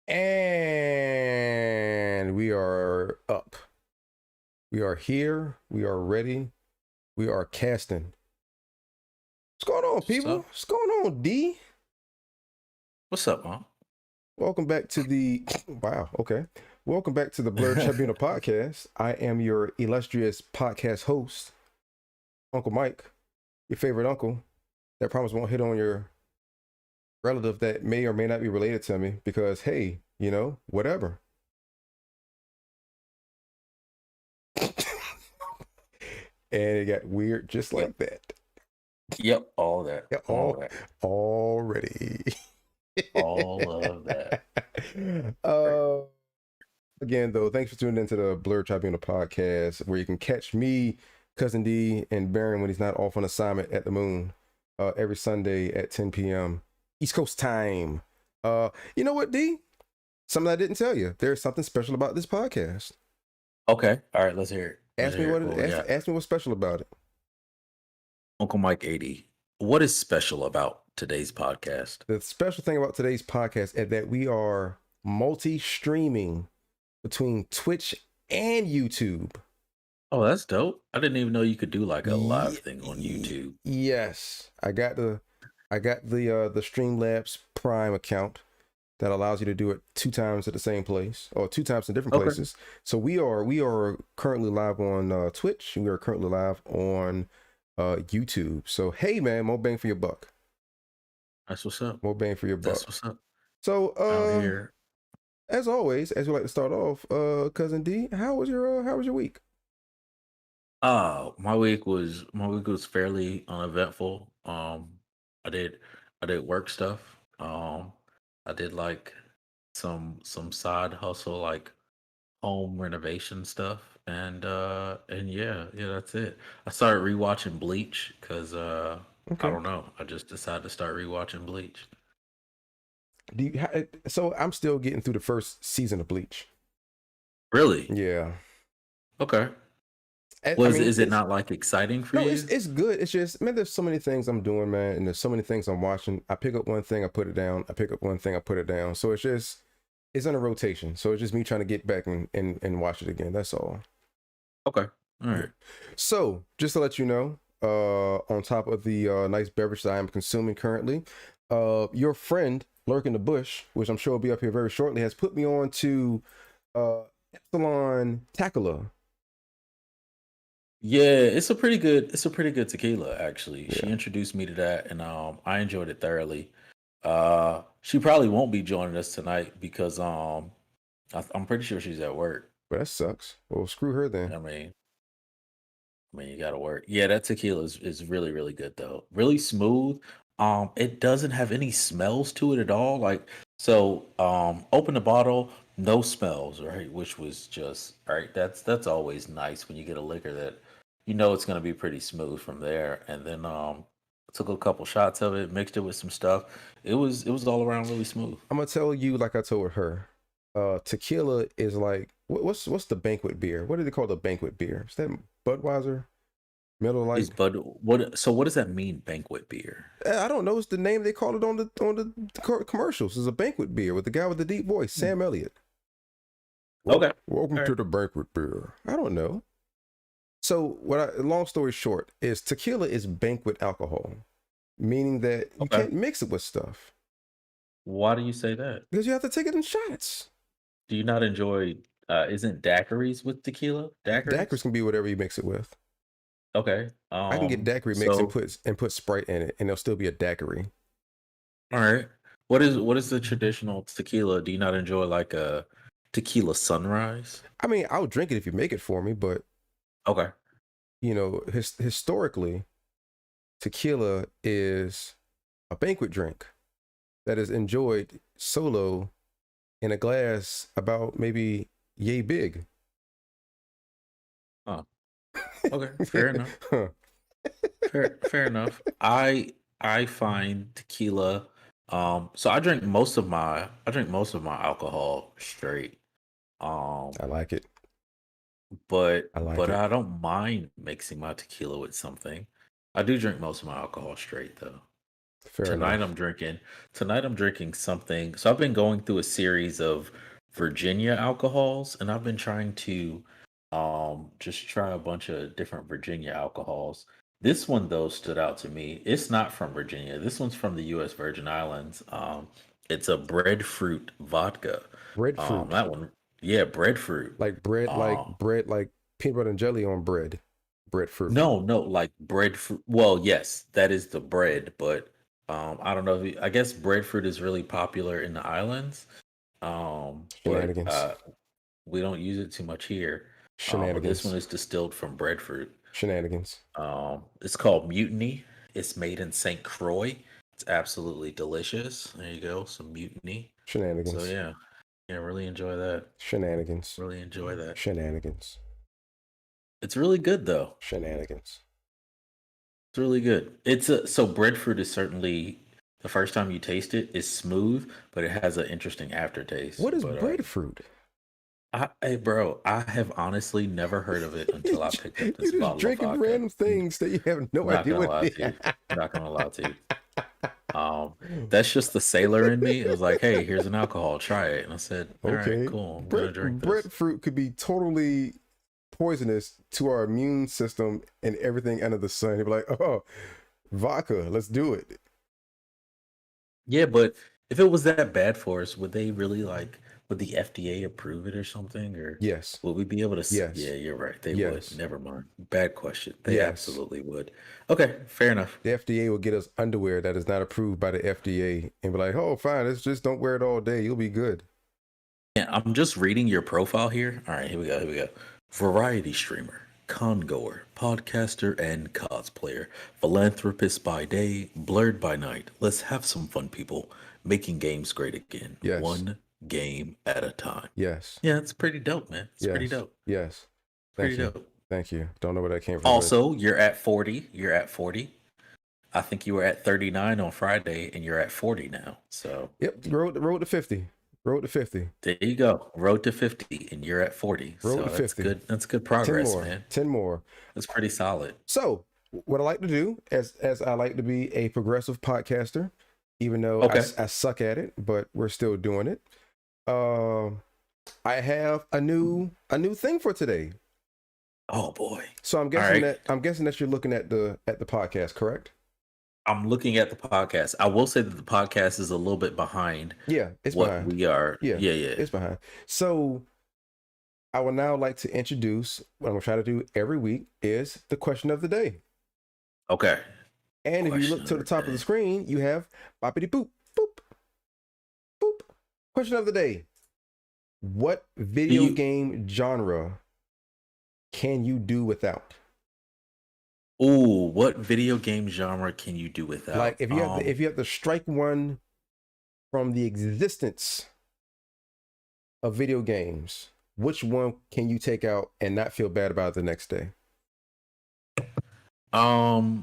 And we are up. We are here. We are ready. We are casting. What's going on, people? What's going on, D? What's up, Mom? Welcome back to the wow. Okay, welcome back to the Blerd Tribunal podcast. I am your illustrious podcast host, Uncle Mike, your favorite uncle. That promise won't hit on your relative that may or may not be related to me because, hey, you know, whatever. And it got weird just like that. Yep, all that. Yeah, already. All of that. Again, though, thanks for tuning into the Blerd Tribunal podcast, where you can catch me, Cousin D, and Baron when he's not off on assignment at the moon every Sunday at 10 p.m. East Coast time. You know what, D? Something I didn't tell you. There's something special about this podcast. Okay, all right, let's hear it. Ask me what's special about it. Uncle Mike 80. What is special about today's podcast? The special thing about today's podcast is that we are multi-streaming between Twitch and YouTube. Oh, that's dope. I didn't even know you could do like a live thing on YouTube. Yes. I got the Streamlabs Prime account that allows you to do it 2 times at the same place or 2 times in different places. So we are currently live on Twitch. We are currently live on YouTube. So hey man, more bang for your buck. That's what's up. More bang for your buck. That's what's up. So here. As always, as we like to start off, Cousin D, how was your week? My week was fairly uneventful. I did work stuff. I did like some side hustle, like home renovation stuff, and yeah, that's it. I started rewatching Bleach because I don't know. I just decided to start rewatching Bleach. So I'm still getting through the first season of Bleach. Really? Yeah. Okay. Is it not like exciting for you? It's good. It's just, man, there's so many things I'm doing, man, and there's so many things I'm watching. I pick up one thing, I put it down. I pick up one thing, I put it down. So it's on a rotation. So it's just me trying to get back and watch it again. That's all. Okay. All right. So just to let you know, on top of the nice beverage that I am consuming currently, your friend Lurk in the Bush, which I'm sure will be up here very shortly, has put me on to Epsilon Tequila. Yeah, it's a pretty good tequila, actually. Yeah. She introduced me to that, and I enjoyed it thoroughly. She probably won't be joining us tonight because I'm pretty sure she's at work. But that sucks. Well, screw her then. I mean, you gotta work. Yeah, that tequila is really, really good though. Really smooth. It doesn't have any smells to it at all. Like, so open the bottle, no smells, right? Which was just right. That's always nice when you get a liquor that you know it's gonna be pretty smooth from there. And then took a couple shots of it, mixed it with some stuff. It was all around really smooth. I'm gonna tell you, like I told her, tequila is like what's the banquet beer? What do they call the banquet beer? Is that Budweiser? Miller Lite? What does that mean, banquet beer? I don't know. It's the name they call it on the commercials. It's a banquet beer with the guy with the deep voice, Sam Elliott. Okay. Welcome to the banquet beer. I don't know. So long story short is tequila is banquet alcohol, meaning that you can't mix it with stuff. Why do you say that? Because you have to take it in shots. Do you not enjoy, isn't daiquiris with tequila? Daiquiris can be whatever you mix it with. Okay. I can get daiquiri mixed and put Sprite in it, and there'll still be a daiquiri. All right. What is the traditional tequila? Do you not enjoy like a tequila sunrise? I mean, I'll drink it if you make it for me, but okay. You know, historically, tequila is a banquet drink that is enjoyed solo in a glass about maybe yay big. Huh. Okay, fair enough. Fair enough. I find tequila. So I drink most of my alcohol straight. Um, I like it. but I like but it. I don't mind mixing my tequila with something. I do drink most of my alcohol straight though. Fair Tonight enough. I'm drinking tonight I'm drinking something. So I've been going through a series of Virginia alcohols, and I've been trying to just try a bunch of different Virginia alcohols. This one though stood out to me. It's not from Virginia. This one's from the US Virgin Islands. It's a breadfruit vodka. Breadfruit. That one, yeah, breadfruit. Like bread, like Uh bread, like peanut butter and jelly on bread. Breadfruit. no, no, like breadfruit. Well, yes, that is the bread, but I don't know if I guess breadfruit is really popular in the islands. But Shenanigans. we don't use it too much here. But this one Shenanigans. is distilled from breadfruit. Shenanigans. It's called Mutiny. It's made in St. Croix. It's absolutely delicious. There you go, some Mutiny. So Shenanigans. yeah, yeah, really enjoy that. Shenanigans. Really enjoy that. Shenanigans. It's really good though. Shenanigans. It's really good. So breadfruit is certainly the first time you taste it is smooth, but it has an interesting aftertaste. What is But breadfruit? hey bro, I have honestly never heard of it until I picked up You this just bottle of drinking vodka. random things that you have no Not idea gonna what lie it to you. is. Not gonna lie to you. That's just the sailor in me. It was like, hey, here's an alcohol, try it. And I said, all right, Okay. cool. I'm gonna drink this. Breadfruit could be totally poisonous to our immune system and everything under the sun. You'd be like, oh, vodka, let's do it. Yeah, but if it was that bad for us, would they really would the FDA approve it or something? Or Yes. would we be able to yeah, Yes. you're right. They would. Yes. Never mind. Bad question. They Yes. absolutely would. Okay, fair enough. The FDA will get us underwear that is not approved by the FDA and be like, oh, fine, let's just don't wear it all day. You'll be good. Yeah, I'm just reading your profile here. All right, here we go. Here we go. Variety streamer, congoer, podcaster, and cosplayer. Philanthropist by day, blurred by night. Let's have some fun, people. Making games great again. Yes. One game at a time. Yes. Yeah, it's pretty dope, man. It's pretty Yes. dope. Yes. Thank Pretty you. dope. Thank you. Don't know where that came from. Also, you're at 40. You're at 40. I think you were at 39 on Friday, and you're at 40 now. So, yep, road to 50. Road to 50. there you go. Road to 50, and you're at 40. Road So to 50. good. That's good 10 progress, more. man. 10 more. That's pretty solid. So, what I like to do, as I like to be a progressive podcaster, even though Okay. I suck at it, but we're still doing it. I have a new thing for today. Oh boy. So I'm guessing that you're looking at the podcast, correct? I'm looking at the podcast. I will say that the podcast is a little bit behind Yeah, it's what behind. we are. Yeah, Yeah. it's behind. So I would now like to introduce what I'm gonna try to do every week is the question of the day. Okay. And if you Question look to of the the top of day. the screen, you have boppity boop, boop, boop. Question of the day. What video you- game genre can you do without? Ooh, what video game genre can you do without? Like if you have to strike one from the existence of video games, which one can you take out and not feel bad about it the next day?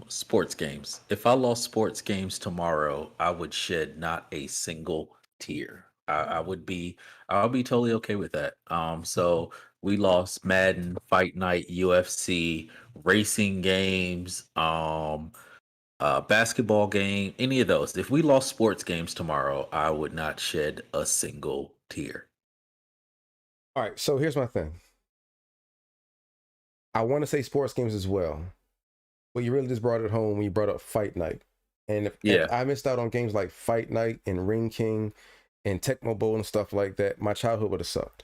Sports games. If I lost sports games tomorrow, I would shed not a single tear. I'll be totally okay with that. So we lost Madden, Fight Night, UFC, racing games, basketball game, any of those. If we lost sports games tomorrow, I would not shed a single tear. All right, so here's my thing. I want to say sports games as well, but you really just brought it home when you brought up Fight Night. And if I missed out on games like Fight Night and Ring King and Tecmo Bowl and stuff like that, my childhood would have sucked.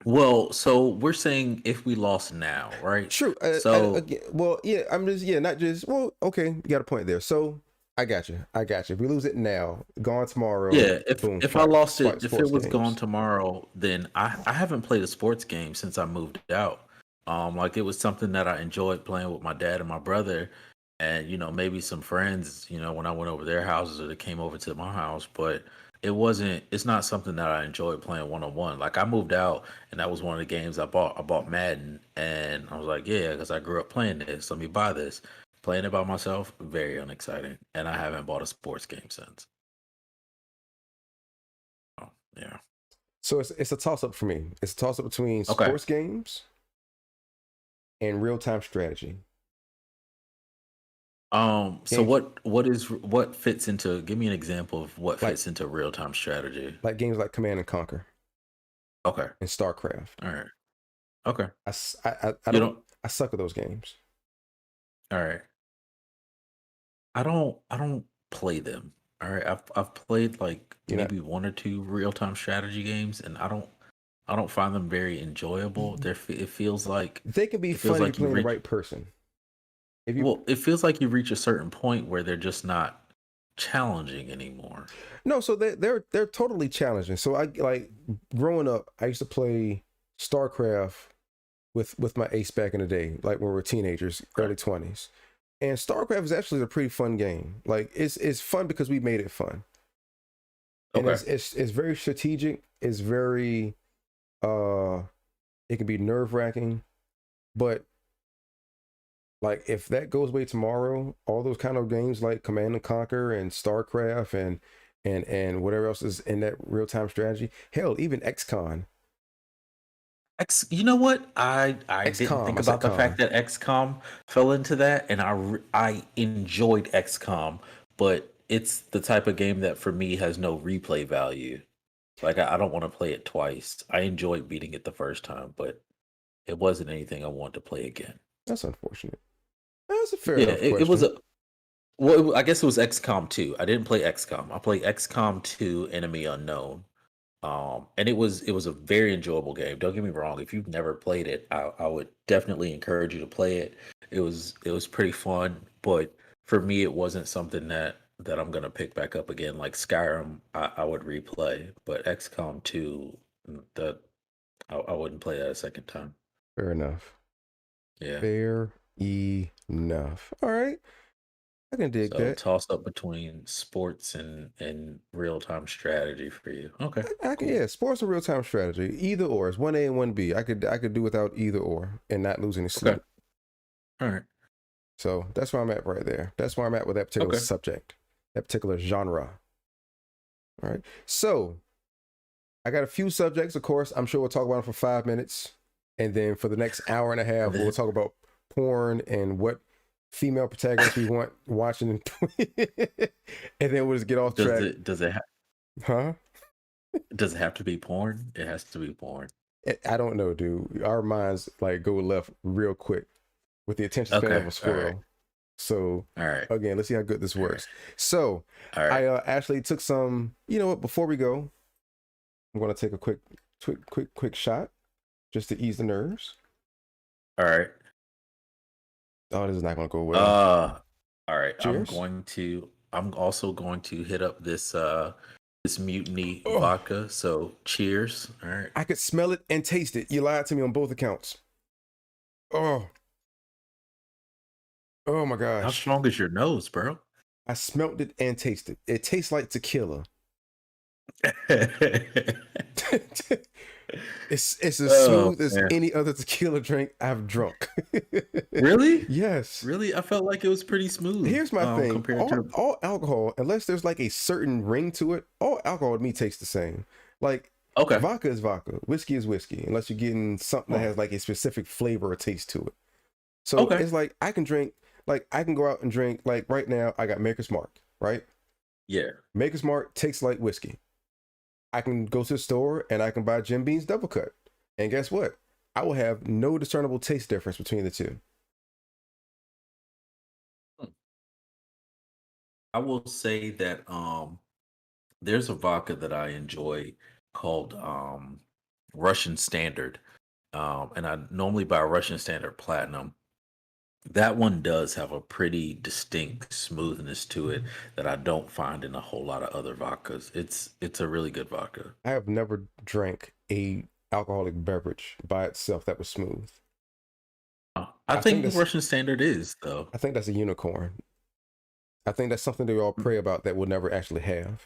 Well, so we're saying if we lost now, right? True. So well, yeah, I'm just not just okay. You got a point there. So I got you. If we lose it now, gone tomorrow. yeah, boom, if I lost it, if sports it was games. gone tomorrow, then I haven't played a sports game since I moved out. Like it was something that I enjoyed playing with my dad and my brother, and maybe some friends, when I went over their houses or they came over to my house, but it's not something that I enjoyed playing one-on-one. Like I moved out and that was one of the games I bought. I bought Madden and I was like, yeah, because I grew up playing this. Let me buy this. Playing it by myself, very unexciting. And I haven't bought a sports game since. Oh, yeah. So it's a toss up for me. It's a toss up between Okay. sports games and real time strategy. So Games what fits into? Give me an example of what like fits into real time strategy. games like Command and Conquer Okay. and StarCraft. All right. Okay. I You don't don't. I suck at those games. All right. I don't play them. All right. I've played like You know, maybe one or two real time strategy games, and I don't find them very enjoyable. It feels like they can be fun if you're you playing the reach. right person. If you Well, it feels like you reach a certain point where they're just not challenging anymore. No, so they're totally challenging. So I like growing up, I used to play StarCraft with my ace back in the day, like when we were teenagers, Okay. early 20s. And StarCraft is actually a pretty fun game. Like it's fun because we made it fun. And Okay. it's very strategic, it's very uh it can be nerve-wracking, but like if that goes away tomorrow, all those kind of games like Command and Conquer and StarCraft and whatever else is in that real-time strategy, hell, even XCOM. You know what? I didn't XCOM, think I said about the fact con. that XCOM fell into that, and I enjoyed XCOM, but it's the type of game that for me has no replay value. Like I don't want to play it twice. I enjoyed beating it the first time, but it wasn't anything I wanted to play again. That's unfortunate. That's a fair Yeah, enough it was question. a well. I guess it was XCOM 2. I didn't play XCOM. I played XCOM 2 Enemy Unknown. And it was a very enjoyable game. Don't get me wrong. If you've never played it, I would definitely encourage you to play it. It was pretty fun, but for me, it wasn't something that I'm gonna pick back up again. Like Skyrim, I would replay, but XCOM 2, that I wouldn't play that a second time. Fair enough. Yeah. Fair enough. All right. I can dig So that. toss up between sports and real time strategy for you. Okay, I can, cool. yeah, sports and real time strategy. Either or. It's 1A and 1B. I could do without either or and not lose any Okay. sleep. All right. So that's where I'm at right there. That's where I'm at with that particular Okay. subject, that particular genre. All right. So I got a few subjects, of course. I'm sure we'll talk about them for 5 minutes. And then for the next hour and a And half, we'll then talk about porn and what female protagonists we want watching. And then we'll just get off does track. it does it Huh? Does it have to be porn? It has to be porn. I don't know, dude. Our minds like go left real quick with the attention span of Okay. a All right. squirrel. So All right. again, let's see how good this All right. works. So All right. I actually took some. You know what? Before we go, I'm gonna take a quick shot just to ease the nerves. All right. Oh, this is not gonna go well. All right. Cheers. I'm also going to hit up this mutiny Oh, vodka. So cheers. All right. I could smell it and taste it. You lied to me on both accounts. Oh, oh my How gosh. strong is your nose, bro? I smelt it and tasted it. It tastes like tequila. It's as Oh smooth as man. any other tequila drink I've drunk. Really? Yes. Really? I felt like it was pretty smooth Here's my thing. compared All, to all alcohol, unless there's like a certain ring to it, all alcohol to me tastes the same. Like Okay. vodka is vodka, whiskey is whiskey, unless you're getting something that Oh, has like a specific flavor or taste to it. So okay. it's like I can drink, like I can go out and drink, like right now I got Maker's Mark, right? Yeah. Maker's Mark tastes like whiskey. I can go to the store and I can buy Jim Beam's Double Cut. And guess what? I will have no discernible taste difference between the two. Hmm. I will say that there's a vodka that I enjoy called Russian Standard. And I normally buy Russian Standard Platinum. That one does have a pretty distinct smoothness to it that I don't find in a whole lot of other vodkas. It's a really good vodka. I have never drank a alcoholic beverage by itself that was smooth. I I think think that's Russian Standard is though. I think that's a unicorn. I think that's something they all M- pray about that we'll never actually have.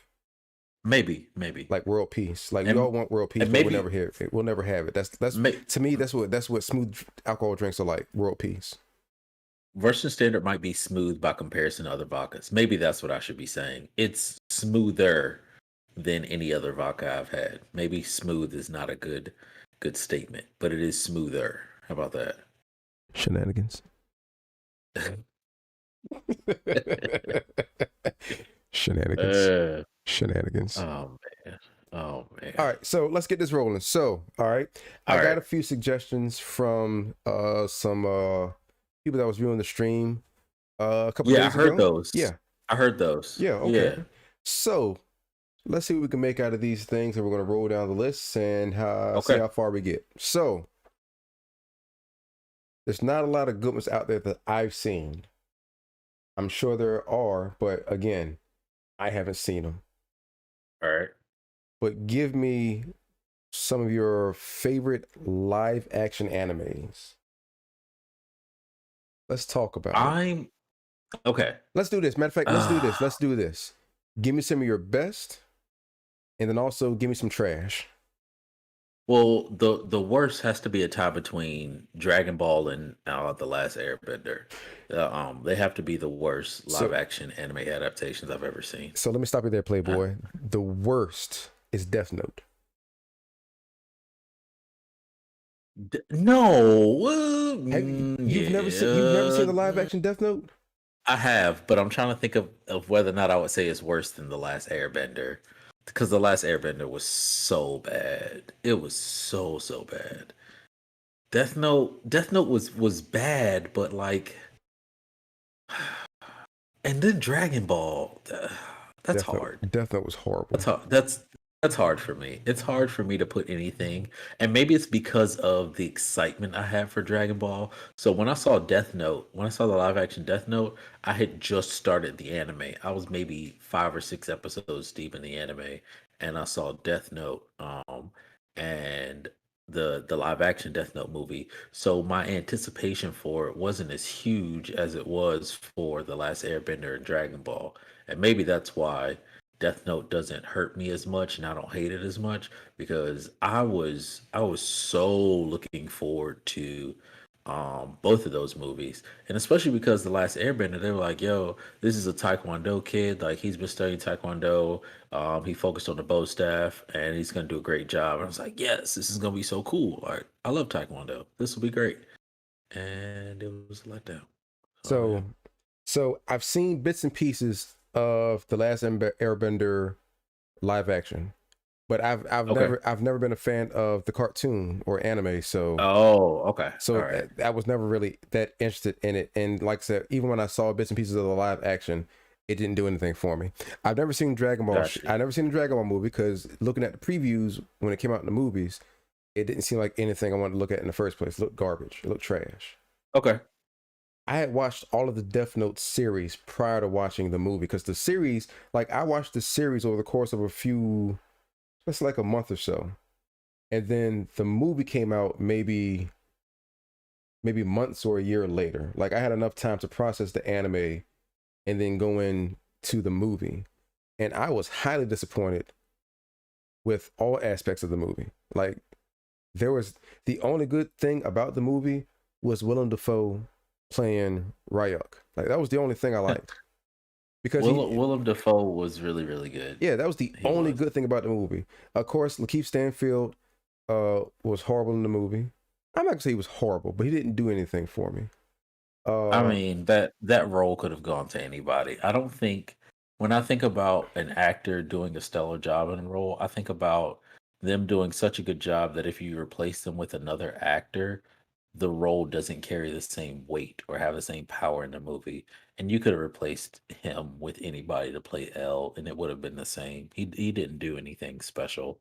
maybe, Like world peace. Like we all and want world peace, and but we'll maybe never have it. We'll never have it. That's may, to me, that's what smooth alcohol drinks are like. World peace. Russian Standard might be smooth by comparison to other vodkas. Maybe that's what I should be saying. It's smoother than any other vodka I've had. Maybe smooth is not a good statement, but it is smoother. How about that? Shenanigans. Shenanigans. uh, Shenanigans. oh man. Oh All man. right, so let's get this rolling. So, all right, I All got right. a few suggestions from some people that was viewing the stream a couple Yeah, I days heard ago. those. Yeah, I heard those. yeah, okay. Yeah. So let's see what we can make out of these things, and we're gonna roll down the list and see Okay. how far we get. So there's not a lot of good ones out there that I've seen. I'm sure there are, but again, I haven't seen them. All right. But give me some of your favorite live action animes. Let's talk about it. I'm okay. Let's do this. Matter of fact, let's do this. Uh, Let's do this. Give me some of your best, and then also give me some trash. well, the worst has to be a tie between Dragon Ball and The Last Airbender. They have to be the worst live So, action anime adaptations I've ever seen. so let me stop you there, Uh, Playboy. The worst is Death Note. no, You've never seen yeah, the live action Death Note? I have, but I'm trying to think of whether or not I would say it's worse than The Last Airbender, because The Last Airbender was so bad. It was so bad. Death Note was bad, but like, and then Dragon Ball, that's hard. Death Note was horrible. That's hard. That's hard for me. It's hard for me to put anything, and maybe it's because of the excitement I have for Dragon Ball. So when I saw Death Note, when I saw the live action Death Note, I had just started the anime. I was maybe 5 or 6 episodes deep in the anime, and I saw Death Note, and the live action Death Note movie. So my anticipation for it wasn't as huge as it was for the Last Airbender and Dragon Ball, and maybe that's why Death Note doesn't hurt me as much and I don't hate it as much because I was so looking forward to both of those movies. And especially because the last Airbender, they were like, yo, this is a Taekwondo kid. Like he's been studying Taekwondo. He focused on the bow staff and he's gonna do a great job. And I was like, yes, this is gonna be so cool. Like I love Taekwondo. This will be great. And it was a letdown. So yeah. So, so I've seen bits and pieces of the last Airbender live action, but Okay. I've never been a fan of the cartoon or anime. So Oh, okay. All right. I was never really that interested in it. And like I said, even when I saw bits and pieces of the live action, it didn't do anything for me. I've never seen Dragon Ball. Gotcha. I never seen the Dragon Ball movie because looking at the previews when it came out in the movies, it didn't seem like anything I wanted to look at in the first place. It looked garbage. It looked trash. Okay. I had watched all of the Death Note series prior to watching the movie because the series, like I watched the series over the course of just like a month or so, and then the movie came out maybe months or a year later. Like I had enough time to process the anime and then go into the movie, and I was highly disappointed with all aspects of the movie. Like there was the only good thing about the movie was Willem Dafoe playing Ryuk. Like that was the only thing I liked because Willem Dafoe was really, really good. yeah, that was the He only was. good thing about the movie. Of course, Lakeith Stanfield was horrible in the movie. I'm not gonna say he was horrible, but he didn't do anything for me. I Uh, mean, that role could have gone to anybody. I don't think when I think about an actor doing a stellar job in a role, I think about them doing such a good job that if you replace them with another actor, the role doesn't carry the same weight or have the same power in the movie. And you could have replaced him with anybody to play L, and it would have been the same. He didn't do anything special.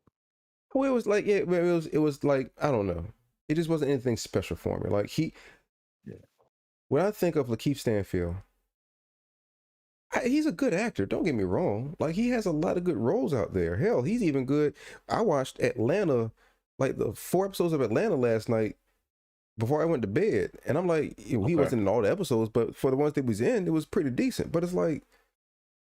well, it was like yeah, it was like I don't know. It just wasn't anything special for me. Like Yeah. when I think of Lakeith Stanfield, he's a good actor. Don't get me wrong. Like he has a lot of good roles out there. Hell, he's even good. I watched Atlanta, like the 4 episodes of Atlanta last night before I went to bed, and I'm like, he Okay. wasn't in all the episodes, but for the ones that was in, it was pretty decent. But it's like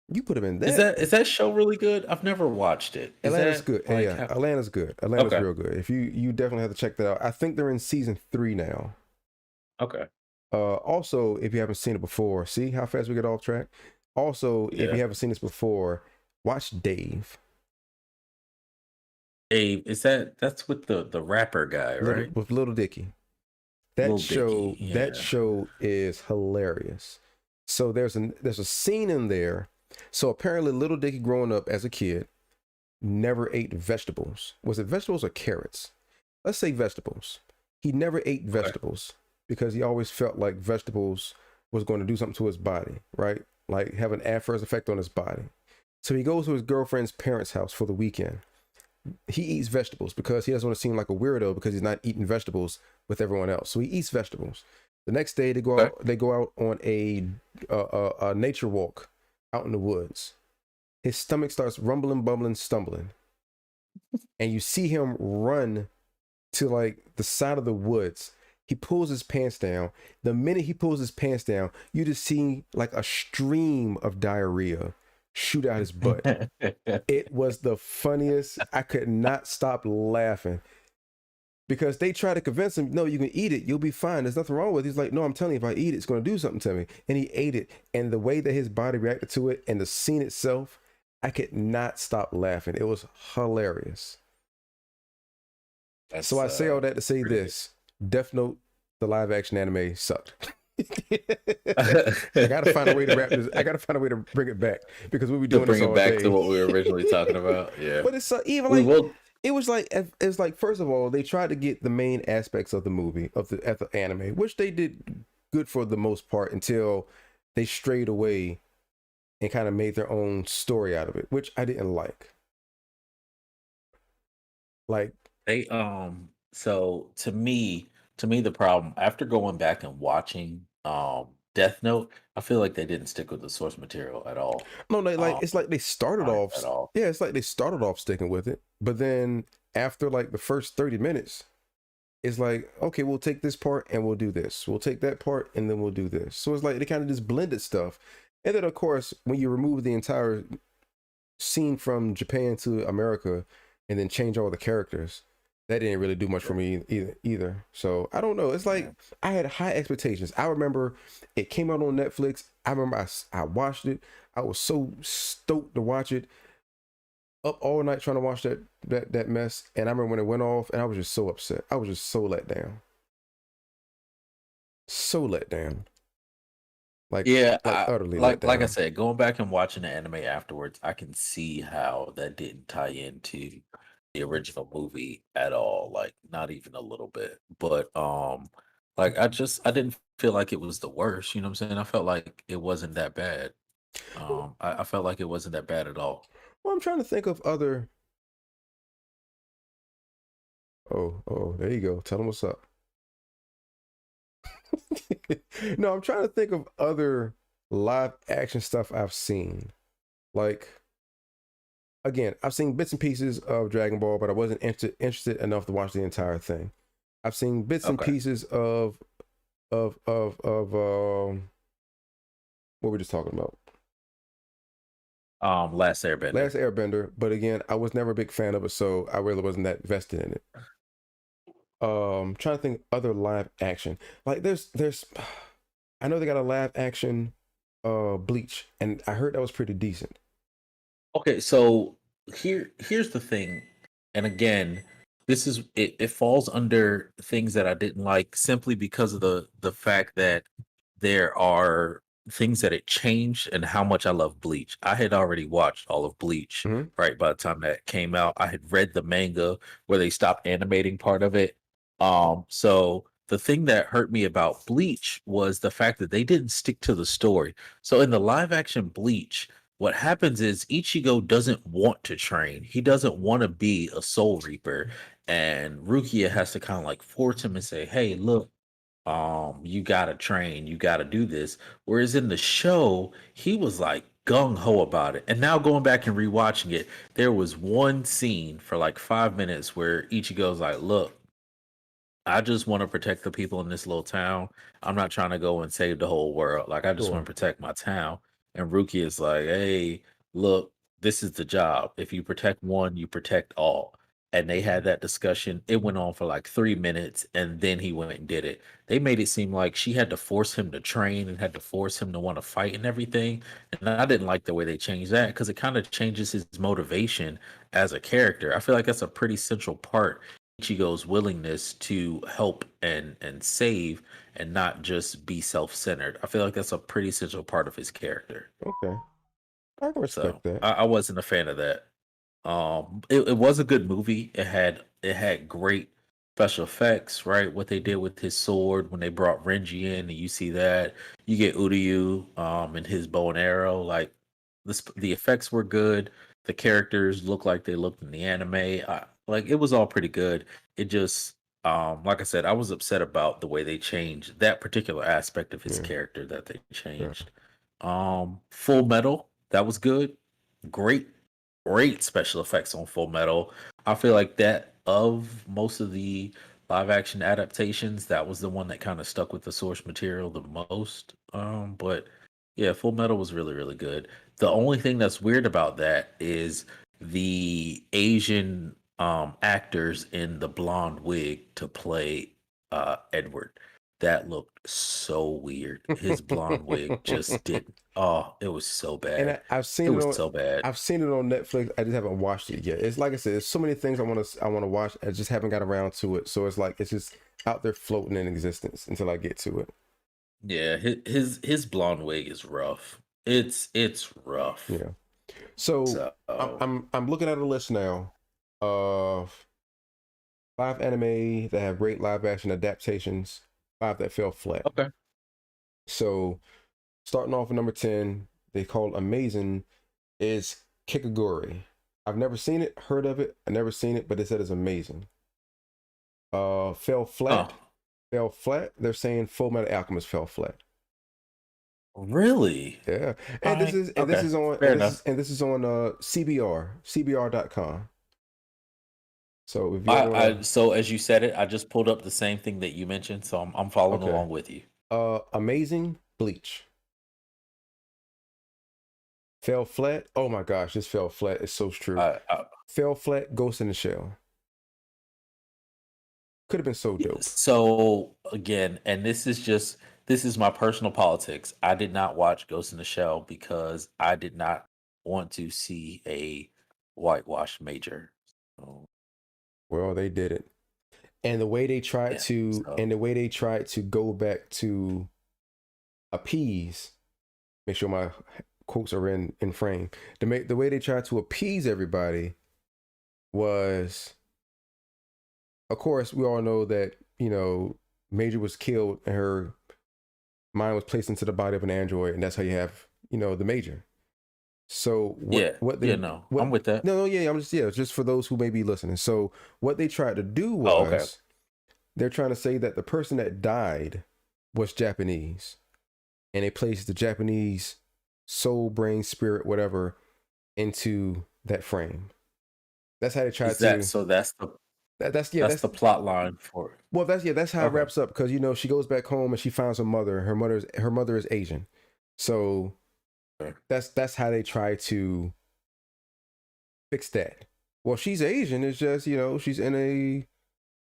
you put him in Is that. that show really good? I've never watched it. Is Atlanta's that good. like Yeah, how, Atlanta's good. Atlanta's okay? real good. If you definitely have to check that out. I think they're in season 3 now. Okay. Also, if you haven't seen it before, see how fast we get off track. Also, if you Yeah. haven't seen this before, watch Dave. that's with the rapper guy, Little right? with Little Dicky. Lil Dicky. That Yeah. show is hilarious. So there's a scene in there. So apparently Little Dicky growing up as a kid never ate vegetables. Was it vegetables or carrots? Let's say vegetables. He never ate Okay. vegetables because he always felt like vegetables was going to do something to his body, right? Like have an adverse effect on his body. So he goes to his girlfriend's parents' house for the weekend. He eats vegetables because he doesn't want to seem like a weirdo because he's not eating vegetables with everyone else. So he eats vegetables. The next day Okay. they go out on a nature walk out in the woods. His stomach starts rumbling, bumbling, stumbling, and you see him run to like the side of the woods. He pulls his pants down. The minute he pulls his pants down, you just see like a stream of diarrhea shoot out his butt. It was the funniest. I could not stop laughing because they try to convince him, no, you can eat it. You'll be fine. There's nothing wrong with it. He's like, no, I'm telling you, if I eat it, it's going to do something to me. And he ate it. And the way that his body reacted to it and the scene itself, I could not stop laughing. It was hilarious. So That's I say all that to say pretty this: Death Note, the live action anime, sucked. I gotta find a way to good. wrap this. I gotta find a way to bring it back because we'll be To doing this bring it all back to day. what we were originally talking about. Yeah. But it's even We like will it was like it's like first of all they tried to get the main aspects of the movie of the anime, which they did good for the most part until they strayed away and kind of made their own story out of it, which I didn't like. Like, they so to me the problem after going back and watching Death Note, I feel like they didn't stick with the source material at all. no, like Um it's like they started like off, at all. yeah, it's like they started off sticking with it, but then after like the first 30 minutes, it's like, okay, we'll take this part and we'll do this. We'll take that part and then we'll do this. So it's like they kind of just blended stuff. And then of course, when you remove the entire scene from Japan to America and then change all the characters, that didn't really do much for me either. So I don't know. It's like Yeah. I had high expectations. I remember it came out on Netflix. I remember I watched it. I was so stoked to watch it. Up all night trying to watch that mess. And I remember when it went off, and I was just so upset. I was just so let down. So let down. Yeah, Like utterly let like I down. said, going back and watching the anime afterwards, I can see how that didn't tie into the original movie at all, like not even a little bit. But like I didn't feel like it was the worst, you know what I'm saying? I felt like it wasn't that bad. I felt like it wasn't that bad at all. Well, I'm trying to think of other. Oh, there you go. Tell them what's up. No, I'm trying to think of other live action stuff I've seen. Like, again, I've seen bits and pieces of Dragon Ball, but I wasn't interested enough to watch the entire thing. I've seen bits and Okay. pieces of what we're just talking about. Last Airbender. Last Airbender, but again, I was never a big fan of it, so I really wasn't that vested in it. Trying to think other live action. Like there's I know they got a live action Bleach, and I heard that was pretty decent. Okay, so here's the thing, and again, it falls under things that I didn't like simply because of the fact that there are things that it changed and how much I love Bleach. I had already watched all of Bleach Hmm. right by the time that came out. I had read the manga where they stopped animating part of it. So the thing that hurt me about Bleach was the fact that they didn't stick to the story. So in the live action Bleach, what happens is Ichigo doesn't want to train. He doesn't want to be a Soul Reaper, and Rukia has to kind of like force him and say, "Hey, look, you gotta train, you gotta do this." Whereas in the show, he was like gung ho about it. And now going back and rewatching it, there was one scene for like 5 minutes where Ichigo's like, "Look, I just want to protect the people in this little town. I'm not trying to go and save the whole world. Like, I just want Sure. to protect my town." And Ruki is like, "Hey, look, this is the job. If you protect one, you protect all." and they had that discussion. It went on for like 3 minutes, and then he went and did it. They made it seem like she had to force him to train and had to force him to want to fight and everything. And I didn't like the way they changed that because it kind of changes his motivation as a character. I feel like that's a pretty central part. Ichigo's willingness to help and save and not just be self-centered. I feel like that's a pretty central part of his character. Okay, I can So respect that. I wasn't a fan of that. It was a good movie. It had great special effects, right? What they did with his sword when they brought Renji in, and you see that you get Uryu and his bow and arrow. Like the effects were good. The characters looked like they looked in the anime. Like it was all pretty good. It just like I said, I was upset about the way they changed that particular aspect of his Yeah, character that they yeah. changed. Full Metal, that was good. Great, great special effects on Full Metal. I feel like that of most of the live action adaptations, that was the one that kind of stuck with the source material the most. But yeah, Full Metal was really, really good. The only thing that's weird about that is the Asian actors in the blonde wig to play Edward. That looked so weird. His blonde wig just did. Oh, it was so And bad. I've It seen it was on. so bad. I've seen it on Netflix. I just haven't watched it yet. It's like I said, there's so many things I want to watch. I just haven't got around to it. So it's like it's just out there floating in existence until I get to it. Yeah, his blonde wig is rough. It's rough. Yeah. So So I'm looking at a list now of 5 anime that have great live action adaptations, 5 that fell flat. okay. So starting off at number 10, they call Amazing, is Kikaguri. I've never seen it, heard of it, I never seen it, but they said it's amazing. Fell Oh, flat. Fell flat. They're saying Full Metal Alchemist fell flat. really? Yeah. All And this right. is and this Okay. is on Fair enough. this is on cbr.com. So if you ever I want so as you said it, I just pulled up the same thing that you mentioned, so I'm to, following okay. along with you. Amazing Bleach. Fell flat. Oh my gosh, this fell flat. It's so true. I Fell flat, Ghost in the Shell. Could have been so Yeah, dope. so again, and this is my personal politics. I did not watch Ghost in the Shell because I did not want to see a whitewash major. So, Well, they did it. And the way they tried yeah. to So and the way they tried to go back to appease, make sure my quotes are in frame. The way they tried to appease everybody was, of course, we all know that, Major was killed and her mind was placed into the body of an android, and that's how you have, the Major. So yeah, yeah, no, I'm with that. no, yeah, just for those who may be listening. So what they tried to do Oh, okay. was they're trying to say that the person that died was Japanese, and they placed the Japanese soul, brain, spirit, whatever, into that frame. That's how they tried Is that to. so That's that's the plot line for it. well, that's how it Okay. wraps up, because she goes back home and she finds her mother. Her mother is Asian, so Okay. that's how they try to fix that. Well, she's Asian. It's just she's in a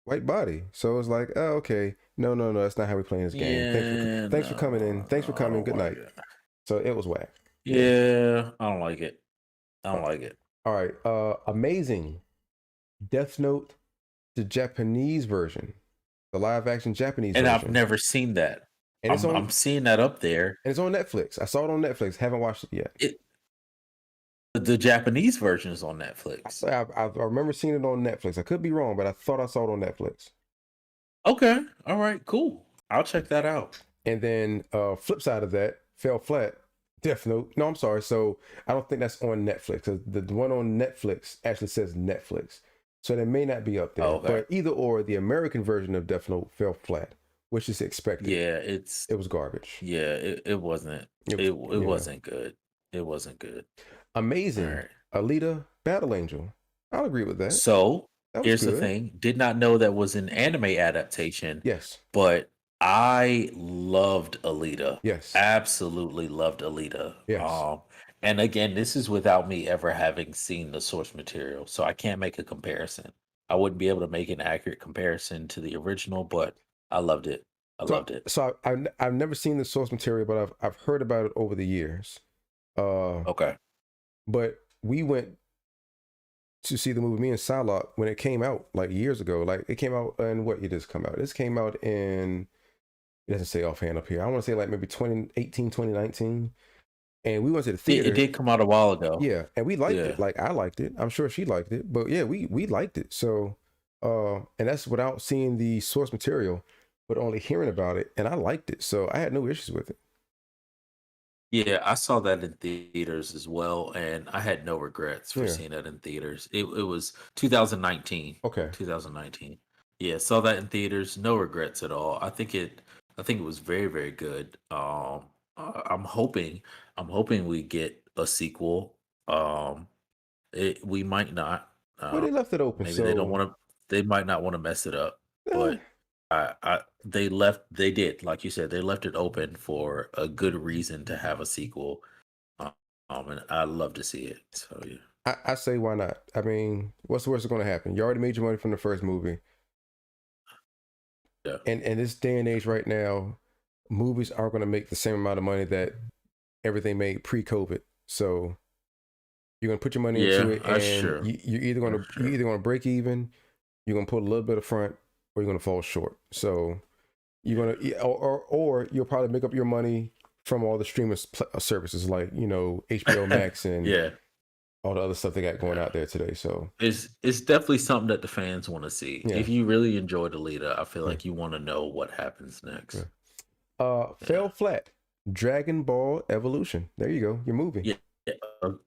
white body, so it's like, oh, okay, no, that's not how we playing this game. Yeah, Thanks for coming in. Thanks for I coming. don't Good like night. it. So it was whack. Yeah. Yeah, I don't like it. I Uh, don't like it. All right. Amazing. Death Note, the Japanese version, the live action Japanese And I've version, never seen that. and I'm seeing that up there. it's on Netflix. I saw it on Netflix. Haven't watched it yet. It The Japanese version is on Netflix. I remember seeing it on Netflix. I could be wrong, but I thought I saw it on Netflix. Okay. All right. Cool. I'll check that out. And then flip side of that, fell flat. Death Note. No, I'm sorry. So I don't think that's on Netflix. The one on Netflix actually says Netflix, so they may not be up there. Oh, okay. But either or, the American version of Death Note fell flat, which is expected. Yeah, It was garbage. it wasn't It it was, yeah. wasn't good. It wasn't good. All Amazing. right. Alita, Battle Angel. I'll agree with that. So That was here's the good. thing. Did not know that was an anime adaptation, Yes. but I loved Alita. Yes. Absolutely loved Alita. Yes. And again, this is without me ever having seen the source material, so I can't make a comparison. I wouldn't be able to make an accurate comparison to the original, but I loved it. I So loved it. I've never seen the source material, but I've heard about it over the years. Okay. But we went to see the movie, me and Salak, when it came out like years ago. Like it came out in what year did this come out? This came out in, it doesn't say offhand up here. I want to say like maybe 2018, 2019. And we went to the It theater. did come out a while ago. Yeah, and we liked Yeah. it. Like I liked it. I'm sure she liked it. But yeah, we liked it. So and that's without seeing the source material, but only hearing about it. And I liked it. So I had no issues with it. Yeah, I saw that in theaters as well, and I had no regrets for Yeah. seeing that in theaters. It was 2019. Okay. 2019. Yeah, saw that in theaters. No regrets at all. I think it was very, very good. I'm hoping we get a sequel. We might not. Well, they left it open. Maybe they don't So want to. They might not want to mess it up, eh, but they left. They did, like you said, they left it open for a good reason to have a sequel. And I'd love to see it. So yeah, I say why not? I mean, what's the worst that's going to happen? You already made your money from the first movie. yeah, And in this day and age right now, movies aren't going to make the same amount of money that everything made pre-COVID. So you're going to put your money into yeah. it, That's and true. you're either going That's to you're true. either going to break even, you're going to put a little bit of front, or you're going to fall short. So you're going to or you'll probably make up your money from all the streaming services like HBO Max and Yeah, all the other stuff they got going yeah. out there today. So It's definitely something that the fans want to see. yeah, If you really enjoy the leader, I feel yeah, like you want to know what happens yeah. next. Fell Yeah. flat. Dragon Ball Evolution. There you go. Your movie. Yeah, yeah,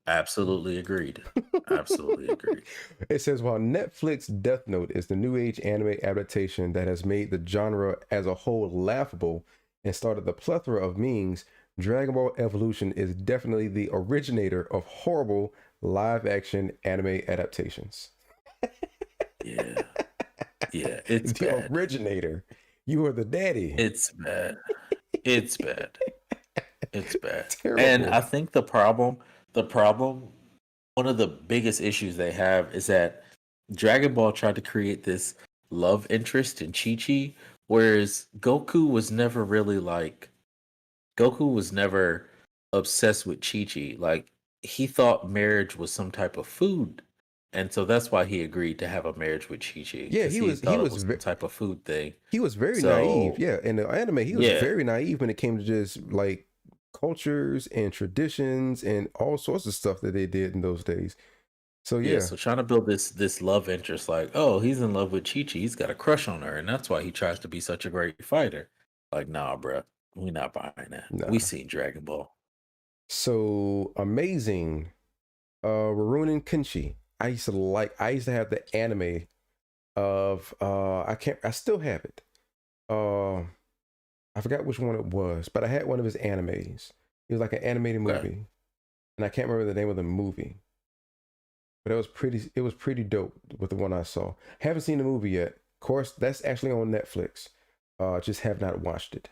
absolutely agreed. Absolutely agreed. It says while Netflix Death Note is the new age anime adaptation that has made the genre as a whole laughable and started the plethora of memes, Dragon Ball Evolution is definitely the originator of horrible live action anime adaptations. Yeah, yeah, it's The bad. originator. You are the daddy. It's bad. It's bad. It's bad. And Terrible. I think the problem, one of the biggest issues they have is that Dragon Ball tried to create this love interest in Chi-Chi, whereas Goku was never obsessed with Chi-Chi. Like he thought marriage was some type of food. And so that's why he agreed to have a marriage with Chi-Chi Yeah, because he he was he thought it was was some type of food thing. he was very naive. So Yeah, in the anime, he was yeah, very naive when it came to just like cultures and traditions and all sorts of stuff that they did in those days. So yeah. yeah, So trying to build this love interest, like, oh, he's in love with Chi-Chi, he's got a crush on her, and that's why he tries to be such a great fighter. Like, nah, bruh, we not buying that. We nah. seen Dragon Ball. So amazing. Rurouni Kenshin. I used to have the anime of I still have it. Uh I forgot which one it was, but I had one of his animes. It was like an animated Okay. movie. And I can't remember the name of the movie. But it was pretty dope with the one I saw. Haven't seen the movie yet. Of course, that's actually on Netflix. Just have not watched it.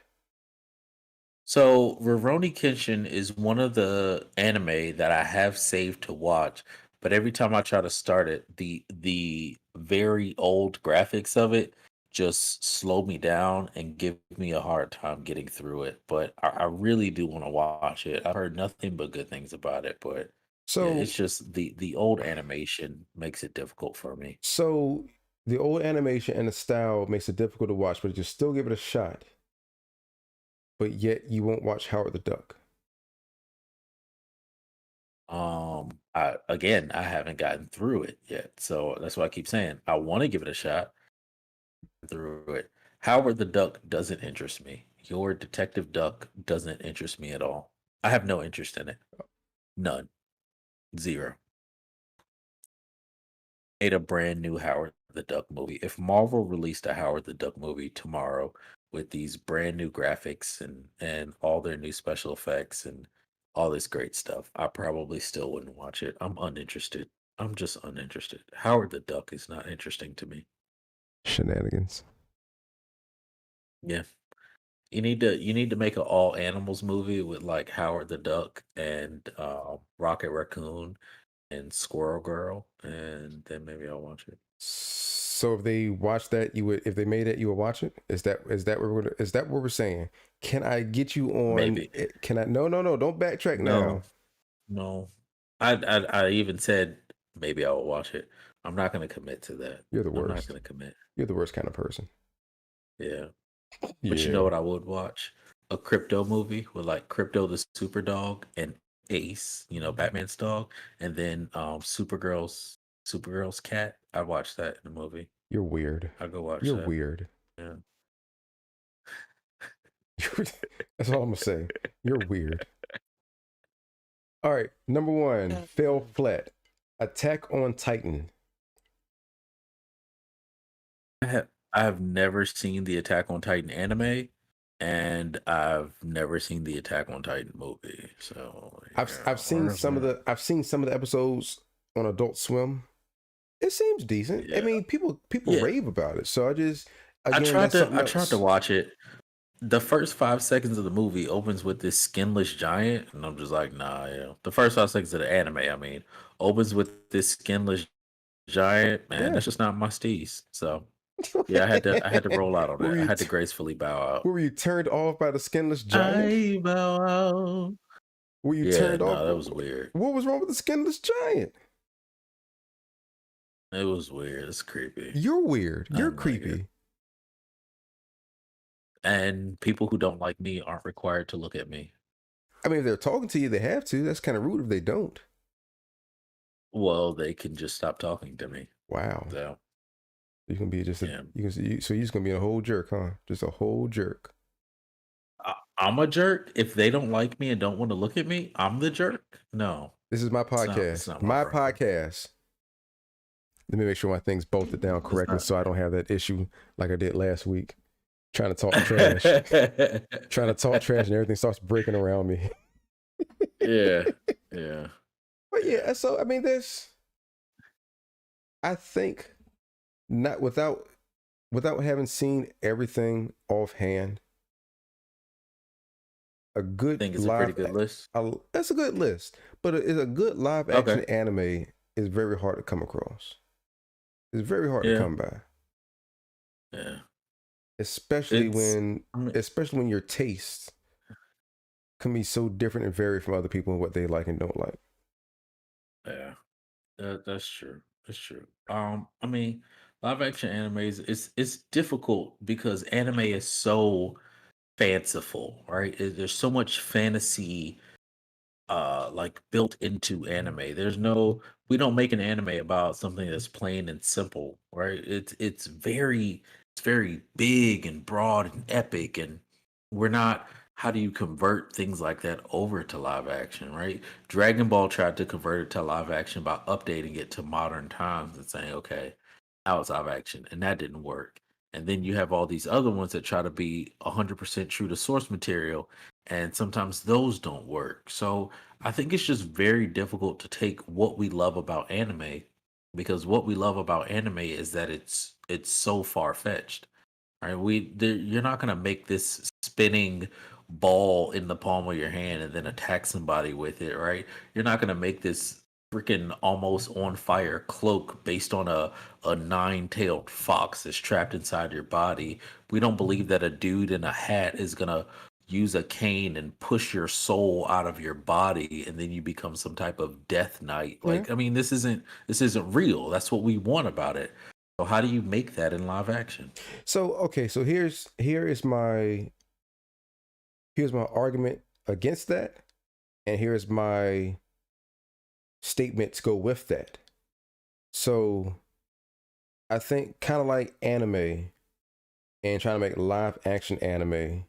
So Rurouni Kenshin is one of the anime that I have saved to watch, but every time I try to start it, the very old graphics of it just slow me down and give me a hard time getting through it. But I really do want to watch it. I've heard nothing but good things about it, but yeah, it's So just the old animation makes it difficult for me. so the old animation and the style makes it difficult to watch, but you still give it a shot. But yet you won't watch Howard the Duck. I haven't gotten through it yet, so that's why I keep saying I want to give it a shot. Through it. Howard the Duck doesn't interest me. Your Detective Duck doesn't interest me at all. I have no interest in it. None. Zero. Made a brand new Howard the Duck movie. If Marvel released a Howard the Duck movie tomorrow with these brand new graphics and all their new special effects and all this great stuff, I probably still wouldn't watch it. I'm uninterested. I'm just uninterested. Howard the Duck is not interesting to me. Shenanigans. Yeah. You need to make an all animals movie with like Howard the Duck and Rocket Raccoon and Squirrel Girl, and then maybe I'll watch it. So if they watch that, you would. If they made it, you would watch it. Is that what we're saying? Can I get you on? Maybe. Can I? No, no, no. Don't backtrack No, now. no. I even said maybe I will watch it. I'm not gonna commit to that. You're the I'm not worst. gonna commit. You're the worst kind of person. Yeah. But you know Yeah. what I would watch? A crypto movie with like Crypto the Super Dog and Ace, Batman's dog, and then Supergirl's cat. I watched that in the movie. You're weird. I'll go watch You're that. weird. Yeah. That's all I'm gonna say. You're weird. All right, number one, fell flat. Attack on Titan. I have never seen the Attack on Titan anime, and I've never seen the Attack on Titan movie. So I've seen some of the episodes on Adult Swim. It seems decent. I Yeah. mean, people Yeah. rave about it. So I tried that's to something watch it. The first 5 seconds of the movie opens with this skinless giant, and I'm just like, nah, The first 5 seconds of the anime, I mean, opens with this skinless giant, man. Yeah. That's just not my steez. So yeah, I had to roll out on Were that. I you had to gracefully bow out. Were you turned off by the skinless giant? I bow out. Were you Yeah, turned off? no, that was weird. What was wrong with the skinless giant? It was weird. It's creepy. You're weird. I You're didn't like it. creepy. And people who don't like me aren't required to look at me. I mean, if they're talking to you, they have to. That's kind of rude if they don't. Well, they can just stop talking to me. Wow. So You can be just a, yeah. so you're just gonna be a whole jerk, huh? Just a whole jerk. I'm a jerk. If they don't like me and don't want to look at me, I'm the jerk. No. This is my It's not podcast. my My problem. podcast. Let me make sure my thing's bolted down correctly so I don't have that issue like I did last week. Trying to talk trash. Trying to talk trash and everything starts breaking around me. Yeah. Yeah. But yeah, so I mean I think not without having seen everything offhand, a good I think it's a pretty good list. That's a good list, but it's a good live action anime is very hard to come across. It's very hard to come by. Yeah. Especially when your tastes can be so different and vary from other people and what they like and don't like. Yeah. That's true. That's true. I mean, live action animes it's difficult because anime is so fanciful, right? There's so much fantasy like built into anime. We don't make an anime about something that's plain and simple, right? It's very big and broad and epic, and we're not how do you convert things like that over to live action, right? Dragon Ball tried to convert it to live action by updating it to modern times and saying, okay, now it's live action, and that didn't work. And then you have all these other ones that try to be 100% true to source material, and sometimes those don't work. So I think it's just very difficult to take what we love about anime, because what we love about anime is that it's so far fetched. Right? You're not gonna make this spinning ball in the palm of your hand and then attack somebody with it, right? You're not gonna make this freaking almost on fire cloak based on a nine-tailed fox that's trapped inside your body. We don't believe that a dude in a hat is gonna use a cane and push your soul out of your body and then you become some type of death knight. Like, I mean, this isn't real. That's what we want about it. So how do you make that in live action? So okay, so here is my argument against that, and here's my statement to go with that. So I think kind of like anime and trying to make live action anime,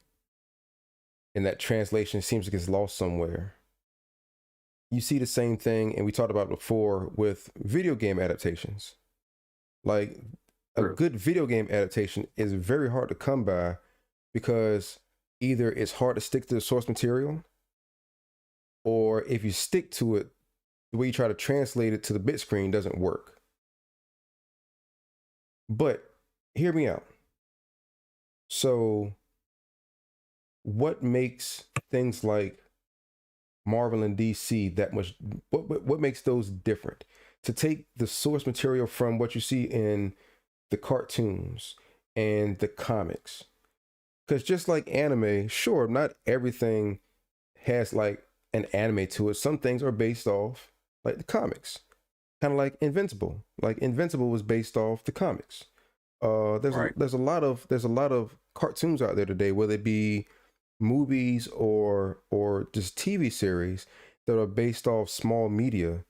and that translation seems to get lost somewhere. You see the same thing, and we talked about before with video game adaptations. Like a good video game adaptation is very hard to come by because either it's hard to stick to the source material, or if you stick to it, the way you try to translate it to the bit screen doesn't work. But hear me out. So what makes things like Marvel and DC that much, what makes those different? To take the source material from what you see in the cartoons and the comics. Because just like anime, sure, not everything has like an anime to it. Some things are based off like the comics, kind of like Invincible. Like Invincible was based off the comics. Right. There's a lot of cartoons out there today, whether it be movies or just TV series that are based off small media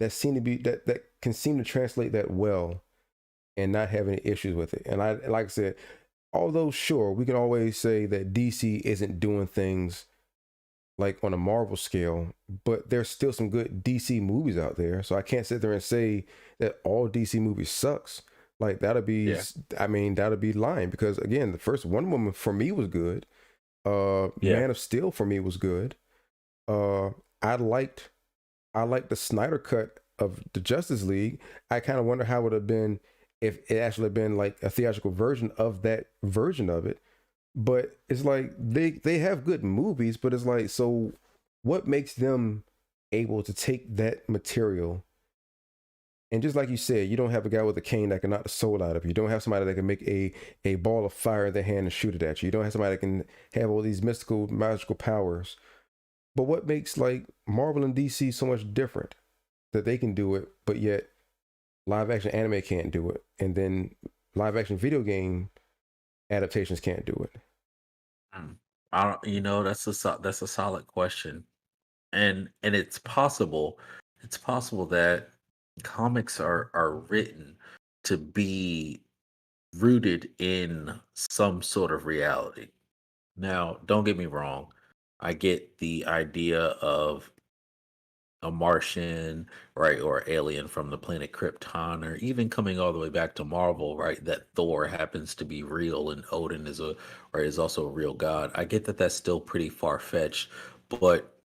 that seem to be that can seem to translate that well and not have any issues with it. And I like I said, although sure we can always say that DC isn't doing things like on a Marvel scale, but there's still some good DC movies out there. So I can't sit there and say that all DC movies sucks. Like that'll be, Yeah. I mean, that'll be lying because again, the first Wonder Woman for me was good. Yeah. Man of Steel for me was good. Uh, I liked I liked the Snyder cut of the Justice League. I kind of wonder how it would have been if it actually been like a theatrical version of that version of it. But it's like they have good movies, but it's like so what makes them able to take that material and just like you said, you don't have a guy with a cane that can knock the soul out of you. You don't have somebody that can make a ball of fire in their hand and shoot it at you. You don't have somebody that can have all these mystical magical powers. But what makes like Marvel and DC so much different that they can do it, but yet live action anime can't do it, and then live action video game adaptations can't do it. Mm. I don't, that's that's a solid question. And it's possible that comics are written to be rooted in some sort of reality. Now, don't get me wrong. I get the idea of a Martian, right, or alien from the planet Krypton, or even coming all the way back to Marvel, right, that Thor happens to be real and Odin is a right is also a real god. I get that that's still pretty far fetched, but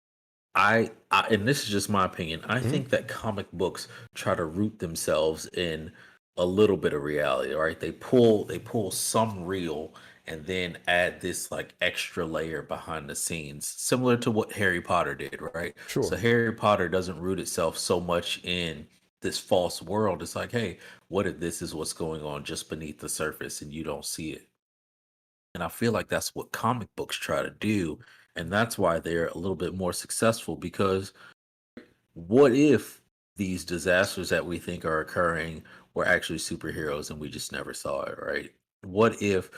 and this is just my opinion. I Mm-hmm. think that comic books try to root themselves in a little bit of reality, right? They pull some real and then add this like extra layer behind the scenes, similar to what Harry Potter did, right? So Sure. Harry Potter doesn't root itself so much in this false world. It's like, hey, what if this is what's going on just beneath the surface and you don't see it? And I feel like that's what comic books try to do. And that's why they're a little bit more successful because what if these disasters that we think are occurring were actually superheroes and we just never saw it, right? What if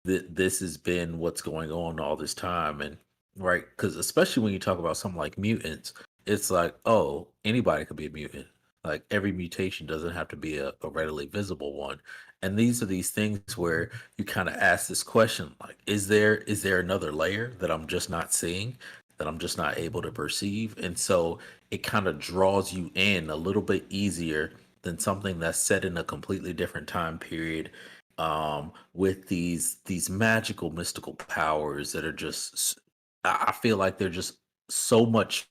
this has been what's going on all this time? And right, because especially when you talk about something like mutants, it's like, oh, anybody could be a mutant. Like every mutation doesn't have to be a readily visible one. And these are these things where you kind of ask this question, like, is there another layer that I'm just not seeing, that I'm just not able to perceive? And so it kind of draws you in a little bit easier than something that's set in a completely different time period, with these magical mystical powers that are just I feel like they're just so much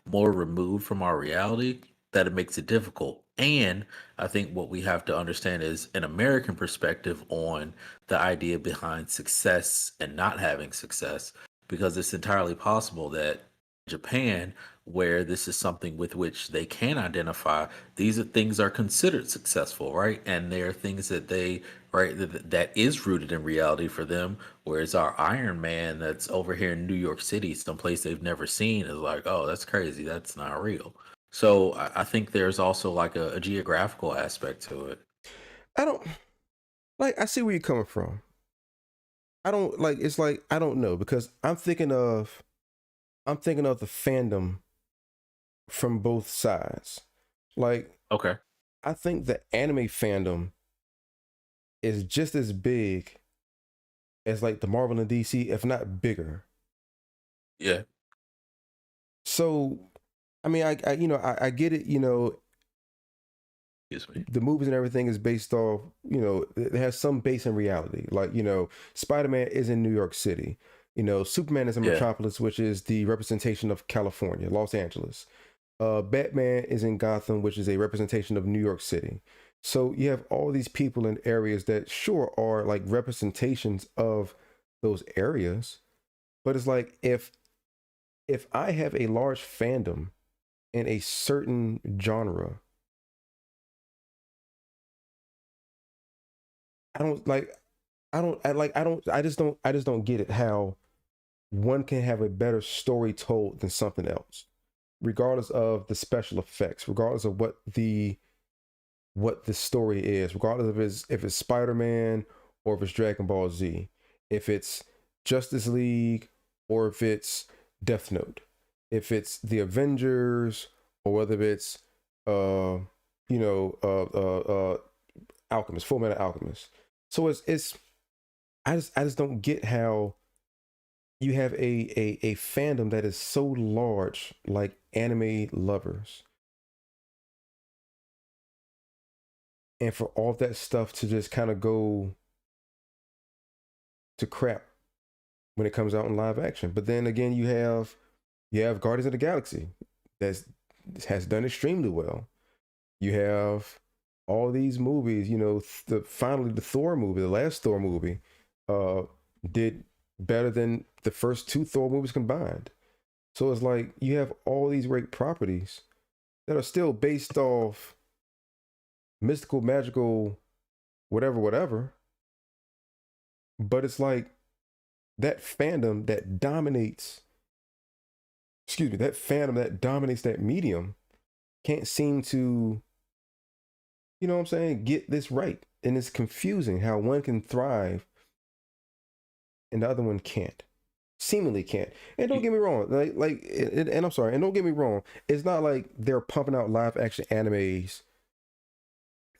more removed from our reality that it makes it difficult. And I think what we have to understand is an American perspective on the idea behind success and not having success, because it's entirely possible that Japan, where this is something with which they can identify, these are things are considered successful, right? And there are things that they, right, that is rooted in reality for them. Whereas our Iron Man that's over here in New York City, someplace they've never seen, is like, oh, that's crazy. That's not real. So I think there's also like a geographical aspect to it. I don't like. I see where you're coming from. I don't like. It's like I don't know because I'm thinking of the fandom from both sides. Like Okay. I think the anime fandom is just as big as like the Marvel and DC, if not bigger. Yeah. So, I mean, I get it. You know, Excuse me. the movies and everything is based off. You know, it has some base in reality. Like, you know, Spider Man is in New York City. You know, Superman is in Yeah. Metropolis, which is the representation of California, Los Angeles. Batman is in Gotham, which is a representation of New York City. So you have all these people in areas that sure are like representations of those areas, but it's like if I have a large fandom in a certain genre, I don't like I just don't get it how one can have a better story told than something else, regardless of the special effects, regardless of what the story is, regardless of if it's Spider-Man or if it's Dragon Ball Z, if it's Justice League or if it's Death Note, if it's the Avengers or whether it's uh you know Alchemist, Full Metal Alchemist. So it's I just don't get how you have a fandom that is so large, like anime lovers, and for all that stuff to just kind of go to crap when it comes out in live action. But then again, you have Guardians of the Galaxy that's has done extremely well. You have all these movies. You know, finally the Thor movie, the last Thor movie, uh, did better than the first two Thor movies combined. So it's like you have all these great properties that are still based off mystical, magical, whatever, whatever. But it's like that fandom that dominates, excuse me, that fandom that dominates that medium can't seem to, you know what I'm saying, get this right. And it's confusing how one can thrive and the other one can't. Seemingly can't. And don't get me wrong, and I'm sorry, and don't get me wrong, it's not like they're pumping out live action animes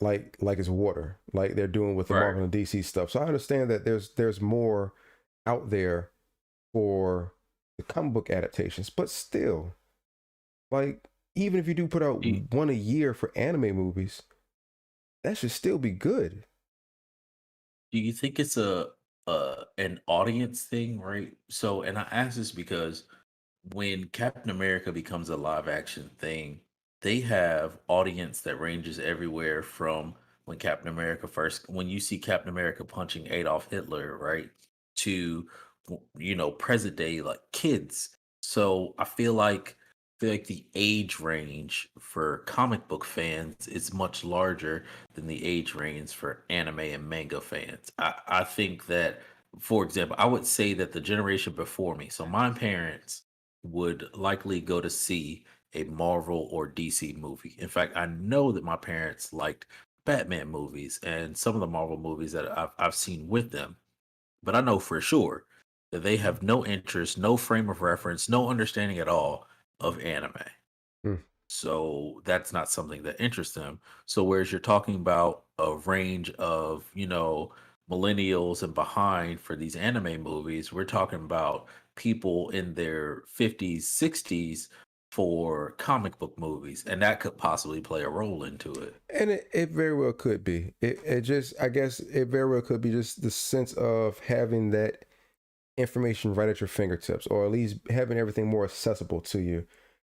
like it's water, like they're doing with the Right. Marvel and DC stuff. So I understand that there's more out there for the comic book adaptations, but still, like even if you do put out Do you, one a year for anime movies, that should still be good. do you think it's a an audience thing, right? So, and I ask this because when Captain America becomes a live action thing, they have audience that ranges everywhere from when you see Captain America punching Adolf Hitler, right? To present day like kids. So I feel like the age range for comic book fans is much larger than the age range for anime and manga fans. I think that, for example, I would say that the generation before me, so my parents would likely go to see a Marvel or DC movie. In fact, I know that my parents liked Batman movies and some of the Marvel movies that I've seen with them. But I know for sure that they have no interest, no frame of reference, no understanding at all of anime. Mm. So that's not something that interests them. So whereas you're talking about a range of, millennials and behind for these anime movies, we're talking about people in their 50s, 60s for comic book movies. And that could possibly play a role into it. And it very well could be. It just I guess it very well could be just the sense of having that information right at your fingertips, or at least having everything more accessible to you,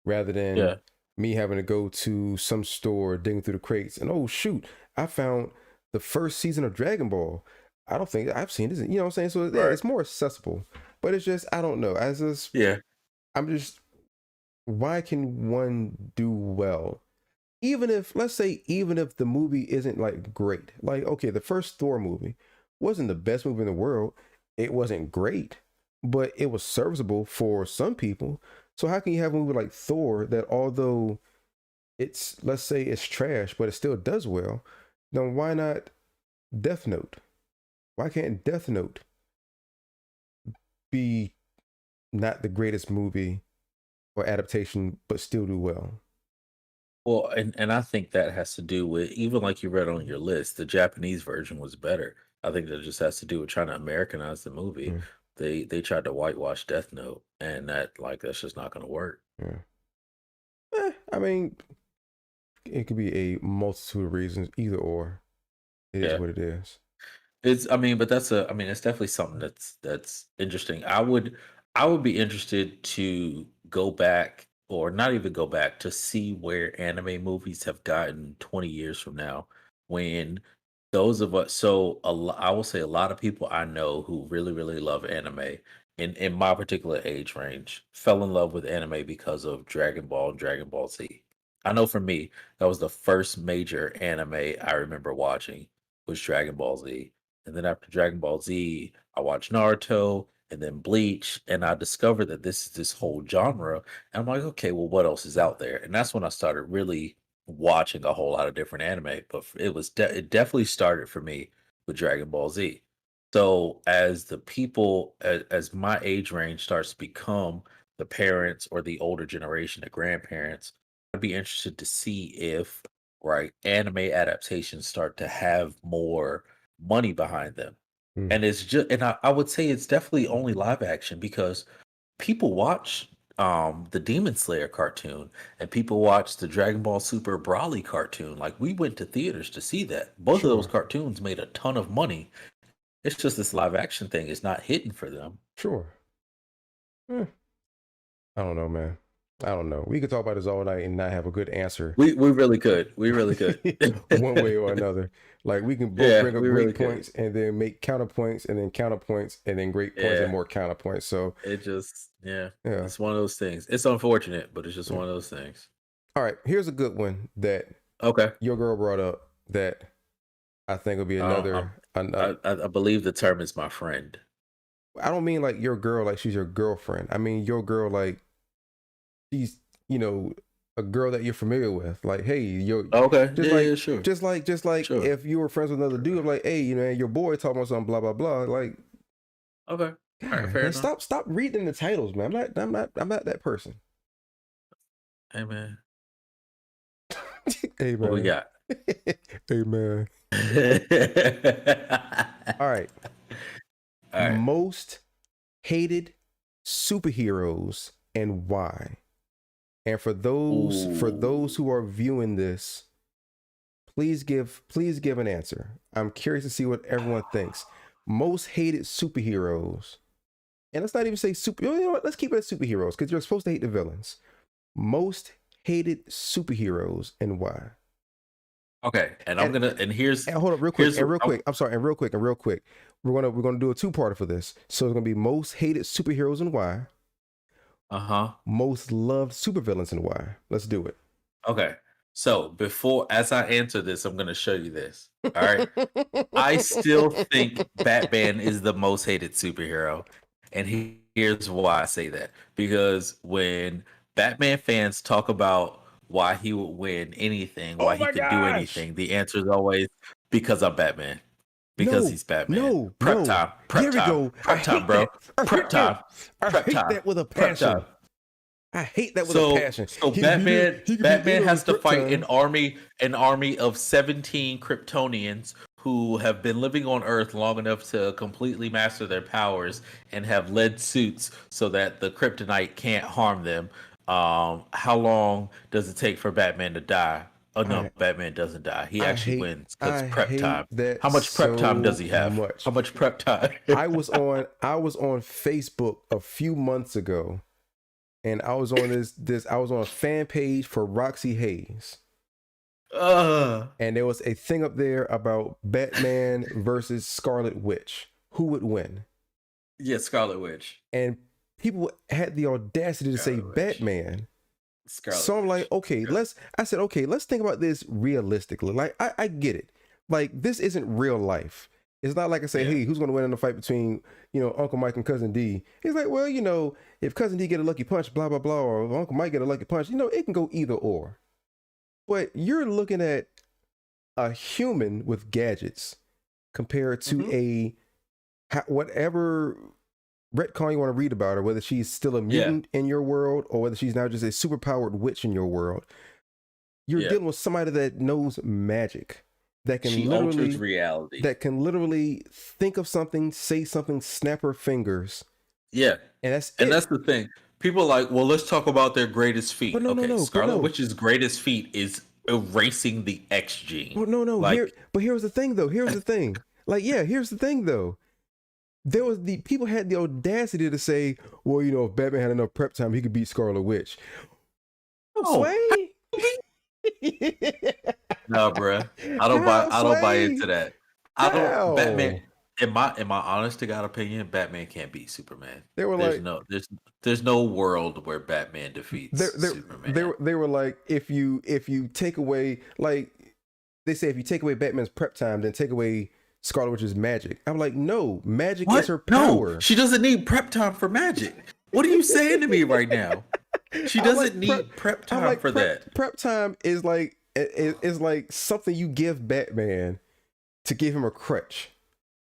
rather than Yeah. me having to go to some store digging through the crates and oh shoot, I found the first season of Dragon Ball. I don't think I've seen this. You know what I'm saying? So yeah, Right. it's more accessible. But it's just I don't know. Yeah. I'm just why can one do well? Even if let's say even if the movie isn't like great. Like okay, the first Thor movie wasn't the best movie in the world. It wasn't great, but it was serviceable for some people. So how can you have a movie like Thor that although it's let's say it's trash, but it still does well? Then why not Death Note? Why can't Death Note be not the greatest movie or adaptation, but still do well? Well, and I think that has to do with, even like you read on your list, the Japanese version was better. I think that just has to do with trying to Americanize the movie. Mm, They tried to whitewash Death Note, and that's just not going to work. yeah. I mean, it could be a multitude of reasons, either or. It is Yeah. what it is. But it's definitely something that's interesting. I would be interested to go back, or not even go back, to see where anime movies have gotten 20 years from now, when those of us I will say a lot of people I know who really really love anime in my particular age range fell in love with anime because of Dragon Ball and Dragon Ball Z. I know for me, that was the first major anime I remember watching was Dragon Ball Z. And then after Dragon Ball Z, I watched Naruto and then Bleach, and I discovered that this is this whole genre. And I'm like, okay, well, what else is out there? And that's when I started really watching a whole lot of different anime. But it definitely started for me with Dragon Ball Z. So as the people, as my age range starts to become the parents or the older generation, the grandparents, I'd be interested to see if right anime adaptations start to have more money behind them. Mm, And it's just, and I would say it's definitely only live action because people watch the Demon Slayer cartoon and people watch the Dragon Ball Super Broly cartoon. Like we went to theaters to see that. Both of those sure, cartoons made a ton of money. It's just this live action thing is not hitting for them. sure. Eh, I don't know, man. I don't know. We could talk about this all night and not have a good answer We really could. We really could. one way or another. Like we can both Yeah, bring up we really great could. points and then make counterpoints and then counterpoints and then great points and Yeah. more counterpoints. So It just yeah. yeah. It's one of those things. It's unfortunate, but it's just Mm. one of those things. All right, here's a good one that Okay. your girl brought up that I think will be another. I believe the term is my friend. I don't mean like your girl like she's your girlfriend. I mean your girl like she's a girl that you're familiar with. Like hey, Okay. just Yeah, like yeah, sure. just like Sure. if you were friends with another dude, like hey, your boy talking about something blah blah blah. Like Okay. All right, God, fair man, enough. stop reading the titles, man. I'm not that person. Hey man. Hey What we man. got? Hey man. All right. All right. Most hated superheroes and why. And for those who are viewing this, please give an answer. I'm curious to see what everyone thinks. Most hated superheroes. And let's not even say super. You know what? Let's keep it at superheroes because you're supposed to hate the villains. Most hated superheroes and why. Okay. And I'm gonna and here's And hold up real quick. here's And real I'm- quick. I'm sorry. And real quick. We're gonna do a two-parter for this. So it's gonna be most hated superheroes and why. uh-huh. Most loved supervillains and why. Let's do it. Okay. So as I answer this, I'm gonna show you this. All right. I still think Batman is the most hated superhero. And here's why I say that. Because when Batman fans talk about why he would win anything, why Oh he my could do gosh! anything, the answer is always because I'm Batman. Because No, he's Batman. no, Prep no. time. There Prep we time. go. I Prep time, hate bro. that. I Prep hate time. that. I Prep hate time. that with a Prep passion. time. I hate that with a passion. So He could be here- Batman he could be Batman here has on to fight Prep an army of 17 Kryptonians who have been living on Earth long enough to completely master their powers and have lead suits so that the kryptonite can't harm them. How long does it take for Batman to die? Oh no, Batman doesn't die. He actually wins because I prep hate time. that How much prep time does so he have? much. How much prep time? I was on Facebook a few months ago, and I was on I was on a fan page for Roxy Hayes. And there was a thing up there about Batman versus Scarlet Witch. Who would win? Yeah, Scarlet Witch. And people had the audacity to say Scarlet Witch. Batman. Scarlet So I'm Witch. like, okay, let's think about this realistically. Like, I get it. Like, this isn't real life. It's not like I say, Yeah. hey, who's going to win in the fight between, Uncle Mike and Cousin D? It's like, well, if Cousin D get a lucky punch, blah, blah, blah, or if Uncle Mike get a lucky punch, it can go either or. But you're looking at a human with gadgets compared to whatever retcon you want to read about her, whether she's still a mutant in your world or whether she's now just a superpowered witch in your world. You're dealing with somebody that knows magic, that can alters reality. that can literally think of something, say something, snap her fingers. Yeah. And that's the thing. People are like, well, let's talk about their greatest feat. But no, Scarlet Witch's greatest feat is erasing the X gene. Well, no. Like, But here's the thing, though. Here's the thing. Here's the thing, though. There was people had the audacity to say, well, if Batman had enough prep time, he could beat Scarlet Witch. Oh, Sway? no, bruh. I don't buy into that. How? Batman. In my honest to God opinion, Batman can't beat Superman. They were there's no world where Batman defeats Superman. They were like, if you take away, like they say, if you take away Batman's prep time, then take away Scarlet Witch is magic. I'm like, no, magic is What? her No, power. she doesn't need prep time for magic. What are you saying to me right now? She I'm doesn't like need prep I'm time like for that. prep time is like is like something you give Batman to give him a crutch.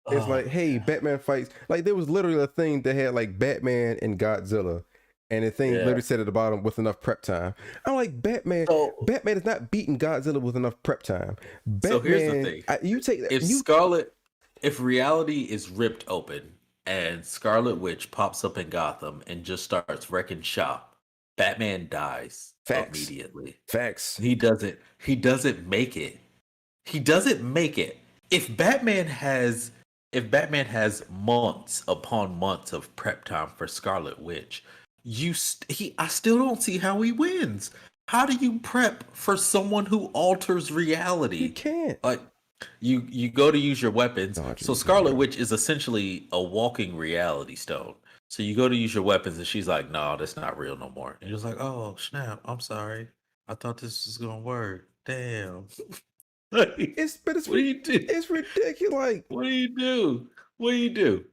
It's Oh like, my hey, god. Batman fights. Like there was literally a thing that had like Batman and Godzilla, and the thing Yeah. literally said at the bottom with enough prep time. I'm like, So Batman is not beating Godzilla with enough prep time. so here's the Batman, thing. you take that If you Scarlet if reality is ripped open and Scarlet Witch pops up in Gotham and just starts wrecking shop, Batman dies facts, immediately. facts. He doesn't make it. He doesn't make it. If Batman has months upon months of prep time for Scarlet Witch, I still don't see how he wins. How do you prep for someone who alters You reality? can't. Like you go to use your weapons. Dodge So me here, Scarlet bro. Witch is essentially a walking reality stone. So you go to use your weapons and she's like, "No, that's not real no more." And you're just like, "Oh, snap. I'm sorry. I thought this was going to work. Damn." Like, It's but what do you do? it's ridiculous. Like What do you do? What do you do?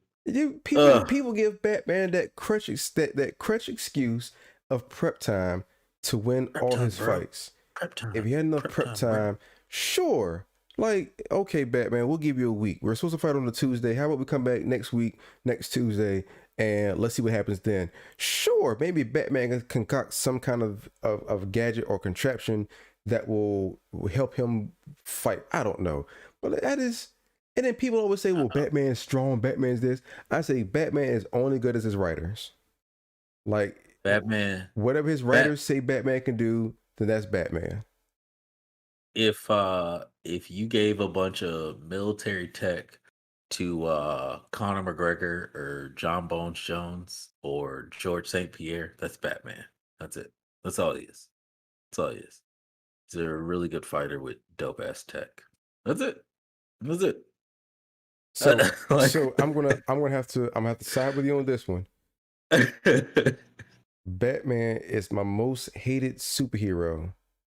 people Ugh. give Batman that that crutch excuse of prep time to win Prep all time, his bro. fights. Prep If time. he had enough Prep prep time, bro. time, sure. Like, okay, Batman, we'll give you a week. We're supposed to fight on a Tuesday. How about we come back next week, next Tuesday, and let's see what happens then. Sure, maybe Batman can concoct some kind of gadget or contraption that will help him fight. I don't know. But that is, and then people always say, well, Batman's strong, Batman's this. I say Batman is only good as his writers. Like, Batman. whatever his Bat. writers say Batman can do, then that's Batman. If you gave a bunch of military tech to Conor McGregor or John Bones Jones or George St. Pierre, that's Batman. That's it. That's all he is. That's all he is. He's a really good fighter with dope ass tech. That's it. That's it. So Like, so I'm gonna have to side with you on this one. Batman is my most hated superhero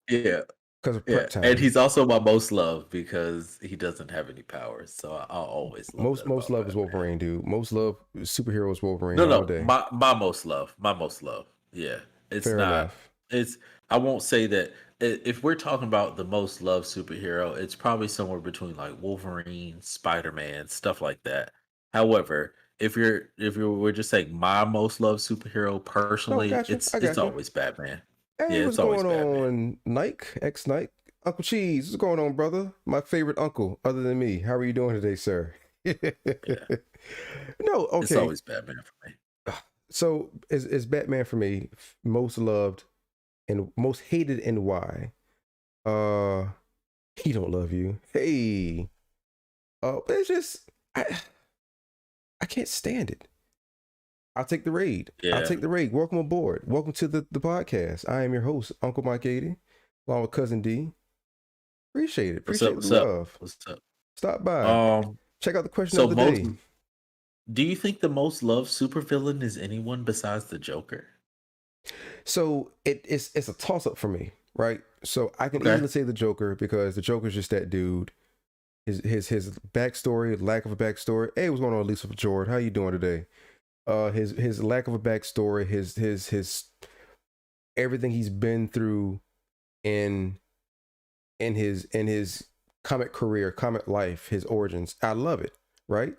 yeah, because of yeah, prep and time. he's also my most loved because he doesn't have any powers. So I'll always love that Most about love is Batman. Wolverine, dude. Most love superhero is Wolverine No, all no, day. my most love, my most love. Yeah, it's Fair not. enough. It's. I won't say that. If we're talking about the most loved superhero, it's probably somewhere between like Wolverine, Spider Man, stuff like that. However, if you're we're just saying my most loved superhero No, personally, gotcha. it's I it's got you. always Batman. Hey, Yeah, what's it's always going Batman. on, Nike? Ex Nike? Uncle Cheese, what's going on, brother? My favorite uncle, other than me. How are you doing today, sir? Yeah, No, it's okay. always Batman for me. So is Batman for me most loved and most hated, and why? Uh, he don't love you. Hey, it's just I can't stand it. I'll take the raid. I'll Yeah. take the raid. Welcome aboard. Welcome to the podcast. I am your host, Uncle Mike 80, along with Cousin D. Appreciate it. What's up? Appreciate the What's up? love. What's up? Stop by. Um. Check out the question So of the most. day. Do you think the most loved supervillain is anyone besides the Joker? So it's a toss up for me, right? So I can Okay. easily say the Joker because the Joker's just that dude. His backstory, lack of a backstory. Hey, what's going on, Lisa Jordan? How you doing today? His lack of a backstory, his everything he's been through in his comic career, comic life, his origins. I love it, right?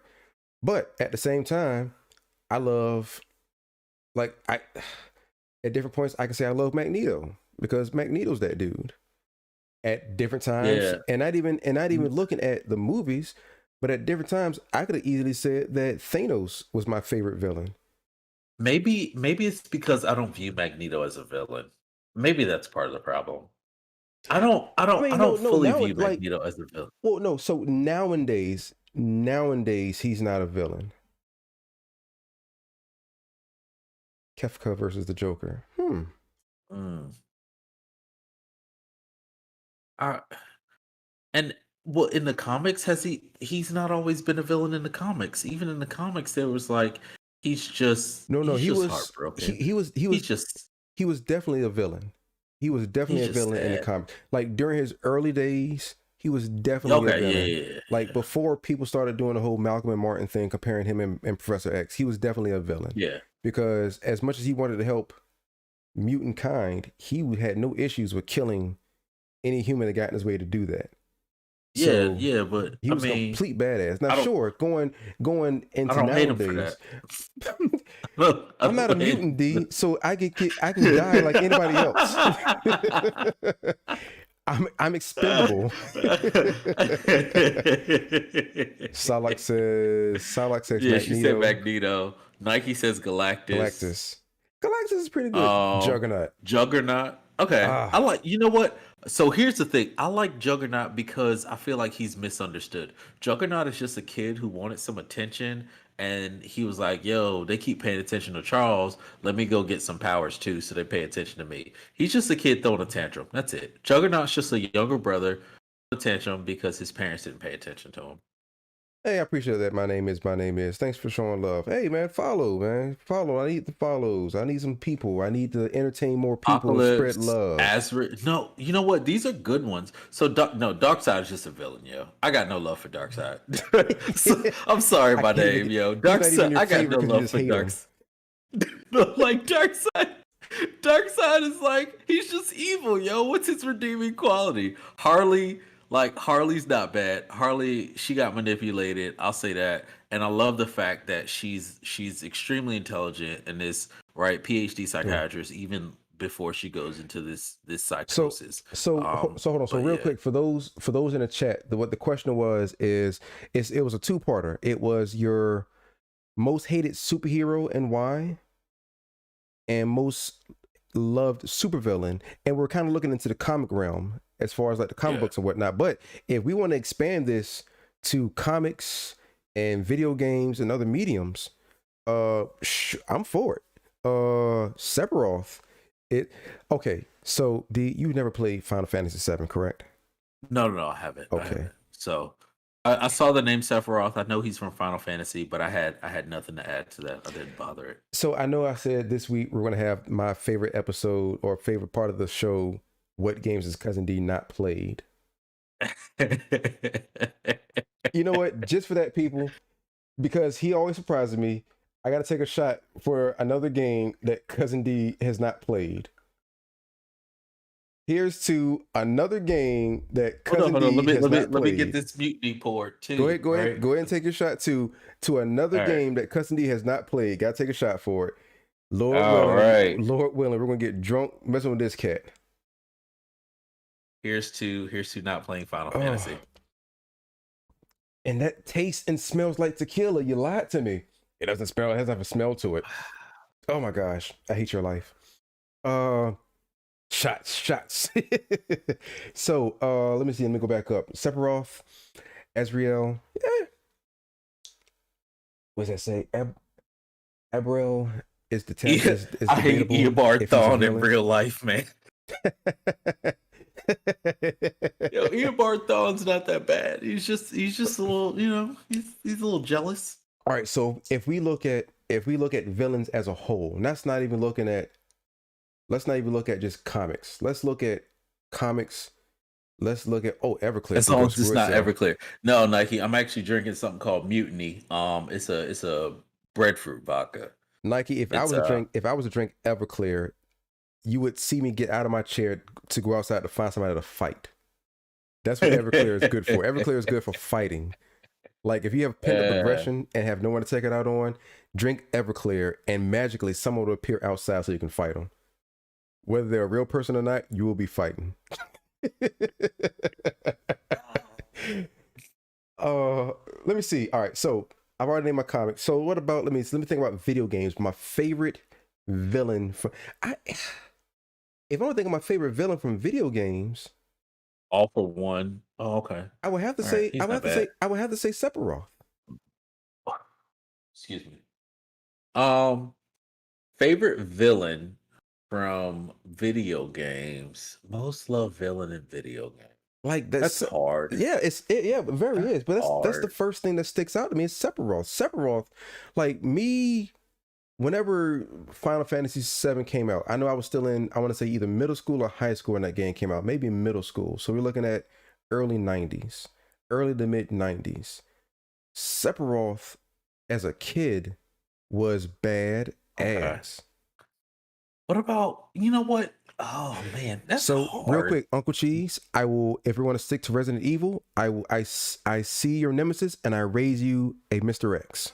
But at the same time, I love like I at different points I can say I love Magneto because Magneto's that dude. At different times, Yeah. and not even looking at the movies, but at different times, I could have easily said that Thanos was my favorite villain. Maybe it's because I don't view Magneto as a villain. Maybe that's part of the problem. I don't I I don't I mean, don't no, fully now view it like, Magneto as a villain. well, no. So nowadays, he's not a villain. Kefka versus the Joker. Mm. I, and well, in the comics, he's not always been a villain in the comics. Even in the comics, there was like No, he's just heartbroken. He's just he was definitely a villain. He was definitely he's a just villain in the sad. comic. Like during his early days, he was definitely a Okay, villain. yeah, yeah, Like before people started doing the whole Malcolm and Martin thing, comparing him and Professor X, he was definitely a villain. yeah, Because as much as he wanted to help mutant kind, he had no issues with killing any human that got in his way to do that. yeah, So yeah. But he I was a mean, complete badass. Now, I don't, sure, going I into don't hate him for nowadays, that. I I'm not a don't hate mutant, him. D, so I can die like anybody else. I'm expendable. Solak says Yeah, she said Magneto. Magneto. Nike says Galactus. Galactus. Galactus is pretty good. Um, Juggernaut. Juggernaut. Okay, Ah, I like. You know what? So here's the thing. I like Juggernaut because I feel like he's misunderstood. Juggernaut is just a kid who wanted some attention, and he was like, "Yo, they keep paying attention to Charles. Let me go get some powers too, so they pay attention to me." He's just a kid throwing a tantrum. That's it. Juggernaut's just a younger brother throwing a tantrum because his parents didn't pay attention to him. hey, I appreciate that. My name is. Thanks for showing love. Hey, man, follow, man. Follow. I need the follows. I need some people. I need to entertain more people and spread Apocalypse, love. Azra. No, you know what? These are good ones. So, no, Darkseid is just a villain, yo. I got no love for Darkseid. So, I'm sorry, I my can't name, yo. He's not even Darkseid. your I got favorite no because you love just for hate him. Darkseid. No, like Darkseid. Darkseid is like he's just evil, yo. What's his redeeming quality? Harley, like Harley's not bad. Harley, she got manipulated. I'll say that. And I love the fact that she's extremely intelligent and this right PhD Yeah. psychiatrist even before she goes into this So psychosis. so hold on. So But real yeah, quick for those in the chat, what the question was is it was a two-parter. It was your most hated superhero and why, and most loved supervillain, and we're kind of looking into the comic realm as far as like the comic yeah. books and whatnot. But if we want to expand this to comics and video games and other mediums, I'm for it. Sephiroth. It okay. So D, you never played Final Fantasy VII, correct? No, I haven't. I Okay. haven't. So I saw the name Sephiroth. I know he's from Final Fantasy, but I had nothing to add to that. I didn't bother it. So I know I said this week we're gonna have my favorite episode or favorite part of the show. What games has Cousin D not played? You know what? Just for that, people, because he always surprises me. I got to take a shot for another game that Cousin D has not played. Here's to another game that Cousin Hold on. D has not Let me played. get this mutiny poured too. Go ahead, right? go ahead and take your shot to another All right. game that Cousin D has not played. Got to take a shot for it. Lord All willing, right. Lord willing, we're gonna get drunk messing with this cat. Here's to not playing Final Oh. Fantasy. And that tastes and smells like tequila. You lied to me. It doesn't smell. It doesn't have a smell to it. Oh my gosh, I hate your life. Shots. So, let me see. Let me go back up. Sephiroth, Azrael. Yeah. What does that say? Abril is the test. Yeah, Is I hate debatable Eobard if he's a Thawne in villain. real life, man. Yo, Eobard Thawne's not that bad. He's just a little, he's a little jealous. All right, so if we look at villains as a whole, and let's not even look at just comics. Let's look at comics. Let's look at Everclear. As long as it's not Everclear. No, Nike. I'm actually drinking something called Mutiny. It's a breadfruit vodka. Nike. If I was to drink Everclear, you would see me get out of my chair to go outside to find somebody to fight. That's what Everclear is good for. Everclear is good for fighting. Like if you have pent up aggression and have no one to take it out on, drink Everclear and magically someone will appear outside so you can fight them. Whether they're a real person or not, you will be fighting. Let me see. All right, so I've already named my comic. So what about let me think about video games. My favorite villain from if I want to think of my favorite villain from video games, All for One. Oh, okay. I would have to All say right, he's not bad. I would have to say Sephiroth. Excuse me. Favorite villain from video games. Most love villain in video games. Like That's hard. Yeah, it very is. But that's the hard. first thing that sticks out to me is Sephiroth. Sephiroth, like me, whenever Final Fantasy VII came out, I know I was still in, I want to say either middle school or high school when that game came out, maybe middle school. So we're looking at early 90s, early to mid 90s. Sephiroth as a kid was bad Okay. ass. What about, you know what? Oh man, that's So real hard. quick, Uncle Cheese, I will, if we want to stick to Resident Evil, I see your nemesis and I raise you a Mr. X.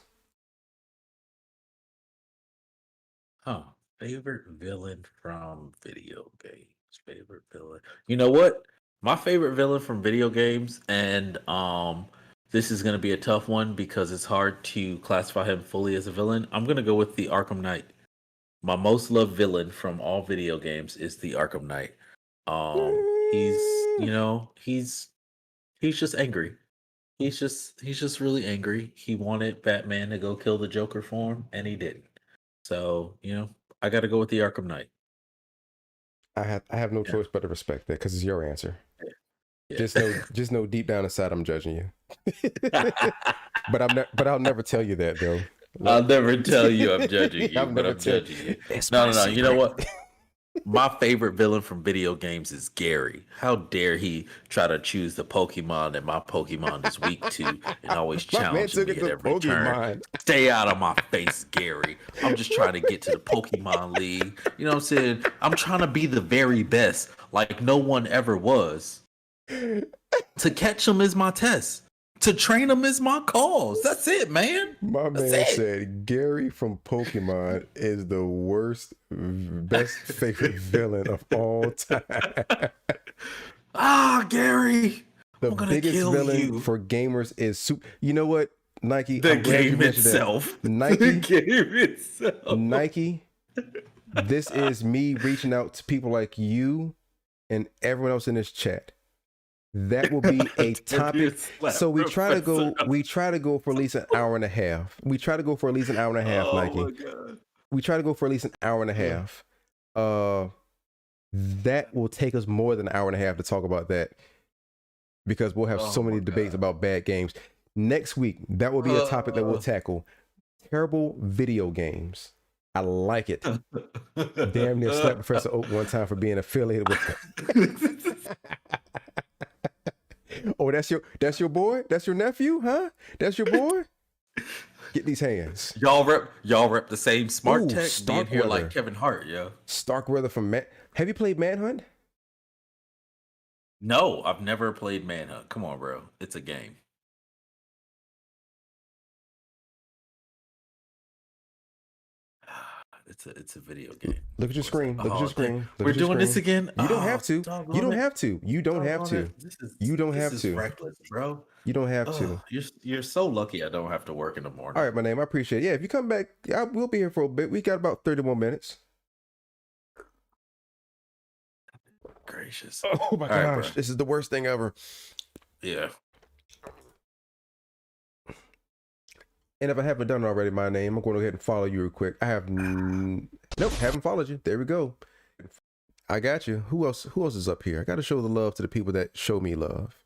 Huh. Favorite villain from video games. Favorite villain. You know what? My favorite villain from video games, and this is gonna be a tough one because it's hard to classify him fully as a villain. I'm gonna go with the Arkham Knight. My most loved villain from all video games is the Arkham Knight. He's he's just angry. He's just really angry. He wanted Batman to go kill the Joker for him, and he didn't. So, I got to go with the Arkham Knight. I have no Yeah. choice but to respect that because it's your answer. Yeah. Just know deep down inside I'm judging you. but I'll never tell you that though. I'll never tell you I'm judging you, but I'm judging you. No. You know what? My favorite villain from video games is Gary. How dare he try to choose the Pokemon that my Pokemon is weak to and always My man challenging took me it at to every turn. Pokemon. Stay out of my face, Gary. I'm just trying to get to the Pokemon League. You know what I'm saying? I'm trying to be the very best, like no one ever was. To catch them is my test. To train them is my cause. That's it, man. My That's man it. said Gary from Pokemon is the best favorite villain of all time. Gary. The I'm gonna biggest kill villain you. for gamers is You know what, Nike? The I'm glad you game mentioned that. itself. Nike. The game itself. Nike. This is me reaching out to people like you and everyone else in this chat. That will be a topic. So we try to go for at least an hour and a half. We try to go for at least an hour and a half, Nike. My God. We try to go for at least an hour and a half. That will take us more than an hour and a half to talk about that because we'll have so many debates about bad games. Next week, that will be a topic that we'll tackle. Terrible video games. I like it. Damn near slapped Professor Oak one time for being affiliated with. Oh, that's your boy? That's your nephew, huh? That's your boy? Get these hands. Y'all rep the same smart Ooh, tech being Starkweather. here like Kevin Hart, yo. Starkweather from Have you played Manhunt? No, I've never played Manhunt. Come on, bro. It's a game. It's a video game. Look at your screen. Look at your screen. We're doing this again? You don't have to. You don't have to. You don't have to. You don't have to. Reckless, bro. You don't have to. You're so lucky I don't have to work in the morning. All right, my name. I appreciate it. Yeah, if you come back, we'll be here for a bit. We got about 30 more minutes. Gracious. Oh my gosh. This is the worst thing ever. Yeah. And if I haven't done it already, my name, I'm going to go ahead and follow you real quick. I have nope, haven't followed you. There we go. I got you. Who else is up here? I got to show the love to the people that show me love.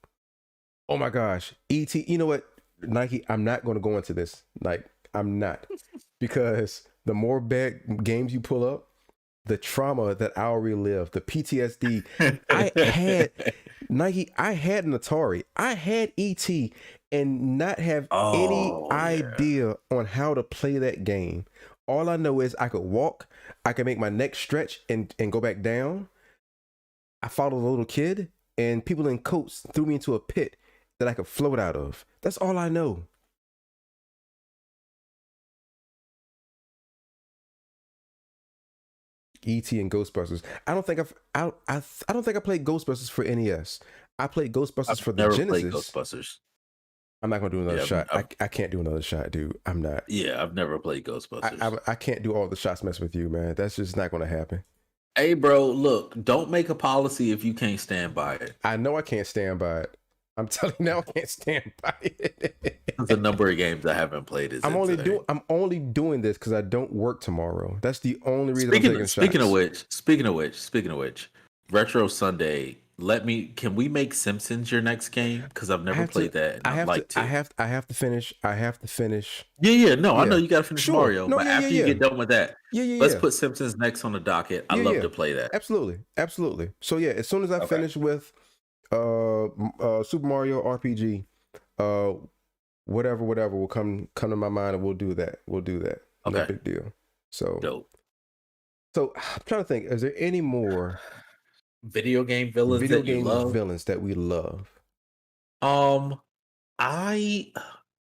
Oh my gosh. E.T. You know what, Nike, I'm not going to go into this. Like, I'm not. Because the more bad games you pull up, the trauma that I'll relive, the PTSD. I had an Atari. I had E.T. and not have any idea on how to play that game. All I know is I could walk, I could make my neck stretch and go back down. I followed a little kid and people in coats threw me into a pit that I could float out of. That's all I know. E.T. and Ghostbusters. I don't think I played Ghostbusters for NES. I played Ghostbusters for the Genesis. Played Ghostbusters. I'm not gonna do another shot. I can't do another shot, dude. I'm not. Yeah, I've never played Ghostbusters. I can't do all the shots mess with you, man. That's just not gonna happen. Hey, bro, look, don't make a policy if you can't stand by it. I know I can't stand by it. I'm telling you now, I can't stand by it. The number of games I haven't played is. I'm only doing this because I don't work tomorrow. That's the only reason I'm taking shots. Speaking of which, Retro Sunday. Can we make Simpsons your next game? Because I've never played that. And I have to finish. Yeah. No, I know you got to finish Mario. No, but after you get done with that, let's put Simpsons next on the docket. I'd love to play that. Absolutely. So yeah, as soon as I finish with Super Mario RPG, uh, whatever will come to my mind, and we'll do that. No Okay, big deal. So, dope. I'm trying to think. Is there any more Video game villains video that you game love? villains that we love? Um, I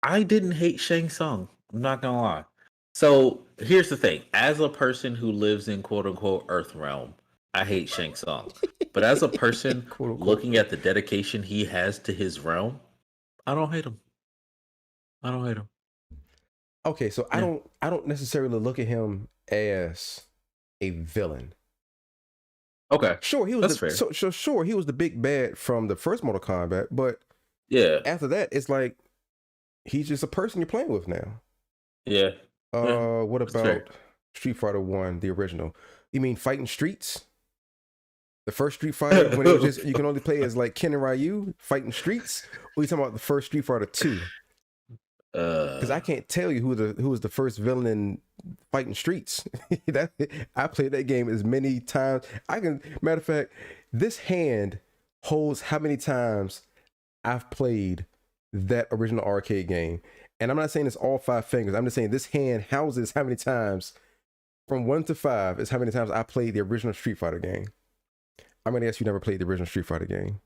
I didn't hate Shang Tsung. I'm not gonna lie. So here's the thing: as a person who lives in quote unquote Earth realm, I hate Shang Tsung. But as a person Quote unquote. looking at the dedication he has to his realm, I don't hate him. I don't hate him. Okay, so Yeah. I don't necessarily look at him as a villain. Okay. Sure, he was That's the fair. sure he was the big bad from the first Mortal Kombat, but Yeah. after that, it's like he's just a person you're playing with now. Yeah. Yeah. What That's fair. about Street Fighter One, the original? You mean Fighting Streets? The first Street Fighter when it was just you can only play as like Ken and Ryu fighting streets, or you talking about the first Street Fighter 2? Because I can't tell you who was the first villain in Fighting Streets. I played that game as many times. I can matter of fact, this hand holds how many times I've played that original arcade game. And I'm not saying it's all 5 fingers. I'm just saying this hand houses how many times from 1 to 5 is how many times I played the original Street Fighter game. I'm gonna guess you never played the original Street Fighter game.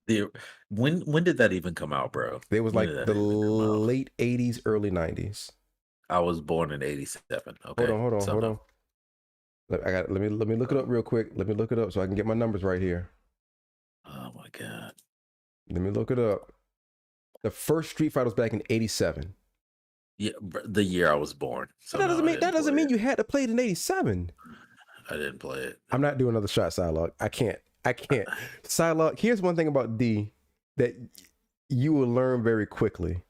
the when did that even come out, bro? It was When did like that the even come out? late 80s, early 90s. I was born in '87. Okay. So Hold no. on. Let me look it up real quick. Let me look it up so I can get my numbers right here. Oh my god. Let me look it up. The first Street Fighter was back in 87. Yeah, the year I was born. So But no, I that didn't doesn't play mean it. you had to play it in 87. I didn't play it. I'm not doing another shot, Psylocke. I can't. Psylocke, here's one thing about D that you will learn very quickly.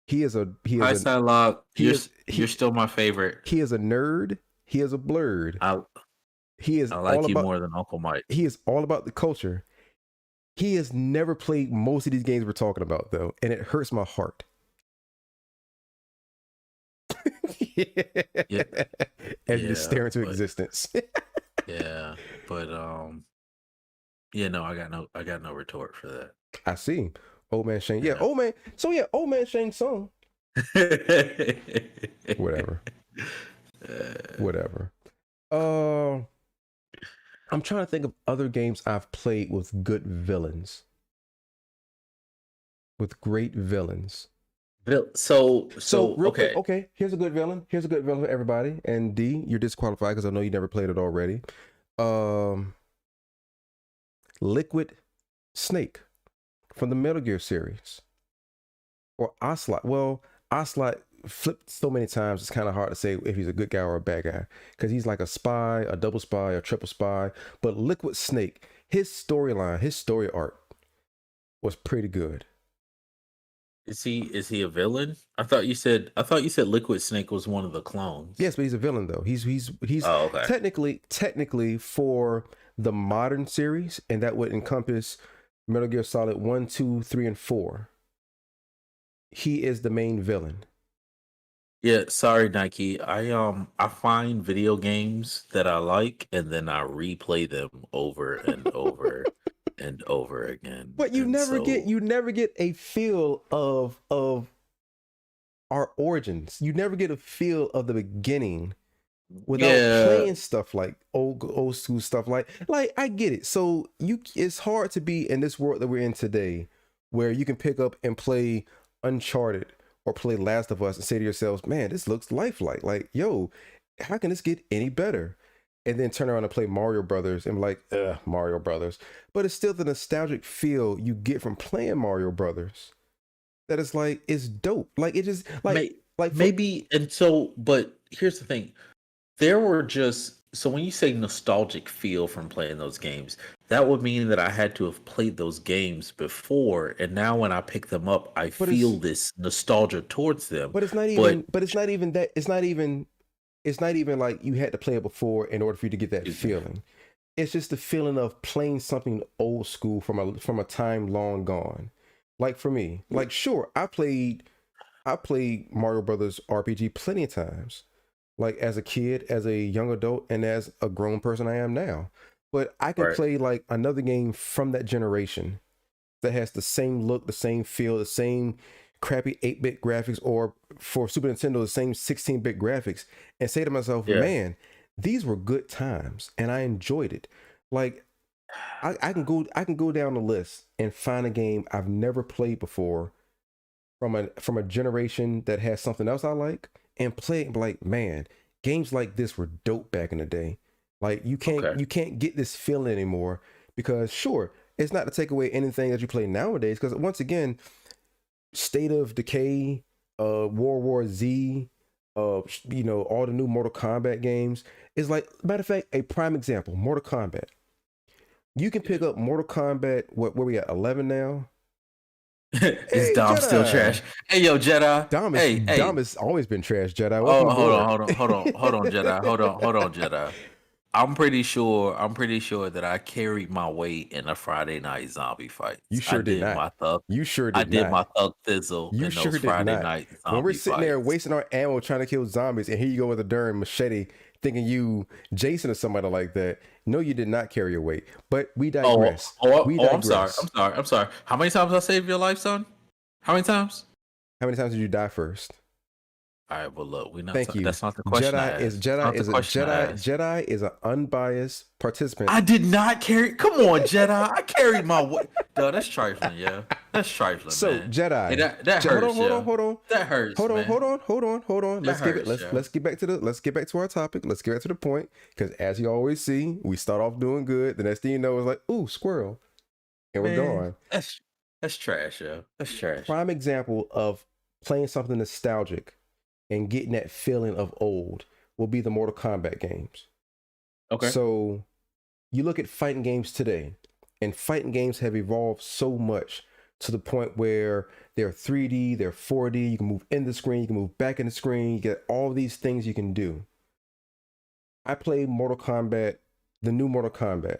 He is a Hi, Psylocke. he You're still my favorite. he is a nerd. He is a blerd. I He is I all like you about more than Uncle Mike. he is all about the culture. He has never played most of these games we're talking about though, and it hurts my heart. Yeah, As you just stare into but existence. yeah, but yeah, no, I got no retort for that. I see. Old man Shang. Yeah, Yeah. old man. So yeah, old man Shang Tsung. Whatever. Whatever. I'm trying to think of other games I've played with good villains. With great villains. So Real okay. quick, okay, here's a good villain. Here's a good villain for everybody. And D, you're disqualified because I know you never played it already. Liquid Snake from the Metal Gear series. Or Ocelot. Well, Ocelot flipped so many times, it's kind of hard to say if he's a good guy or a bad guy. Because he's like a spy, a double spy, a triple spy. But Liquid Snake, his storyline, his story arc was pretty good. Is he a villain? I thought you said Liquid Snake was one of the clones. Yes, but he's a villain though. He's Oh, okay. technically for the modern series, and that would encompass Metal Gear Solid 1, 2, 3, and 4. He is the main villain. Yeah, sorry, Nike. I find video games that I like and then I replay them over and over and over again. But you And never so get a feel of our origins. You never get a feel of the beginning without yeah, playing stuff like old school stuff like I get it. So it's hard to be in this world that we're in today where you can pick up and play Uncharted or play Last of Us and say to yourselves, man, this looks lifelike. Like, yo, how can this get any better? And then turn around and play Mario Brothers and be like, Mario Brothers. But it's still the nostalgic feel you get from playing Mario Brothers. That is like, it's dope. Like it just maybe. And so, but here's the thing: there were just so when you say nostalgic feel from playing those games, that would mean that I had to have played those games before, and now when I pick them up, I feel this nostalgia towards them. But it's not even. But it's not even that. It's not even like you had to play it before in order for you to get that feeling. It's just the feeling of playing something old school from a time long gone. Like for me, like sure, I played Mario Brothers RPG plenty of times. Like as a kid, as a young adult, and as a grown person I am now. But I can Right. play like another game from that generation that has the same look, the same feel, the same crappy 8-bit graphics, or for Super Nintendo, the same 16-bit graphics, and say to myself, Yeah. man, these were good times and I enjoyed it. Like I can go down the list and find a game I've never played before from a generation that has something else I like and play it and be like, man, games like this were dope back in the day. Like Okay. you can't get this feeling anymore because sure, it's not to take away anything that you play nowadays, because once again, State of Decay, World War Z, you know, all the new Mortal Kombat games is like, matter of fact, a prime example, Mortal Kombat. You can Yeah. pick up Mortal Kombat, where we at, 11 now? Is Hey, Dom still Jedi. trash? Hey, yo, Jedi. Hey, Dom hey. has always been trash, Jedi. Welcome Oh, hold on, aboard. hold on, hold on, hold on, Jedi. Hold on, Jedi. I'm pretty sure that I carried my weight in the Friday night zombie You fights. sure did not. You sure I did did not. my thug thizzle You in those sure did Friday not. night When we're zombie sitting there fights. wasting our ammo trying to kill zombies, and here you go with a darn machete, thinking you Jason or somebody like that. No, you did not carry your weight. But we digress. We I'm sorry. I'm digress. sorry. I'm sorry. How many times I saved your life, son? How many times? How many times did you die first? All right, well, look, we not. Thank you. That's not the question I asked. That's not the question I asked. Jedi is an unbiased participant. I did not carry. Come on, Jedi. I carried my weight. Duh, that's trifling, yeah. That's trifling, So man. Hey, Jedi, that hurts, yeah. hold on, That hurts, man. hold on. That hurts, yeah. Let's get back to our topic. Let's get back to the point. Because as you always see, we start off doing good. The next thing you know is like, ooh, squirrel, and we're Man, gone. that's trash, yo. That's trash. Prime example of playing something nostalgic and getting that feeling of old will be the Mortal Kombat games. Okay. So you look at fighting games today, and fighting games have evolved so much to the point where they're 3D, they're 4D, you can move in the screen, you can move back in the screen, you get all these things you can do. I played Mortal Kombat, the new Mortal Kombat.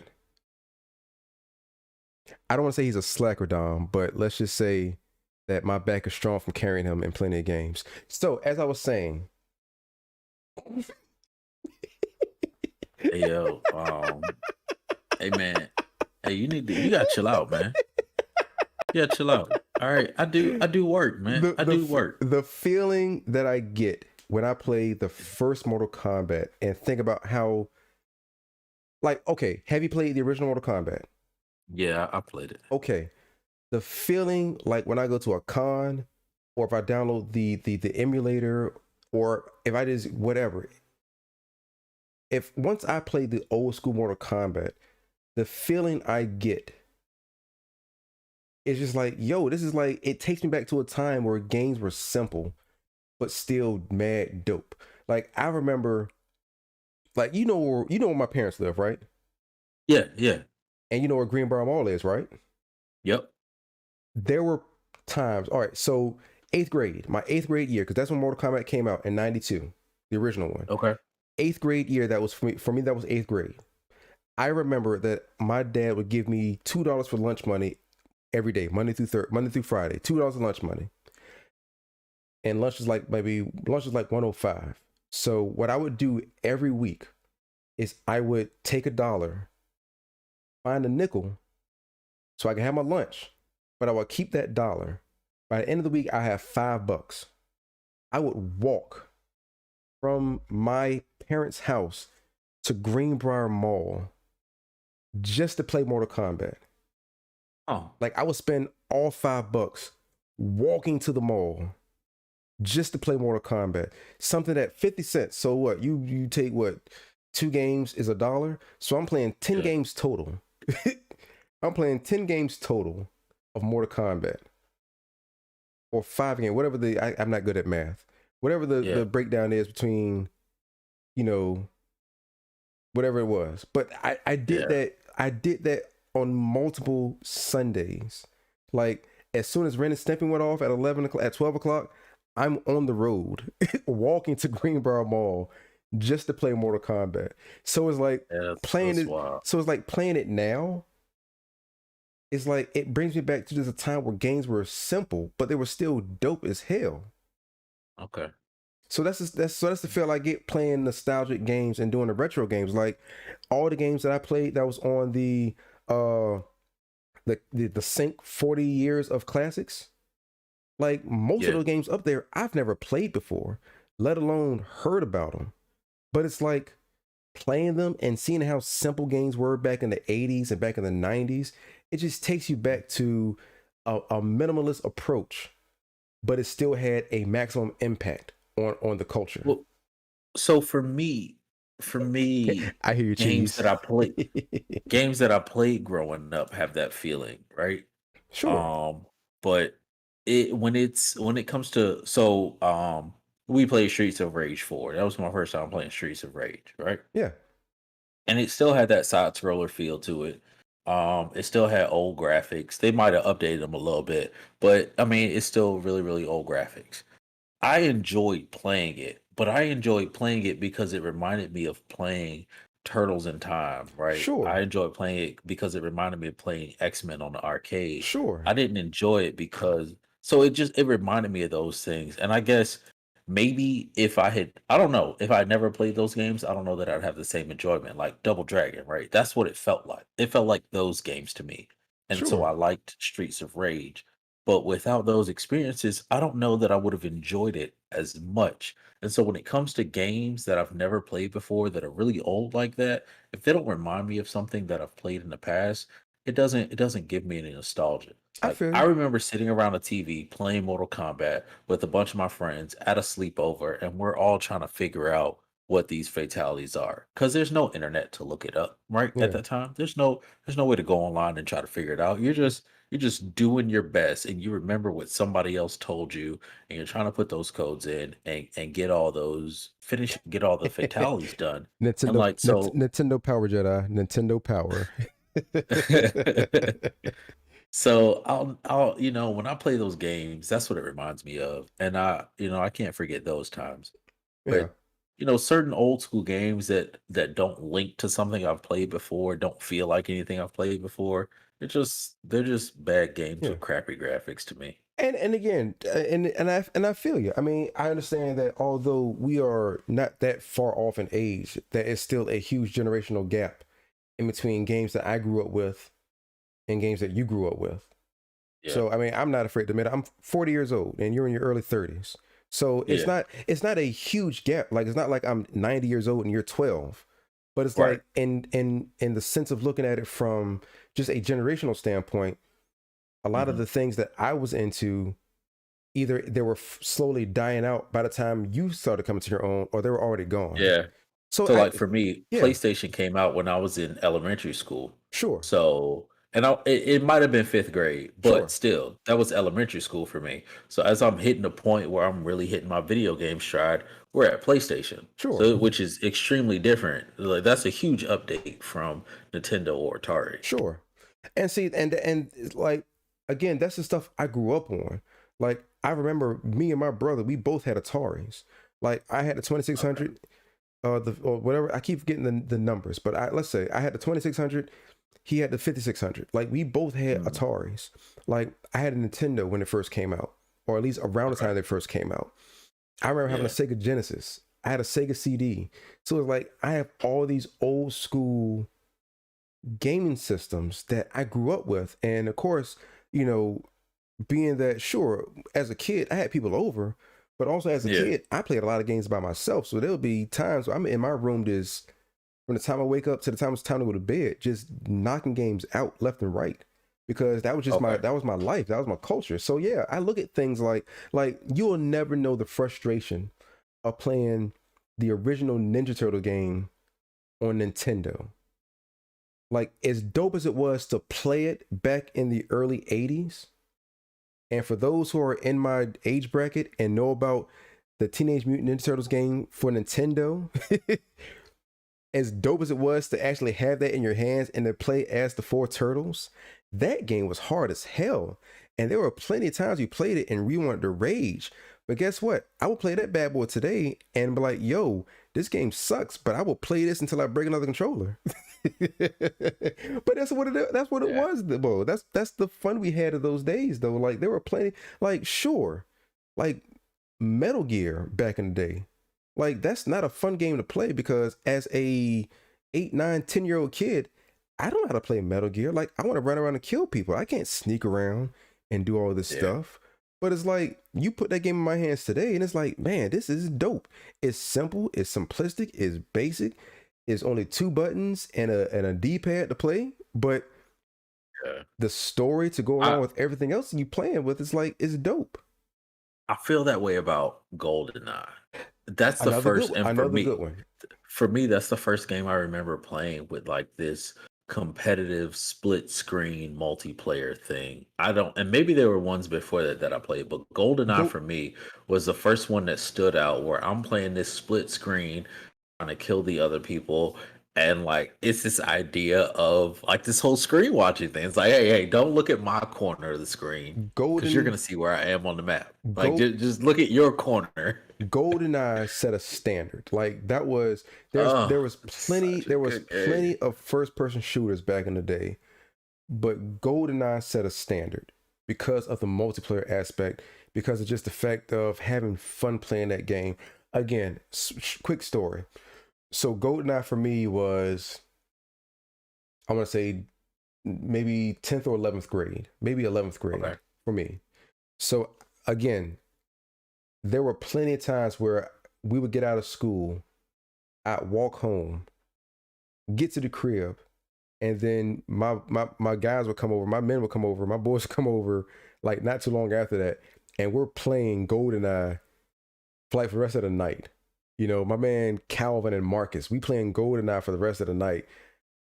I don't want to say he's a slacker, Dom, but let's just say that my back is strong from carrying him in plenty of games. So, as I was saying, Hey, yo. Hey, man. Hey, you gotta chill out, man. You gotta chill out. All right, I do work, man. I do work. the feeling that I get when I play the first Mortal Kombat and think about how, like, okay, have you played the original Mortal Kombat? Yeah, I played it. Okay, the feeling like when I go to a con, or if I download the emulator, or if I just whatever, if once I play the old school Mortal Kombat, the feeling I get is just like, yo, this is like, it takes me back to a time where games were simple but still mad dope. Like I remember, like you know where my parents live, right? Yeah, yeah. And you know where Greenbrier Mall is, right? Yep. There were times. All right, so eighth grade, my eighth grade year, because that's when Mortal Kombat came out in '92, the original one. Okay. Eighth grade year, that was for me. For me, that was eighth grade. I remember that my dad would give me $2 for lunch money every day, Monday through Friday, $2 of lunch money, and lunch is like 105. So what I would do every week is I would take $1, find a nickel, so I can have my lunch, but I would keep that dollar. By the end of the week, I have $5. I would walk from my parents' house to Greenbrier Mall just to play Mortal Kombat. Oh, Like I would spend all $5 walking to the mall just to play Mortal Kombat. Something at 50 cents. So what? You take what? 2 games is $1. So I'm playing 10 yeah. games total. I'm playing 10 games total of Mortal Kombat. Or 5 games, whatever I'm not good at math. Whatever the breakdown is between, you know, whatever it was. But I did that on multiple Sundays. Like as soon as Ren and Stimpy went off at 11 o'clock, at 12 o'clock, I'm on the road walking to Greenbrier Mall just to play Mortal Kombat. So it's like playing it. Wild. So it's like playing it now. It's like it brings me back to just a time where games were simple, but they were still dope as hell. Okay. So that's the feel I get playing nostalgic games and doing the retro games. Like all the games that I played that was on uh the sync 40 years of classics. Like most of Yeah. those games up there, I've never played before, let alone heard about them. But it's like playing them and seeing how simple games were back in the 80s and back in the 90s. It just takes you back to a minimalist approach, but it still had a maximum impact on the culture. Well, so for me, I hear you, games cheese. that I play games that I played growing up have that feeling, right? Sure. Um, but when it comes to we played Streets of Rage 4. That was my first time playing Streets of Rage, right? Yeah. And it still had that side scroller feel to it. It still had old graphics. They might have updated them a little bit, but I mean, it's still really, really old graphics. I enjoyed playing it, but I enjoyed playing it because it reminded me of playing Turtles in Time, right? I Sure. enjoyed playing it because it reminded me of playing X-Men on the arcade. Sure. I didn't enjoy it because it reminded me of those things. And I guess maybe if I don't know, if I never played those games, I don't know that I'd have the same enjoyment. Like Double Dragon, right? That's what it felt like. It felt like those games to me. And so I Sure. liked Streets of Rage. But without those experiences, I don't know that I would have enjoyed it as much. And so when it comes to games that I've never played before that are really old like that, if they don't remind me of something that I've played in the past, it doesn't give me any nostalgia. I Like feel I you. remember sitting around a TV playing Mortal Kombat with a bunch of my friends at a sleepover, and we're all trying to figure out what these fatalities are because there's no internet to look it up right at Yeah. that time. There's no way to go online and try to figure it out. You're just doing your best and you remember what somebody else told you and you're trying to put those codes in and get all the fatalities done. And like so Nintendo Power Jedi. Nintendo Power. so I'll when I play those games, that's what it reminds me of. And I can't forget those times. Yeah. But certain old school games that don't link to something I've played before, don't feel like anything I've played before. They're just bad games Yeah. with crappy graphics to me. And again, and I feel you. I mean, I understand that although we are not that far off in age, there is still a huge generational gap in between games that I grew up with and games that you grew up with. Yeah. So I mean, I'm not afraid to admit it. I'm 40 years old and you're in your early 30s. So it's Yeah. not a huge gap. Like it's not like I'm 90 years old and you're 12. But it's Right. like in the sense of looking at it from just a generational standpoint, a lot of Hmm. the things that I was into either they were slowly dying out by the time you started coming to your own, or they were already gone. Yeah. So So, I, like, for me, yeah, PlayStation came out when I was in elementary school. sure, So and it might have been 5th grade, but sure, still, that was elementary school for me. So as I'm hitting the point where I'm really hitting my video game stride, we're at PlayStation. sure, So which is extremely different. Like, that's a huge update from Nintendo or Atari. sure. And see, and it's like again, that's the stuff I grew up on. Like I remember me and my brother, we both had Ataris. Like I had the Okay. 2600, the or whatever. I keep getting the numbers, but let's say I had the 2600. He had the 5600. Like we both had Mhm. Ataris. Like I had a Nintendo when it first came out, or at least around the Okay. time they first came out. I remember having a Yeah. Sega Genesis. I had a Sega CD. So it's like I have all these old school gaming systems that I grew up with. And of course, you know, being that sure, as a kid, I had people over, but also as a Yeah. kid, I played a lot of games by myself. So there'll be times where I'm in my room just from the time I wake up to the time it's time to go to bed, just knocking games out left and right. Because that was just Okay. my life. That was my culture. So yeah, I look at things like you will never know the frustration of playing the original Ninja Turtle game on Nintendo. Like as dope as it was to play it back in the early 80s, and for those who are in my age bracket and know about the Teenage Mutant Ninja Turtles game for Nintendo, as dope as it was to actually have that in your hands and to play as the four turtles, that game was hard as hell. And there were plenty of times you played it and we wanted to rage. But guess what? I will play that bad boy today and be like, yo, this game sucks, but I will play this until I break another controller. But that's what it Yeah. was, though. That's the fun we had of those days, though. Like there were plenty, like sure, like Metal Gear back in the day. Like that's not a fun game to play because as a 8, 9, 10-year-old kid, I don't know how to play Metal Gear. Like I want to run around and kill people. I can't sneak around and do all this Yeah. stuff. But it's like you put that game in my hands today, and it's like, man, this is dope. It's simple, it's simplistic, it's basic. It's only 2 buttons and a D-pad to play, but Yeah. the story to go along with everything else you playing with is like it's dope. I feel that way about GoldenEye. That's the first, and Another good one. for me, that's the first game I remember playing with like this competitive split screen multiplayer thing. I don't, and maybe there were ones before that I played, but GoldenEye Go, for me was the first one that stood out where I'm playing this split screen trying to kill the other people. And like it's this idea of like this whole screen watching thing. It's like, hey, don't look at my corner of the screen because you're Golden gonna see where I am on the map. Like Go just look at your corner. GoldenEye set a standard. Like that was Oh, there was it's plenty such a there was good game. plenty of first person shooters back in the day, but GoldenEye set a standard because of the multiplayer aspect, because of just the fact of having fun playing that game. Again, quick story. So GoldenEye for me was, I want to say maybe 10th or 11th grade, maybe 11th grade Okay. for me. So again, there were plenty of times where we would get out of school, I'd walk home, get to the crib, and then my guys would come over, my men would come over, my boys would come over, like not too long after that, and we're playing GoldenEye for like for the rest of the night. You know, my man Calvin and Marcus, we playing GoldenEye for the rest of the night.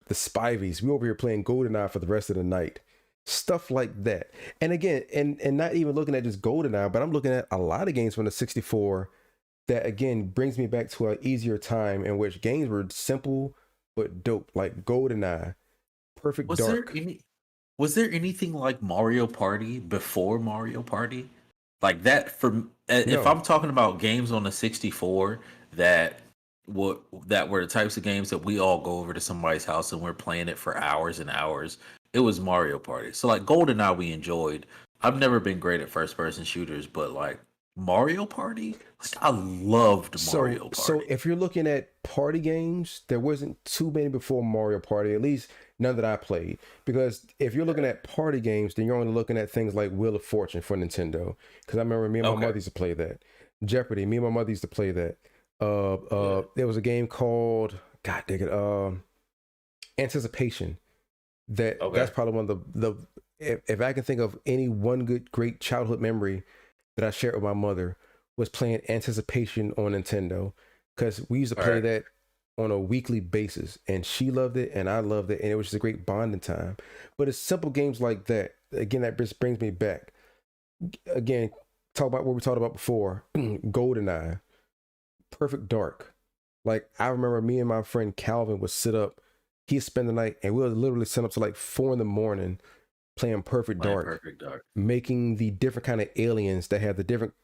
The Spivies, we over here playing GoldenEye for the rest of the night. Stuff like that. And again, and not even looking at just GoldenEye, but I'm looking at a lot of games from the 64 that again brings me back to an easier time in which games were simple but dope, like GoldenEye, Perfect Was Dark. was there anything like Mario Party before Mario Party? Like that if No, I'm talking about games on the 64 that were the types of games that we all go over to somebody's house and we're playing it for hours and hours, it was Mario Party. So like GoldenEye we enjoyed. I've never been great at first person shooters, but like Mario Party, like I loved Mario so Party. if you're looking at party games, there wasn't too many before Mario Party, at least none that I played. Because if you're looking at party games, then you're only looking at things like Wheel of Fortune for Nintendo. Because I remember me and my Okay. mother used to play that. Jeopardy, me and my mother used to play that. Yeah. There was a game called, God dang it, Anticipation. That's Okay. probably one of the if I can think of any one good great childhood memory that I shared with my mother was playing Anticipation on Nintendo, because we used to All play right. that on a weekly basis, and she loved it and I loved it, and it was just a great bonding time. But it's simple games like that. Again, that just brings me back. Again, talk about what we talked about before. GoldenEye, Perfect Dark. Like I remember me and my friend Calvin would sit up. He'd spend the night, and we would literally sit up to like 4 a.m. playing Perfect Playing Dark, Perfect Dark. making the different kind of aliens that have the different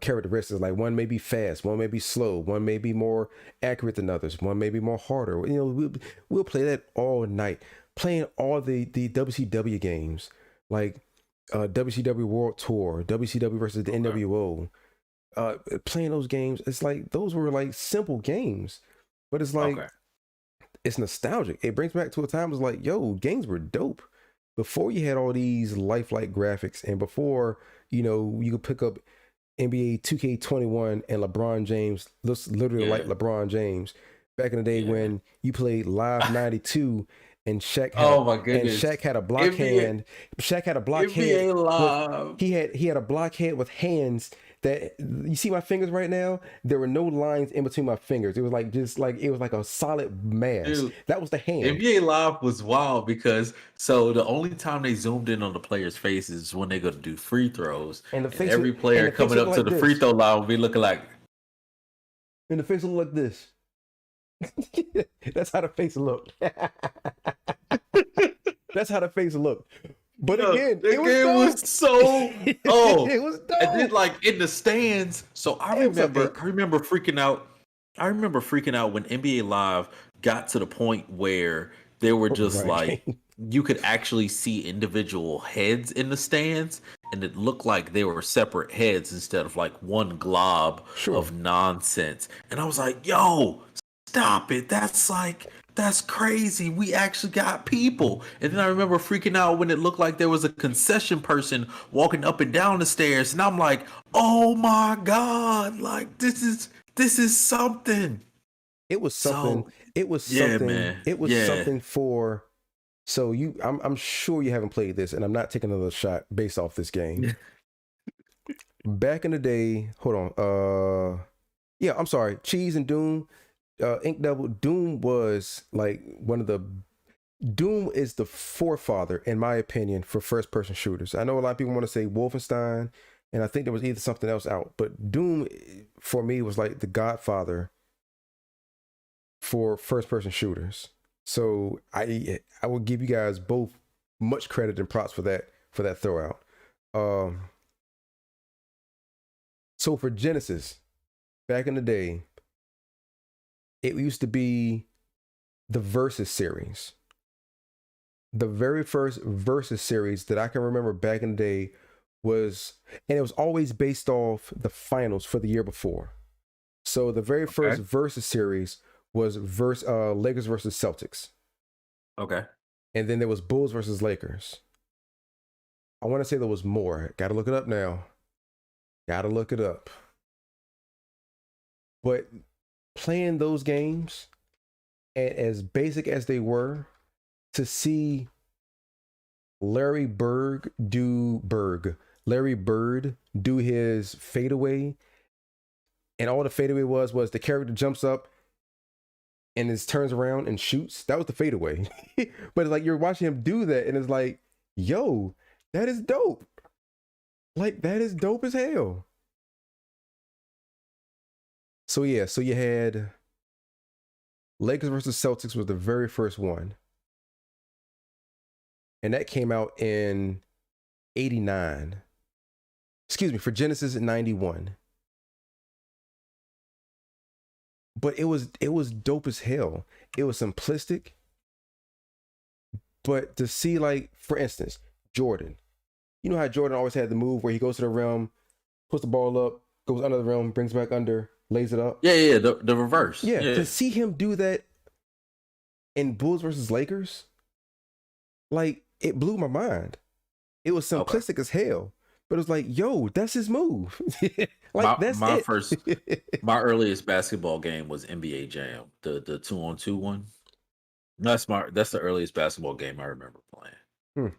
characteristics. Like one may be fast, one may be slow, one may be more accurate than others, one may be more harder. You know, we'll play that all night, playing all the WCW games, like WCW World Tour, WCW versus the Okay. NWO. Playing those games, it's like those were like simple games, but it's like Okay. it's nostalgic. It brings back to a time it's like, yo, games were dope before you had all these lifelike graphics, and before you could pick up NBA 2K21 and LeBron James looks literally like Yeah. LeBron James. Back in the day Yeah. when you played Live 92 and Oh my goodness. Shaq had a block NBA hand. Shaq had a block hand NBA with Live. he had a block hand with hands that you see my fingers right now. There were no lines in between my fingers. It was like it was like a solid mass. Dude, That was the hand. NBA Live was wild because so the only time they zoomed in on the player's faces is when they go to do free throws, And the and face every would, player and the face coming looked up to like the free this. throw line will be looking like, And the face would look like this. That's how the face looked. That's how the face looked. But "Yo, again, that it was game dope. was so oh, It was dope. and then like in the stands. So It was I remember freaking out. I remember freaking out when NBA Live got to the point where they were just Right. like you could actually see individual heads in the stands, and it looked like they were separate heads instead of like one glob Sure. of nonsense. And I was like, yo, stop it. That's crazy. We actually got people. And then I remember freaking out when it looked like there was a concession person walking up and down the stairs. And I'm like, oh my God, like this is something. It was something. So It was yeah, something. man. It was Yeah. something for. So I'm sure you haven't played this, and I'm not taking another shot based off this game. Back in the day, hold on. Yeah, I'm sorry. Cheese and Doom, Ink Devil. Doom was like one of the. Doom is the forefather, in my opinion, for first person shooters. I know a lot of people want to say Wolfenstein, and I think there was either something else out, but Doom for me was like the godfather for first person shooters. So I will give you guys both much credit and props for that throw out. So for Genesis, back in the day, it used to be the Versus series. The very first Versus series that I can remember back in the day was, and it was always based off the finals for the year before. So the very first Okay. Versus series was Lakers versus Celtics. Okay. And then there was Bulls versus Lakers. I want to say there was more. Got to look it up now. Got to look it up. But playing those games, and as basic as they were, to see Larry Bird do his fadeaway, and all the fadeaway was the character jumps up and it turns around and shoots. That was the fadeaway. But it's like you're watching him do that, and it's like, yo, that is dope. Like that is dope as hell. So yeah, so you had Lakers versus Celtics was the very first one. And that came out in 89. Excuse me, for Genesis in 91. But it was dope as hell. It was simplistic. But to see, like, for instance, Jordan. You know how Jordan always had the move where he goes to the rim, puts the ball up, goes under the rim, brings back under, lays it up. Yeah, the reverse. Yeah, Yeah. to see him do that in Bulls versus Lakers, like, it blew my mind. It was simplistic as hell, but it was like, yo, that's his move. Like that's my it. first my earliest basketball game was NBA Jam, the 2-on-2 one. That's the earliest basketball game I remember playing.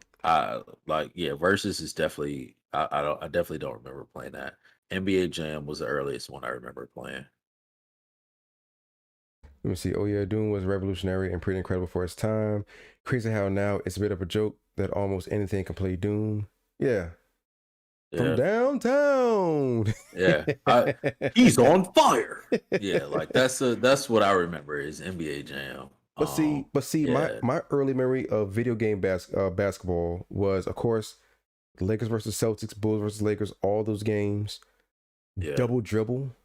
Versus is definitely I definitely don't remember playing that. NBA Jam was the earliest one I remember playing. Let me see. Oh yeah, Doom was revolutionary and pretty incredible for its time. Crazy how now it's a bit of a joke that almost anything can play Doom. Yeah. From Yeah. downtown. Yeah. He's on fire. Yeah, like that's what I remember is NBA Jam. But see, Yeah. my early memory of video game basketball was, of course, Lakers versus Celtics, Bulls versus Lakers, all those games. Yeah. Double dribble.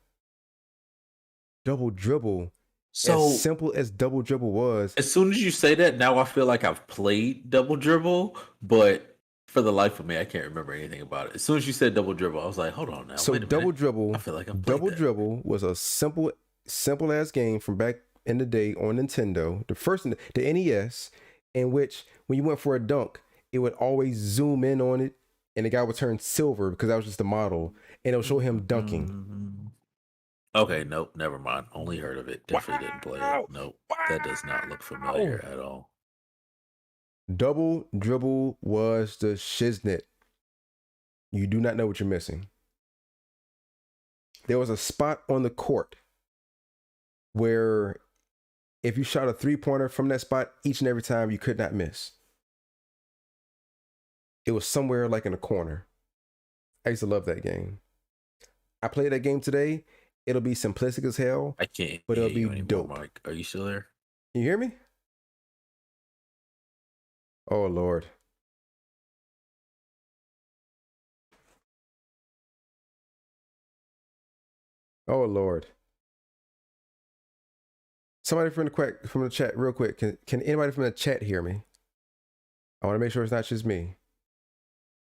So as simple as double dribble was. as soon as you say that, now I feel like I've played double dribble, but for the life of me, I can't remember anything about it. As soon as you said double dribble, I was like, hold on now. So Wait a double minute. dribble, I feel like I've played that. dribble was a simple ass game from back in the day on Nintendo, the NES, in which when you went for a dunk, it would always zoom in on it, and the guy would turn silver because that was just the model, and it'll show him dunking. Mm-hmm. Okay, nope, never mind. Only heard of it. Definitely didn't play it. Nope, that does not look familiar at all. Double dribble was the shiznit. You do not know what you're missing. There was a spot on the court where if you shot a 3-pointer from that spot each and every time, you could not miss. It was somewhere like in a corner. I used to love that game. I play that game today. It'll be simplistic as hell. I can't. But it'll be dope. Mike, are you still there? Can you hear me? Oh Lord. Oh Lord. Somebody from the chat, real quick. Can anybody from the chat hear me? I want to make sure it's not just me.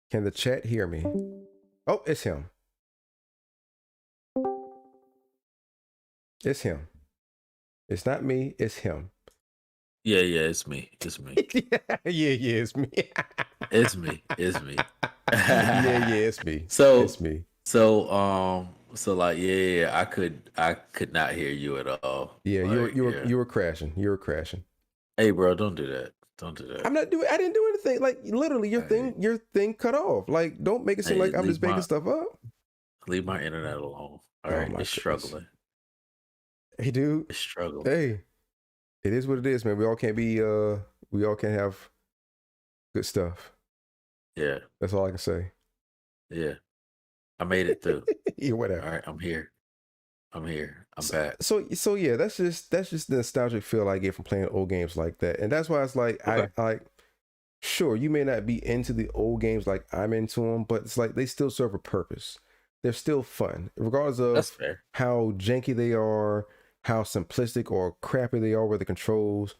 Can the chat hear me? Oh, it's him. It's him. It's not me. It's him. Yeah, it's me. It's me. yeah, it's me. It's me. It's me. yeah, it's me. So it's me. So like I could not hear you at all. Yeah, Like, you were crashing. You were crashing. Hey, bro, don't do that. Don't do that. I didn't do anything. Like literally, your thing cut off. Like, don't make it seem like I'm just making stuff up. Leave my internet alone. All right, it's struggling. Hey, dude. It's struggling. Hey, it is what it is, man. We all can't be. We all can't have good stuff. Yeah, that's all I can say. Yeah, I made it through. Yeah, whatever. All right, I'm here. I'm back. So yeah, that's just the nostalgic feel I get from playing old games like that, and that's why it's like okay. Sure, you may not be into the old games like I'm into them, but it's like they still serve a purpose. They're still fun, regardless of how janky they are, how simplistic or crappy they are with the controls.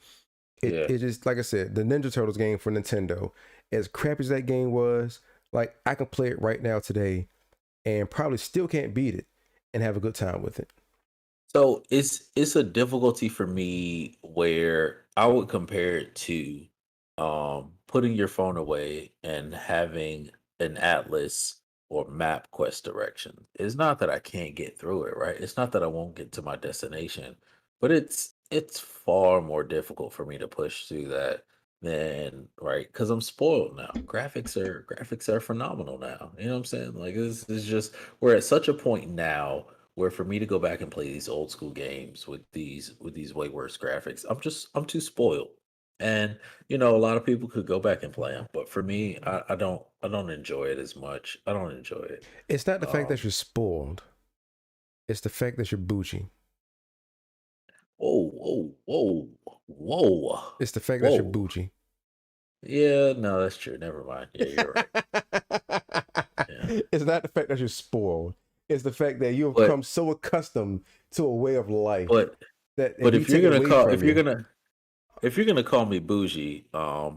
It just, like I said, the Ninja Turtles game for Nintendo, as crappy as that game was, like I can play it right now today, and probably still can't beat it, and have a good time with it. So it's a difficulty for me where I would compare it to putting your phone away and having an atlas or map quest direction. It's not that I can't get through it, right? It's not that I won't get to my destination, but it's far more difficult for me to push through that than right because I'm spoiled now. Graphics are phenomenal now. You know what I'm saying? Like this is just we're at such a point now where for me to go back and play these old school games with these way worse graphics, I'm too spoiled. And a lot of people could go back and play them, but for me, I don't enjoy it as much. I don't enjoy it. It's not the fact that you're spoiled; it's the fact that you're bougie. Whoa! It's the fact that you're bougie. Yeah, no, that's true. Never mind. Yeah, you're right. Yeah. It's not the fact that you're spoiled. It's the fact that you have become so accustomed to a way of life that if you're gonna call me bougie,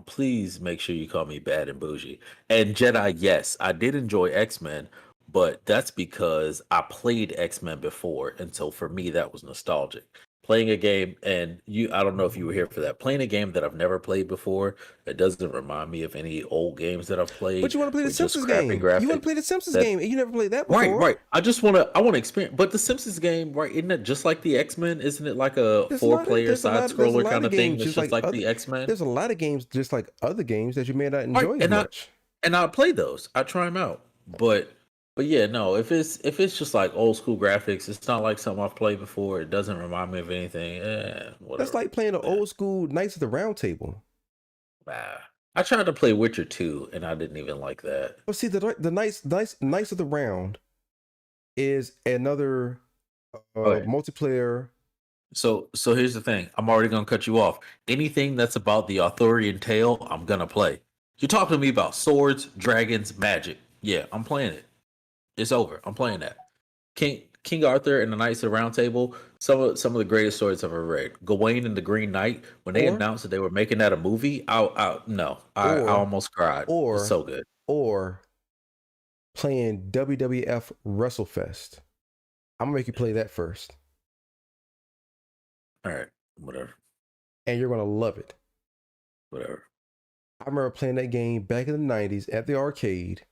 please make sure you call me bad and bougie. And Jedi, yes, I did enjoy X-Men, but that's because I played X-Men before, and so for me that was nostalgic. Playing a game, and I don't know if you were here for that. Playing a game that I've never played before, it doesn't remind me of any old games that I've played. But you want to play the Simpsons game. You want to play the Simpsons game, and you never played that before. Right. I want to experience. But the Simpsons game, right? Isn't it just like the X-Men? Isn't it like a 4-player side scroller kind of thing? That's just like the X-Men. There's a lot of games just like other games that you may not enjoy as much. And I play those. I try them out. But yeah, no. If it's just like old school graphics, it's not like something I've played before. It doesn't remind me of anything. Whatever. That's like playing an old school Knights of the Round Table. I tried to play Witcher 2, and I didn't even like that. Well, see, the Knights of the Round is another multiplayer. So here's the thing. I'm already gonna cut you off. Anything that's about the Arthurian tale, I'm gonna play. You're talking to me about swords, dragons, magic. Yeah, I'm playing it. It's over. I'm playing that. King Arthur and the Knights of the Round Table, some of the greatest stories I've ever read. Gawain and the Green Knight, when they announced that they were making that a movie, I almost cried. It was so good. Or playing WWF WrestleFest. I'm gonna make you play that first. All right, whatever. And you're gonna love it. Whatever. I remember playing that game back in the 90s at the arcade.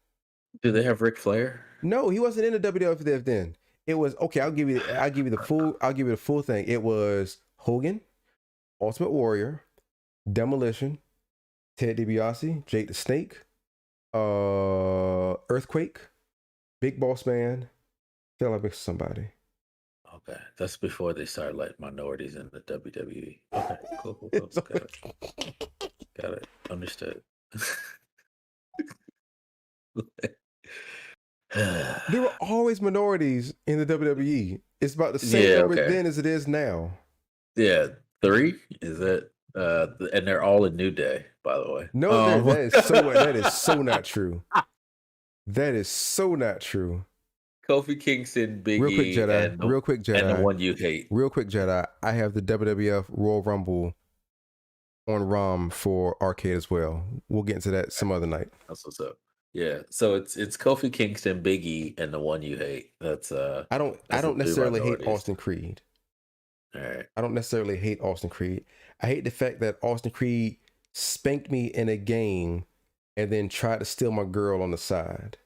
Do they have Ric Flair? No, he wasn't in the WWF then. It was okay. I'll give you the full thing. It was Hogan, Ultimate Warrior, Demolition, Ted DiBiase, Jake the Snake, Earthquake, Big Boss Man. I feel like I mixed somebody. Okay, that's before they started letting minorities in the WWE. Okay, cool. Got it. Understood. There were always minorities in the WWE. It's about the same number then as it is now. Yeah, 3 is it? And they're all in New Day, by the way. No, that is so not true. That is so not true. Kofi Kingston, Big Real quick, E, Jedi, and the one you hate. Real quick, Jedi. I have the WWF Royal Rumble on ROM for arcade as well. We'll get into that some other night. That's what's up. Yeah. So it's Kofi Kingston, Big E, and the one you hate. I don't That's the three necessarily hate minorities. Austin Creed. All right. I don't necessarily hate Austin Creed. I hate the fact that Austin Creed spanked me in a game and then tried to steal my girl on the side.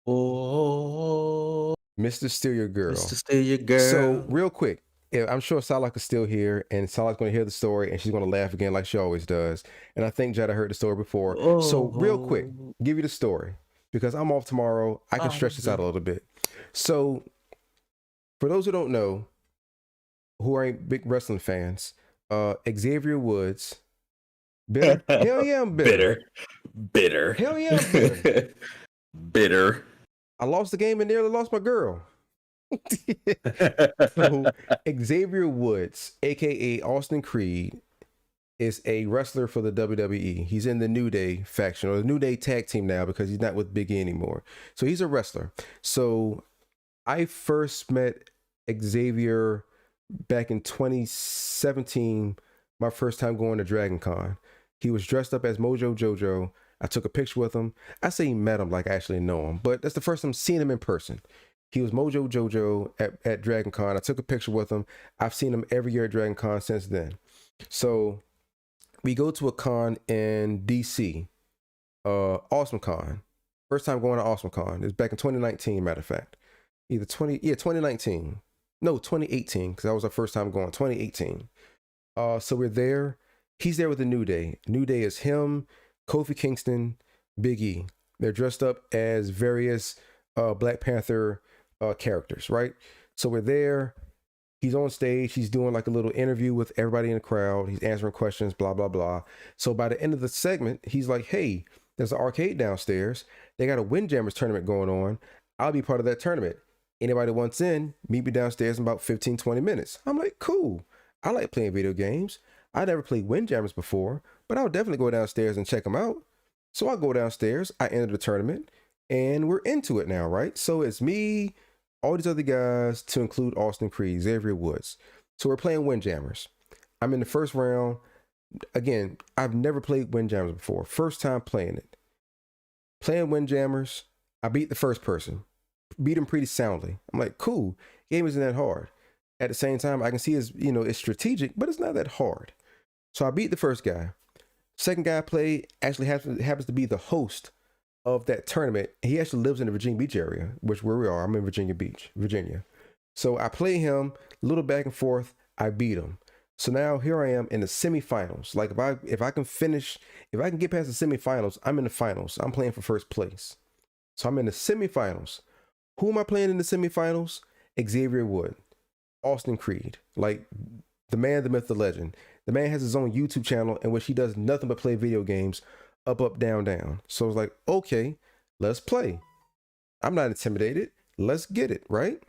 Oh, Mr. Steal Your Girl. Mr. Steal Your Girl. So real quick, I'm sure Salak is still here, and Salak's going to hear the story, and she's going to laugh again like she always does. And I think Jada heard the story before. So real quick, give you the story because I'm off tomorrow. I can stretch this out a little bit. So for those who don't know, who aren't big wrestling fans, Xavier Woods, bitter. Hell yeah, I'm bitter. Bitter. Hell yeah, I'm bitter. Bitter. I lost the game and nearly lost my girl. So Xavier Woods, aka Austin Creed, is a wrestler for the WWE. He's in the New Day faction or the New Day tag team now because he's not with Big E anymore. So he's a wrestler. So I first met Xavier back in 2017, my first time going to Dragon Con. He was dressed up as Mojo Jojo. I took a picture with him. I say met him like I actually know him, but that's the first time seeing him in person. He was Mojo Jojo at Dragon Con. I took a picture with him. I've seen him every year at Dragon Con since then. So we go to a con in DC, Awesome Con. First time going to Awesome Con. It was back in 2019, matter of fact. 2019. No, 2018, because that was our first time going, 2018. So we're there. He's there with the New Day. New Day is him, Kofi Kingston, Big E. They're dressed up as various Black Panther characters, right? So we're there. He's on stage. He's doing like a little interview with everybody in the crowd. He's answering questions, blah, blah, blah. So by the end of the segment, he's like, hey, there's an arcade downstairs. They got a Windjammers tournament going on. I'll be part of that tournament. Anybody wants in, meet me downstairs in about 15, 20 minutes. I'm like, cool. I like playing video games. I never played Windjammers before, but I'll definitely go downstairs and check them out. So I go downstairs, I enter the tournament, and we're into it now, right? So it's me, all these other guys, to include Austin Creed, Xavier Woods. So we're playing Windjammers. I'm in the first round. Again, I've never played Windjammers before. First time playing it. Playing Windjammers, I beat the first person. Beat him pretty soundly. I'm like, cool. Game isn't that hard. At the same time, I can see it's strategic, but it's not that hard. So I beat the first guy. Second guy I played actually happens to be the host of that tournament. He actually lives in the Virginia Beach area, where we are. I'm in Virginia Beach, Virginia. So I play him, a little back and forth. I beat him. So now here I am in the semifinals. Like if I can get past the semifinals, I'm in the finals. I'm playing for first place. So I'm in the semifinals. Who am I playing in the semifinals? Xavier Wood, Austin Creed, like the man, the myth, the legend. The man has his own YouTube channel in which he does nothing but play video games, up, up, down, down. So it's like, okay, let's play. I'm not intimidated. Let's get it, right?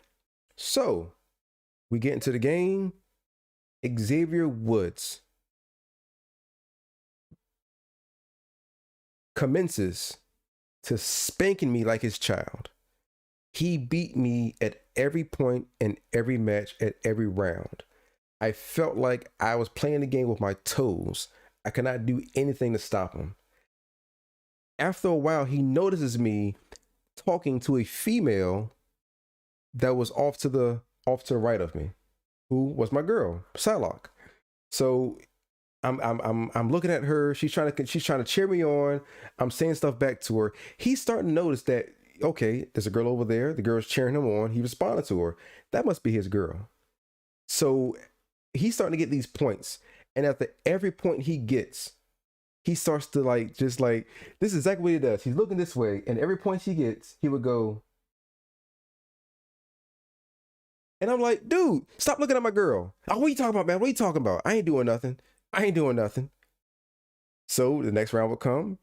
So we get into the game. Xavier Woods commences to spanking me like his child. He beat me at every point in every match, at every round. I felt like I was playing the game with my toes. I could not do anything to stop him. After a while, he notices me talking to a female that was off to the right of me, who was my girl, Psylocke. So I'm looking at her. She's trying to cheer me on. I'm saying stuff back to her. He's starting to notice that, okay, there's a girl over there. The girl's cheering him on. He responded to her. That must be his girl. So he's starting to get these points. And after every point he gets, he starts to this is exactly what he does. He's looking this way, and every point he gets, he would go. And I'm like, dude, stop looking at my girl. Oh, what are you talking about, man? What are you talking about? I ain't doing nothing. So the next round would come.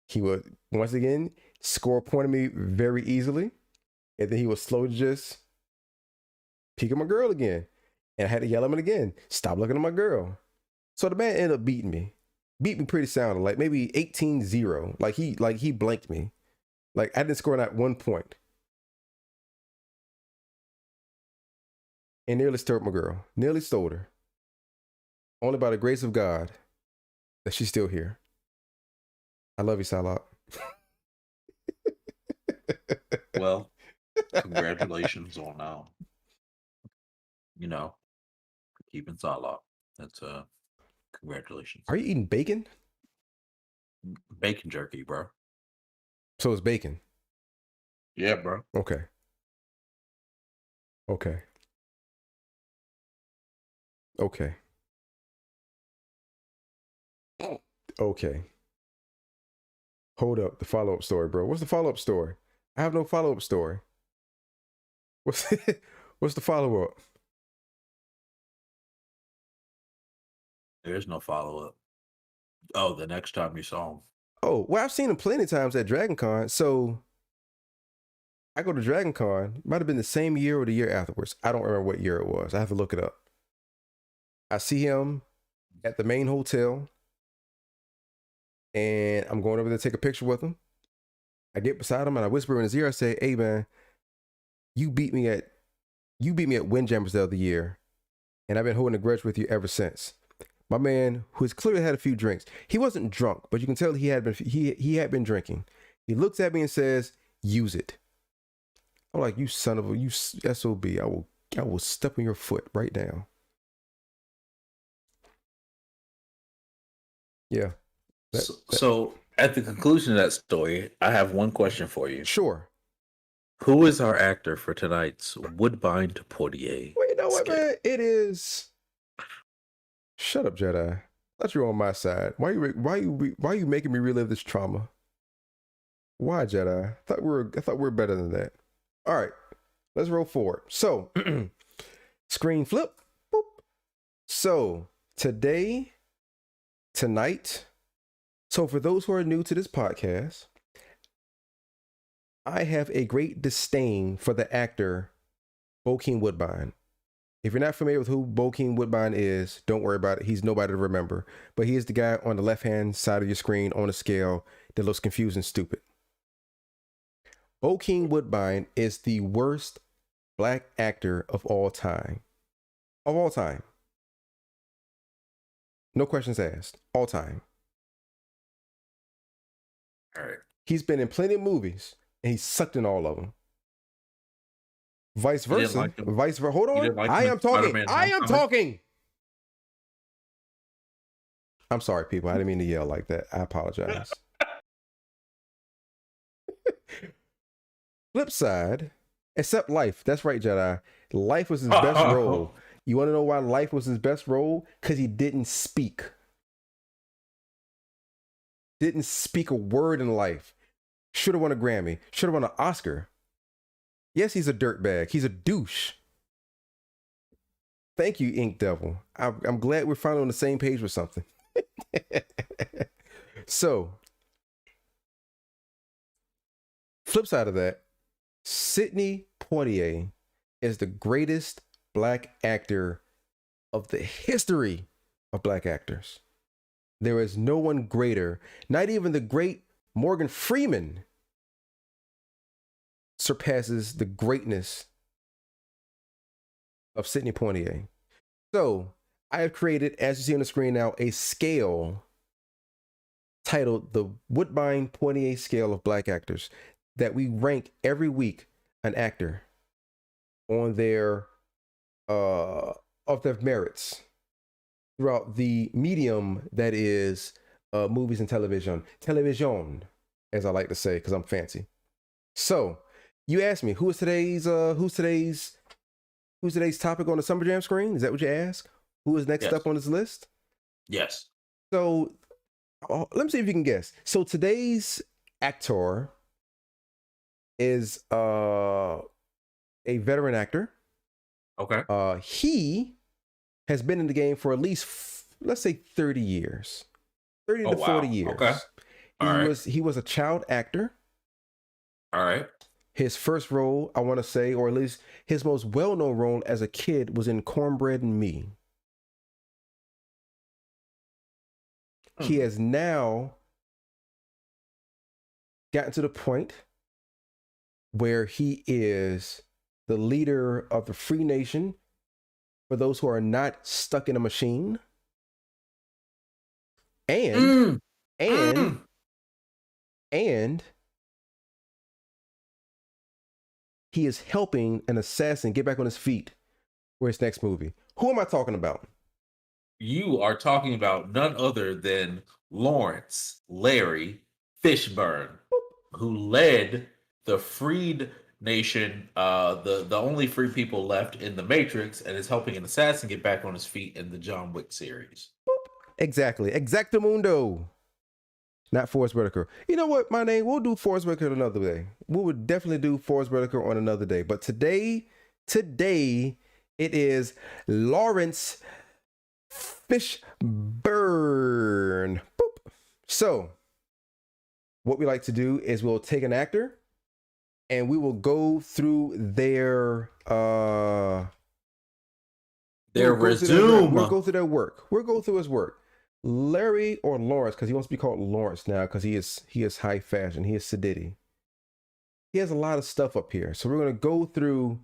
He would, once again, score a point of me very easily. And then he was slow to just peek at my girl again. And I had to yell at him again. Stop looking at my girl. So the man ended up beating me. Beat me pretty soundly. Like maybe 18-0. Like he blanked me. Like I didn't score not 1 point. And nearly stole my girl. Nearly stole her. Only by the grace of God that she's still here. I love you, Psylocke. Well, congratulations on keeping Salah. That's congratulations. Are you eating bacon? Bacon jerky, bro. So it's bacon. Yeah, bro. Okay. Okay. Okay. Okay. Hold up. The follow-up story, bro. What's the follow-up story? I have no follow-up story. What's what's the follow-up? There's no follow-up. Oh, the next time you saw him. Oh, well, I've seen him plenty of times at Dragon Con. So I go to Dragon Con. Might have been the same year or the year afterwards. I don't remember what year it was. I have to look it up. I see him at the main hotel, and I'm going over there to take a picture with him. I get beside him and I whisper in his ear. I say, "Hey, man, you beat me at Windjammers the other year, and I've been holding a grudge with you ever since." My man, who's clearly had a few drinks, he wasn't drunk, but you can tell he had been drinking. He looks at me and says, "Use it." I'm like, "You son of a, you SOB, I will step on your foot right now." Yeah. So at the conclusion of that story, I have one question for you. Sure. Who is our actor for tonight's Woodbine to Portier? Well, you know what, man? It is. Shut up, Jedi. I thought you were on my side. Why you making me relive this trauma? Why, Jedi? I thought we were better than that. All right, let's roll forward. So, screen flip. Boop. So tonight. So for those who are new to this podcast, I have a great disdain for the actor Bokeem Woodbine. If you're not familiar with who Bokeem Woodbine is, don't worry about it. He's nobody to remember. But he is the guy on the left-hand side of your screen on a scale that looks confused and stupid. Bokeem Woodbine is the worst black actor of all time. Of all time. No questions asked. All time. All right. He's been in plenty of movies, and he's sucked in all of them. Vice versa. Hold on. I am talking. I'm sorry, people. I didn't mean to yell like that. I apologize. Flip side, except Life. That's right, Jedi. Life was his best role. You want to know why Life was his best role? Because he didn't speak. Didn't speak a word in Life. Should have won a Grammy. Should have won an Oscar. Yes, he's a dirtbag. He's a douche. Thank you, Ink Devil. I'm glad we're finally on the same page with something. So, flip side of that, Sidney Poitier is the greatest black actor of the history of black actors. There is no one greater, not even the great Morgan Freeman surpasses the greatness of Sidney Poitier. So I have created, as you see on the screen now, a scale titled the Woodbine Poitier Scale of Black Actors that we rank every week an actor on their of their merits throughout the medium that is movies and television, as I like to say, because I'm fancy. So you asked me who's today's topic on the Summer Jam screen? Is that what you asked? Who is next up on this list? Yes. So let me see if you can guess. So today's actor is a veteran actor. Okay. He has been in the game for at least let's say 30 years. 30 to 40 years. Okay. He was a child actor. All right. His first role, I want to say, or at least his most well-known role as a kid, was in Cornbread and Me. He has now gotten to the point where he is the leader of the Free Nation for those who are not stuck in a machine. And he is helping an assassin get back on his feet for his next movie. Who am I talking about? You are talking about none other than Lawrence Larry Fishburne, who led the freed nation, the only free people left in the Matrix, and is helping an assassin get back on his feet in the John Wick series. Exactly. Exactamundo. Not Forrest Whitaker. You know what, my name? We'll do Forrest Whitaker another day. We would definitely do Forrest Whitaker on another day. But today, it is Lawrence Fishburne. Boop. So, what we like to do is we'll take an actor and we will go through their resume. We'll go through their work. We'll go through his work. Larry or Lawrence, because he wants to be called Lawrence now, because he is high fashion. He is sedity. He has a lot of stuff up here. So we're going to go through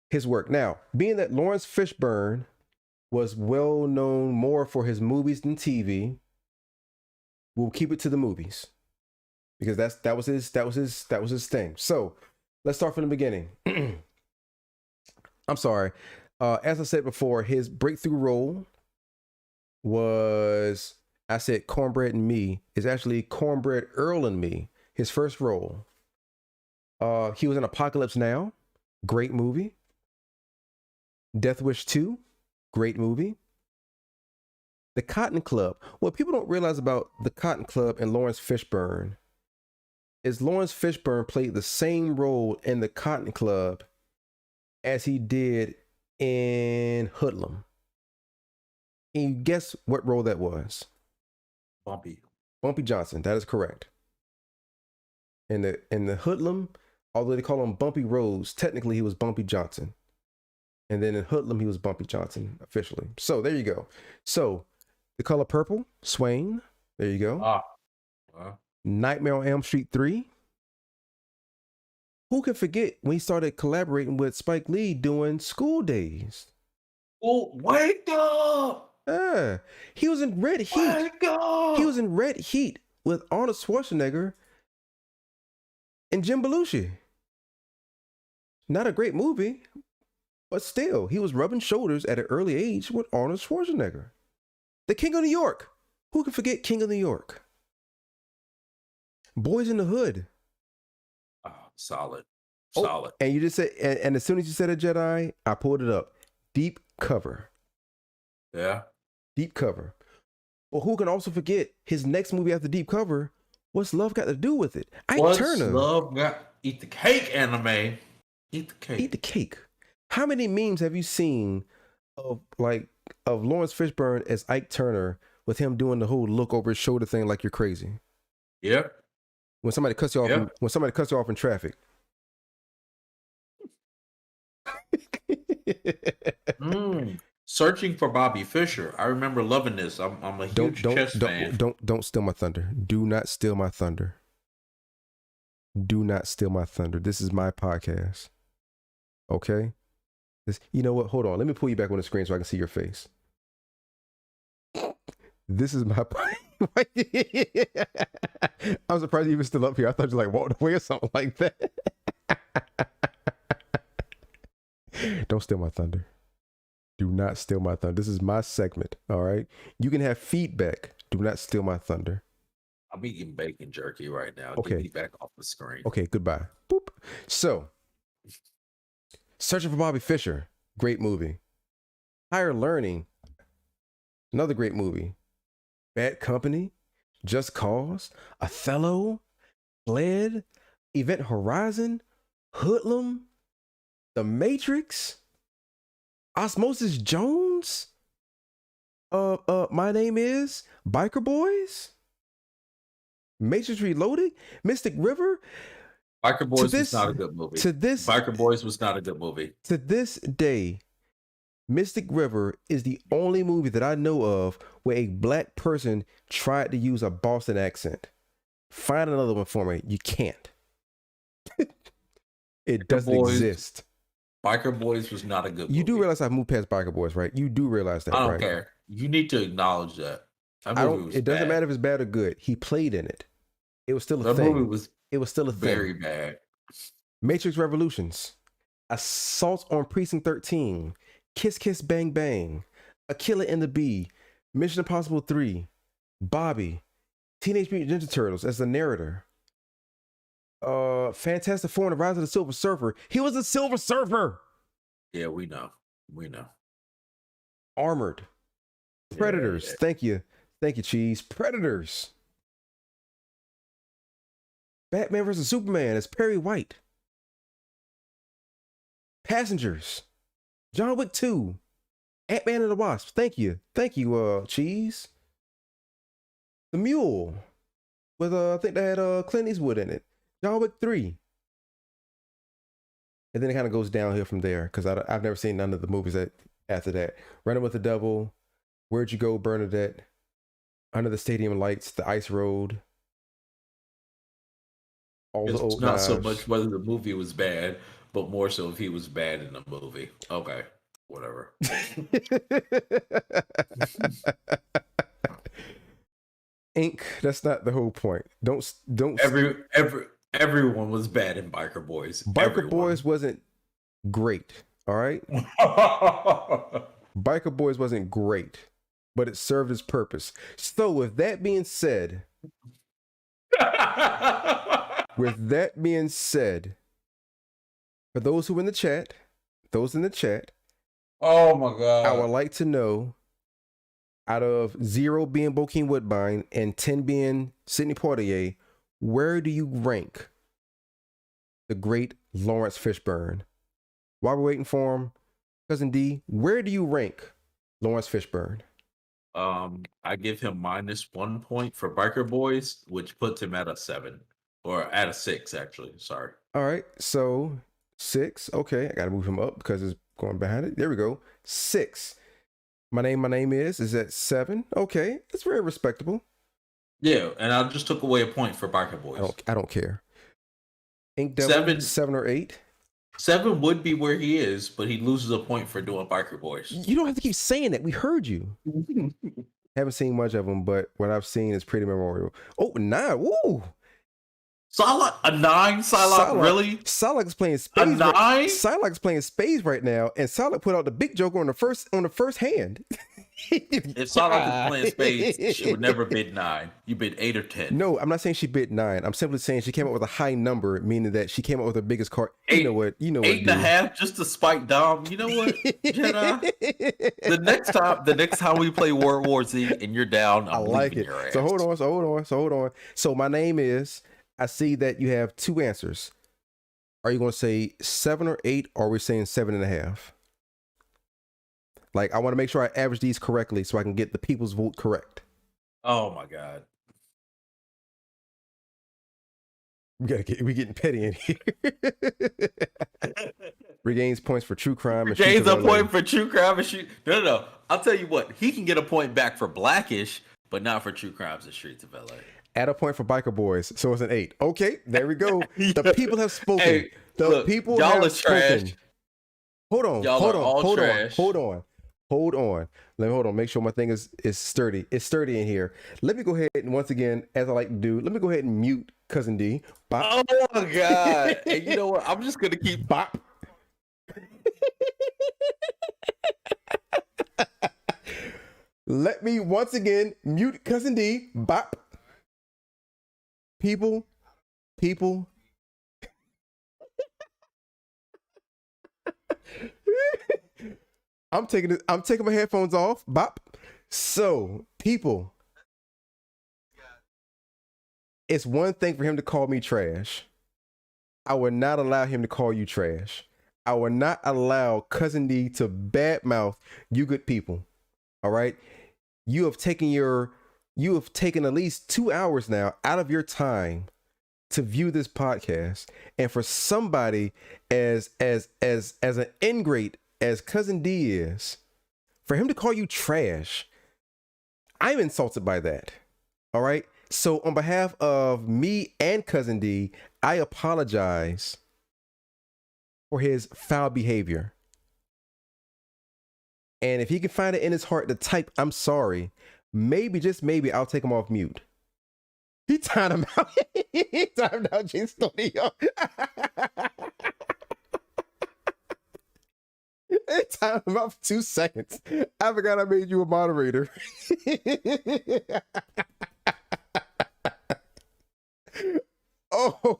his work. Now, being that Lawrence Fishburne was well known more for his movies than TV, we'll keep it to the movies. Because that was his thing. So let's start from the beginning. I'm sorry. As I said before, his breakthrough role was, I said Cornbread and Me, is actually Cornbread Earl and Me, his first role. He was in Apocalypse Now, great movie. Death Wish 2, great movie. The Cotton Club. What people don't realize about The Cotton Club and Lawrence Fishburne is Lawrence Fishburne played the same role in The Cotton Club as he did in Hoodlum. And you guess what role that was? Bumpy Johnson. That is correct. In the Hoodlum, although they call him Bumpy Rose, technically he was Bumpy Johnson. And then in Hoodlum, he was Bumpy Johnson officially. So there you go. So The Color Purple, Swain. There you go. Nightmare on Elm Street 3. Who can forget when he started collaborating with Spike Lee doing School Days? Oh, wake up! He was in Red Heat. Wake up! He was in Red Heat with Arnold Schwarzenegger and Jim Belushi. Not a great movie, but still, he was rubbing shoulders at an early age with Arnold Schwarzenegger. The King of New York. Who can forget King of New York? Boys in the Hood. Oh, solid. And you just said, and as soon as you said a Jedi, I pulled it up. Deep Cover. Yeah. Deep Cover. Well, who can also forget his next movie after Deep Cover? What's Love Got to Do with It? Ike Turner. Love got eat the cake anime. Eat the cake. Eat the cake. How many memes have you seen of Lawrence Fishburne as Ike Turner with him doing the whole look over his shoulder thing like you're crazy? Yeah. When somebody cuts you off in traffic. Searching for Bobby Fischer. I remember loving this. I'm a huge chess fan. Don't steal my thunder. Do not steal my thunder. Do not steal my thunder. This is my podcast. Okay? You know what? Hold on. Let me pull you back on the screen so I can see your face. This is my I'm surprised you even still up here. I thought you like walked away or something like that. Don't steal my thunder. Do not steal my thunder. This is my segment. All right. You can have feedback. Do not steal my thunder. I'm eating bacon jerky right now. Okay. Get me back off the screen. Okay. Goodbye. Boop. So, Searching for Bobby Fischer. Great movie. Higher Learning. Another great movie. Bad Company. Just Cause. Othello. Bled. Event Horizon. Hoodlum. The Matrix. Osmosis Jones. My Name Is. Biker Boys. Matrix Reloaded. Mystic River. Biker Boys was not a good movie. Biker Boys was not a good movie. To this day, Mystic River is the only movie that I know of where a black person tried to use a Boston accent. Find another one for me. You can't. It doesn't exist. Biker Boys was not a good movie. You do realize I've moved past Biker Boys, right? You do realize that, right? I don't care. You need to acknowledge that. It doesn't matter if it's bad or good. He played in it. It was still a thing. Movie was it was still a thing. Very bad. Matrix Revolutions, Assault on Precinct 13, Kiss Kiss Bang Bang, A Killer and the Bee, Mission Impossible 3, Bobby, Teenage Mutant Ninja Turtles as the narrator. Fantastic Four and the Rise of the Silver Surfer. He was a Silver Surfer. Yeah, we know. Armored. Predators. Yeah. Thank you, Cheese. Predators. Batman vs. Superman as Perry White. Passengers. John Wick 2. Ant-Man and the Wasp. Thank you, Cheese. The Mule. With I think that had Clint Eastwood in it. John Wick 3. And then it kind of goes downhill from there because I've never seen none of the movies after that. Running with the Devil, Where'd You Go, Bernadette, Under the Stadium Lights, The Ice Road. It's not so much whether the movie was bad, but more so if he was bad in the movie. Okay, whatever. Ink. That's not the whole point. Don't. Everyone was bad in Biker Boys. Biker Boys wasn't great. All right. Biker Boys wasn't great, but it served its purpose. So with that being said, for those who in the chat, oh my God, I would like to know, out of 0 being Bokeem Woodbine and 10 being Sidney Poitier, where do you rank the great Lawrence Fishburne? While we're waiting for him, Cousin D, where do you rank Lawrence Fishburne? I give him -1 point for Biker Boys, which puts him at a 7 or at a 6, actually. Sorry. All right, so 6. Okay, I got to move him up because it's going behind it. There we go. 6. My name is at 7. Okay, that's very respectable. Yeah, and I just took away a point for Biker Boys. I don't care. Ink Devil, 7 or 8. 7 would be where he is, but he loses a point for doing Biker Boys. You don't have to keep saying that. We heard you. Haven't seen much of them, but what I've seen is pretty memorable. Oh, 9. Woo! Psylocke, a 9? Psylocke, really? Psylocke's playing spades. A 9? Psylocke's playing spades right now, and Psylocke put out the big joker on the first hand. If Psylocke was playing spades, she would never bid 9. You bid 8 or 10. No, I'm not saying she bid 9. I'm simply saying she came up with a high number, meaning that she came up with the biggest card. You know what? 8.5 just to spite Dom. You know what, Jedi? The next time we play World War Z and you're down, I'm leaving your ass. So hold on. So my name is. I see that you have 2 answers. Are you going to say 7 or 8, or are we saying 7.5? Like, I want to make sure I average these correctly so I can get the people's vote correct. Oh my God. We're getting petty in here. Regains points for true crime. Regains a point for true crime and shoot. No. I'll tell you what. He can get a point back for Blackish, but not for True Crimes and Streets of LA. Add a point for Biker Boys, so it's an 8. Okay, there we go. The people have spoken. Hey, look, people y'all have are spoken. Trash. Hold on. Let me hold on. Make sure my thing is sturdy. It's sturdy in here. Let me go ahead and once again, as I like to do, let me go ahead and mute Cousin D. Bop. Oh my God. And you know what? I'm just gonna keep bop. Let me once again mute Cousin D. Bop. People. I'm taking my headphones off. Bop. So, people. It's one thing for him to call me trash. I would not allow him to call you trash. I would not allow Cousin D to badmouth you good people. All right? You have taken at least 2 hours now out of your time to view this podcast, and for somebody as an ingrate as Cousin D is, for him to call you trash, I'm insulted by that. All right. So on behalf of me and Cousin D, I apologize for his foul behavior. And if he can find it in his heart to type, I'm sorry, maybe, just maybe, I'll take him off mute. He timed him out. He timed out Gene Studio. It timed him out for 2 seconds. I forgot I made you a moderator. Oh,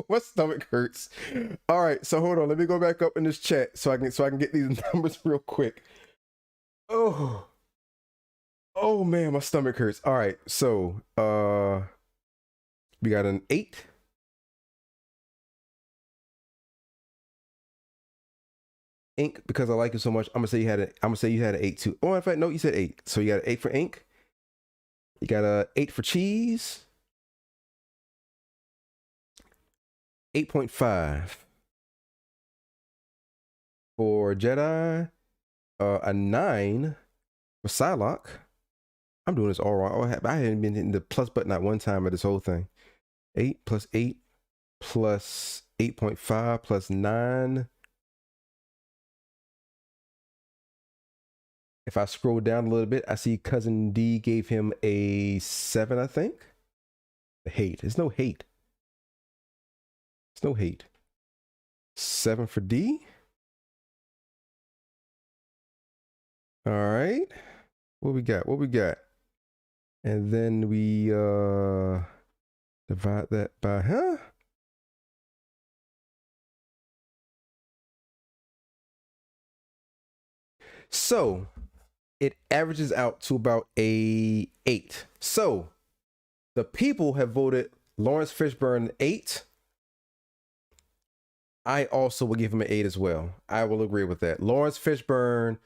my stomach hurts. All right, so hold on. Let me go back up in this chat so I can get these numbers real quick. Oh, oh man, my stomach hurts. All right, so we got an 8. Ink, because I like it so much, I'm gonna say you had an 8 too. Oh, in fact, no, you said 8. So you got an 8 for ink. You got a 8 for cheese. 8.5 for Jedi. A 9 for Psylocke. I'm doing this all wrong. I hadn't been hitting the plus button not one time at this whole thing. 8 plus 8 plus 8.5 plus 9. If I scroll down a little bit, I see Cousin D gave him a 7, I think. The hate. There's no hate. There's no hate. 7 for D. All right. What we got? What we got? And then we divide that by, huh? So it averages out to about a 8. So the people have voted Lawrence Fishburne 8. I also will give him an 8 as well. I will agree with that. Lawrence Fishburne,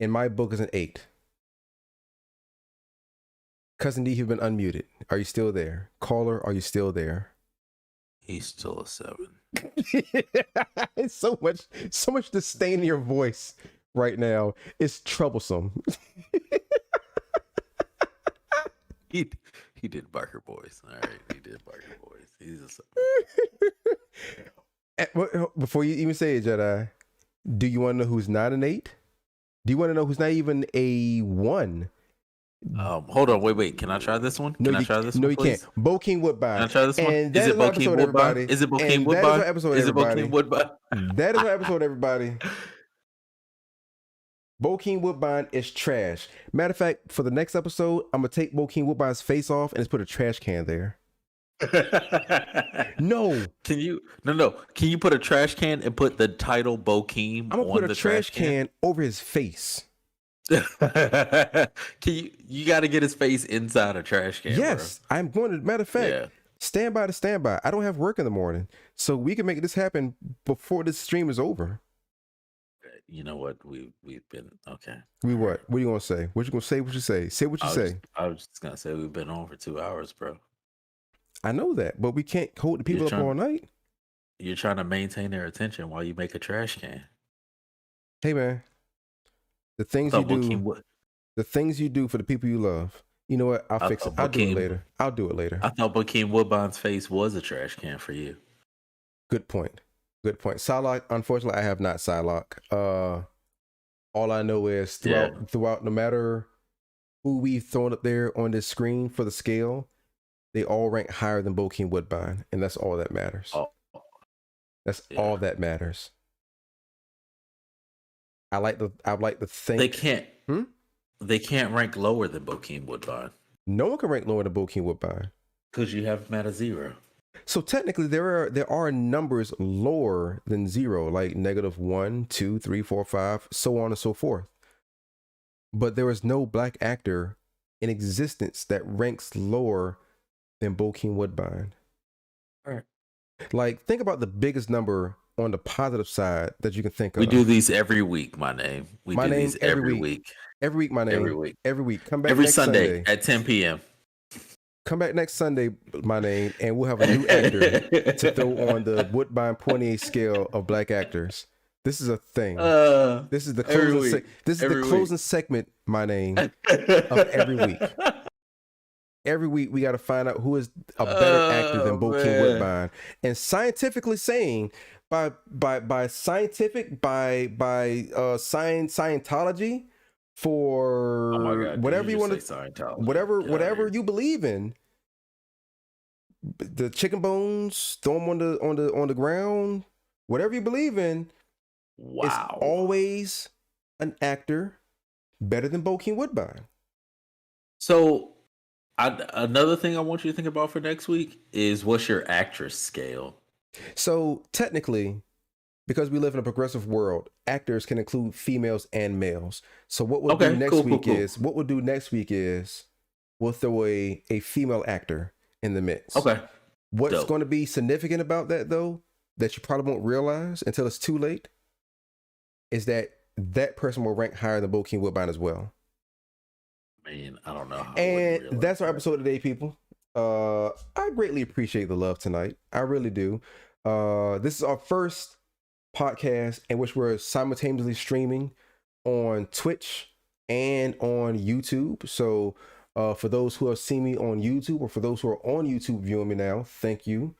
in my book, is an 8. Cousin D, you've been unmuted. Are you still there? Caller, are you still there? He's still a 7. It's so much disdain in your voice right now. It's troublesome. He did Barker Boys. All right, he did Barker Boys. He's a 7. Before you even say it, Jedi, do you want to know who's not an 8? Do you want to know who's not even a 1? Hold on, wait. Can I try this one? Can I try this one? No, you can't. Bokeem Woodbine. Can I try this one? And is it Bokeem Woodbine? Is it Bokeem Woodbine? Is it Bokeem Woodbine? That is our episode, everybody. Bokeem Woodbine is trash. Matter of fact, for the next episode, I'm gonna take Bokeem Woodbine's face off and just put a trash can there. No. Can you? No. Can you put a trash can and put the title Bokeem? I'm gonna put a trash can over his face. Can you got to get his face inside a trash can? Yes, bro. I'm going to. Matter of fact, stand by. I don't have work in the morning, so we can make this happen before this stream is over. You know what? We've been okay. We what? What are you gonna say? What you gonna say? What you say? Say what you say. I was just gonna say we've been on for 2 hours, bro. I know that, but we can't hold the people up all night. You're trying to maintain their attention while you make a trash can. Hey man. The things you do, the things you do for the people you love. You know what? I'll fix it. I'll do it later. I thought Bokeem Woodbine's face was a trash can for you. Good point. Psylocke, unfortunately, I have not Psylocke. All I know is throughout, no matter who we've thrown up there on this screen for the scale, they all rank higher than Bokeem Woodbine, and that's all that matters. That's all that matters. I like to think they can't rank lower than Bokeem Woodbine. No one can rank lower than Bokeem Woodbine because you have him at a 0. So technically, there are numbers lower than 0, like -1, 2, 3, 4, 5, so on and so forth. But there is no black actor in existence that ranks lower than Bokeem Woodbine. All right. Like, think about the biggest number on the positive side that you can think of. We do these every week, my name. We do these every week. Every week, my name. Every week. Come back every next Sunday at 10 p.m. Come back next Sunday, my name, and we'll have a new actor to throw on the Woodbine-Poitier scale of black actors. This is a thing. This is the closing. This is the closing segment, my name, of every week. Every week we got to find out who is a better actor than Bokeem Woodbine, and scientifically saying by Scientology, for whatever you want to, whatever you believe in, the chicken bones, throw them on the ground, whatever you believe in, It's Wow. always an actor better than Bokeem Woodbine. So another thing I want you to think about for next week is what's your actress scale? So technically, because we live in a progressive world, actors can include females and males. So what we'll do Okay, next cool, cool, week cool. is we'll throw a female actor in the mix. Okay, What's dope. going to be significant about that, though, that you probably won't realize until it's too late, is that that person will rank higher than Bokeem Woodbine as well. I mean, I don't know how I wouldn't And realize that's our that. episode today, people. I greatly appreciate the love tonight. I really do. This is our first podcast in which we're simultaneously streaming on Twitch and on YouTube. So, for those who have seen me on YouTube, or for those who are on YouTube viewing me now, thank you.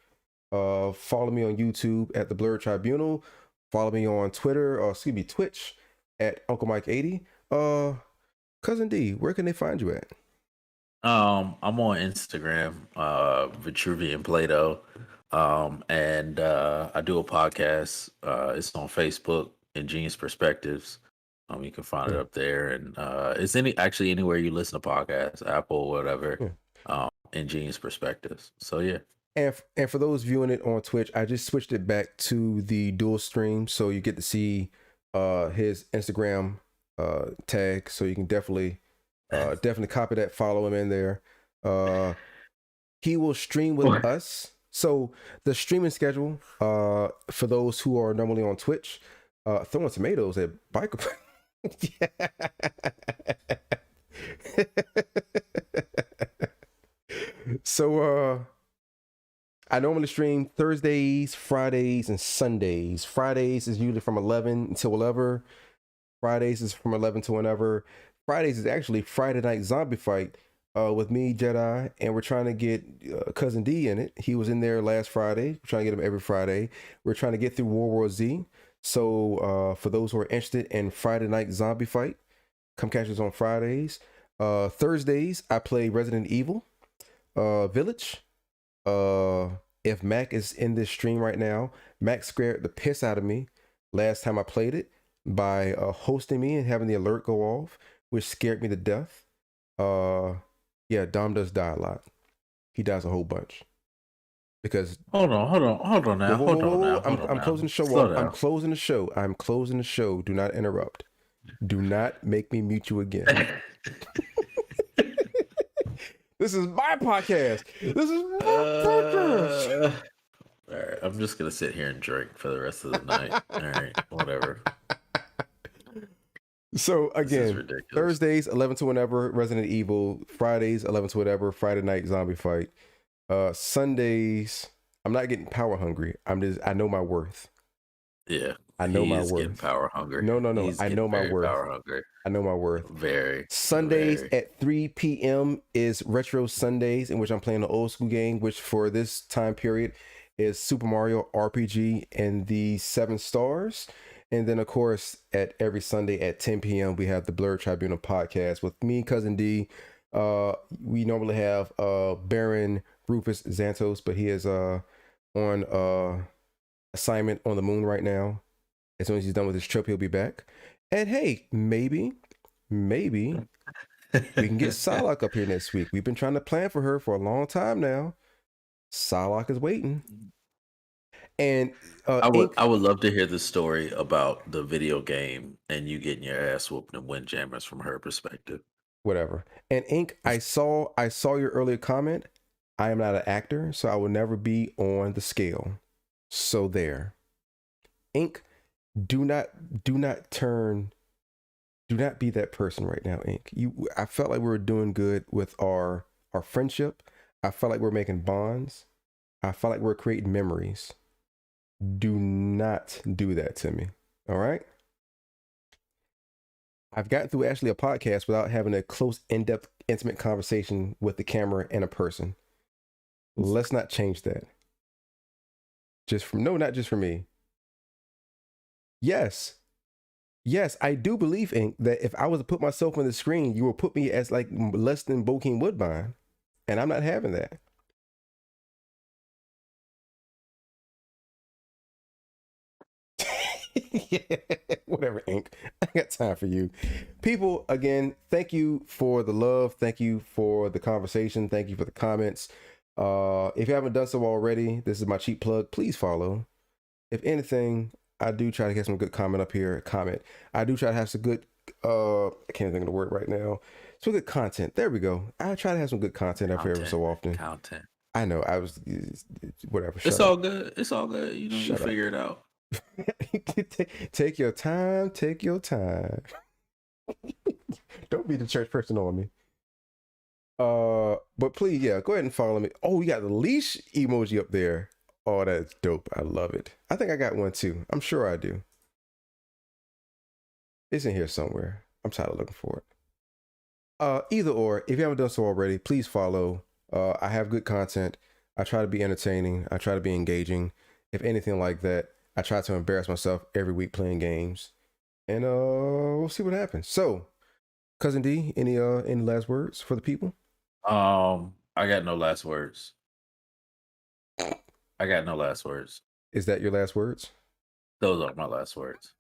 Follow me on YouTube at the Blerd Tribunal. Follow me on Twitter, or excuse me, Twitch at Uncle Mike 80. Cousin D, where can they find you at? I'm on Instagram, Vitruvian Plato, and I do a podcast. It's on Facebook, Ingenious Perspectives. You can find it Yeah. up there, and it's actually anywhere you listen to podcasts, Apple, whatever. Yeah. Ingenious Perspectives. So yeah. And for those viewing it on Twitch, I just switched it back to the dual stream, so you get to see his Instagram tag. So you can definitely copy that, follow him in there. He will stream with us. So the streaming schedule, for those who are normally on Twitch, throwing tomatoes at Biker. So I normally stream Thursdays, Fridays, and Sundays. Fridays is usually from 11 until whatever. Fridays is from 11 to whenever. Fridays is actually Friday Night Zombie Fight with me, Jedi, and we're trying to get Cousin D in it. He was in there last Friday. We're trying to get him every Friday. We're trying to get through World War Z. So for those who are interested in Friday Night Zombie Fight, come catch us on Fridays. Thursdays, I play Resident Evil Village. If Mac is in this stream right now, Mac scared the piss out of me last time I played it by hosting me and having the alert go off, which scared me to death. Yeah, Dom does die a lot. He dies a whole bunch. Because Hold on now. I'm closing the show off. I'm closing the show. Do not interrupt. Do not make me mute you again. This is my podcast. This is my podcast. All right, I'm just gonna sit here and drink for the rest of the night. All right, whatever. So again, Thursdays 11 to whenever, Resident Evil. Fridays 11 to whatever, Friday Night Zombie Fight. Sundays, I'm not getting power hungry. I know my worth. Yeah, I know my worth. Getting power hungry. No. I know my worth. Power hungry. I know my worth. Very. Sundays at 3 p.m. is Retro Sundays, in which I'm playing an old school game, which for this time period is Super Mario RPG and the 7 stars. And then, of course, at every Sunday at 10 p.m., we have the Blerd Tribunal podcast with me, Cousin D. We normally have Baron Rufus Xantos, but he is on assignment on the moon right now. As soon as he's done with his trip, he'll be back. And hey, maybe we can get Salak up here next week. We've been trying to plan for her for a long time now. Salak is waiting. And I would love to hear the story about the video game and you getting your ass whooped in Windjammers from her perspective. Whatever. And Ink, I saw your earlier comment. I am not an actor, so I will never be on the scale. So there. Ink, do not be that person right now, Ink. I felt like we were doing good with our friendship. I felt like we're making bonds. I felt like we're creating memories. Do not do that to me. All right? I've gotten through actually a podcast without having a close, in-depth, intimate conversation with the camera and a person. Let's not change that. Not just for me. Yes, I do believe, Ink, that if I was to put myself on the screen, you will put me as like less than Bokeem Woodbine. And I'm not having that. Yeah, whatever, Ink. I got time for you. People, again, thank you for the love. Thank you for the conversation. Thank you for the comments. If you haven't done so already, this is my cheap plug. Please follow. If anything, I do try to get some good comment up here. Comment. I do try to have some good I can't think of the word right now. Some good content. There we go. I try to have some good content up here every so often. Content. I know. I was whatever. It's all good. It's all good. You know, you figure it out. Take your time. Take your time. Don't be the church person on me. But please, yeah, go ahead and follow me. Oh, we got the leash emoji up there. Oh, that's dope. I love it. I think I got one too. I'm sure I do. It's in here somewhere. I'm tired of looking for it. Either or, if you haven't done so already, please follow. I have good content. I try to be entertaining. I try to be engaging. If anything like that, I try to embarrass myself every week playing games. And we'll see what happens. So, Cousin D, any last words for the people? I got no last words. I got no last words. Is that your last words? Those are my last words.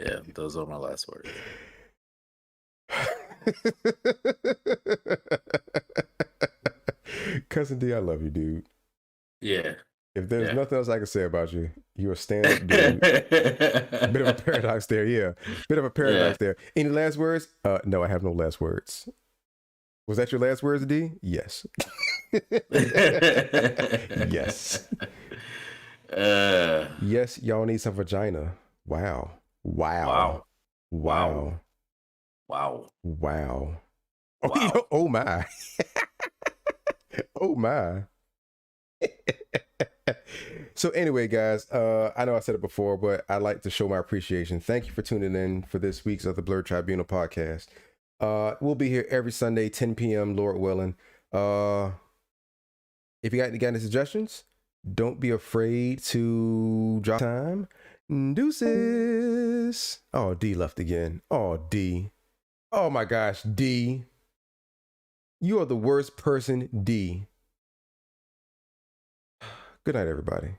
Yeah, those are my last words. Cousin D, I love you, dude. Yeah. If there's nothing else I can say about you, you're a stand-up dude. Bit of a paradox there, yeah. Bit of a paradox there. Any last words? No, I have no last words. Was that your last words, D? Yes. Yes. Yes, y'all need some vagina. Wow. Wow. Wow. Wow. Wow. Wow. Oh my. Oh my. So anyway, guys, I know I said it before, but I like to show my appreciation. Thank you for tuning in for this week's of the Blerd Tribunal podcast. We'll be here every Sunday, 10 p.m., Lord willing. If you got any suggestions, don't be afraid to drop time. Deuces. Oh, D left again. Oh, D. Oh my gosh, D. You are the worst person, D. Good night, everybody.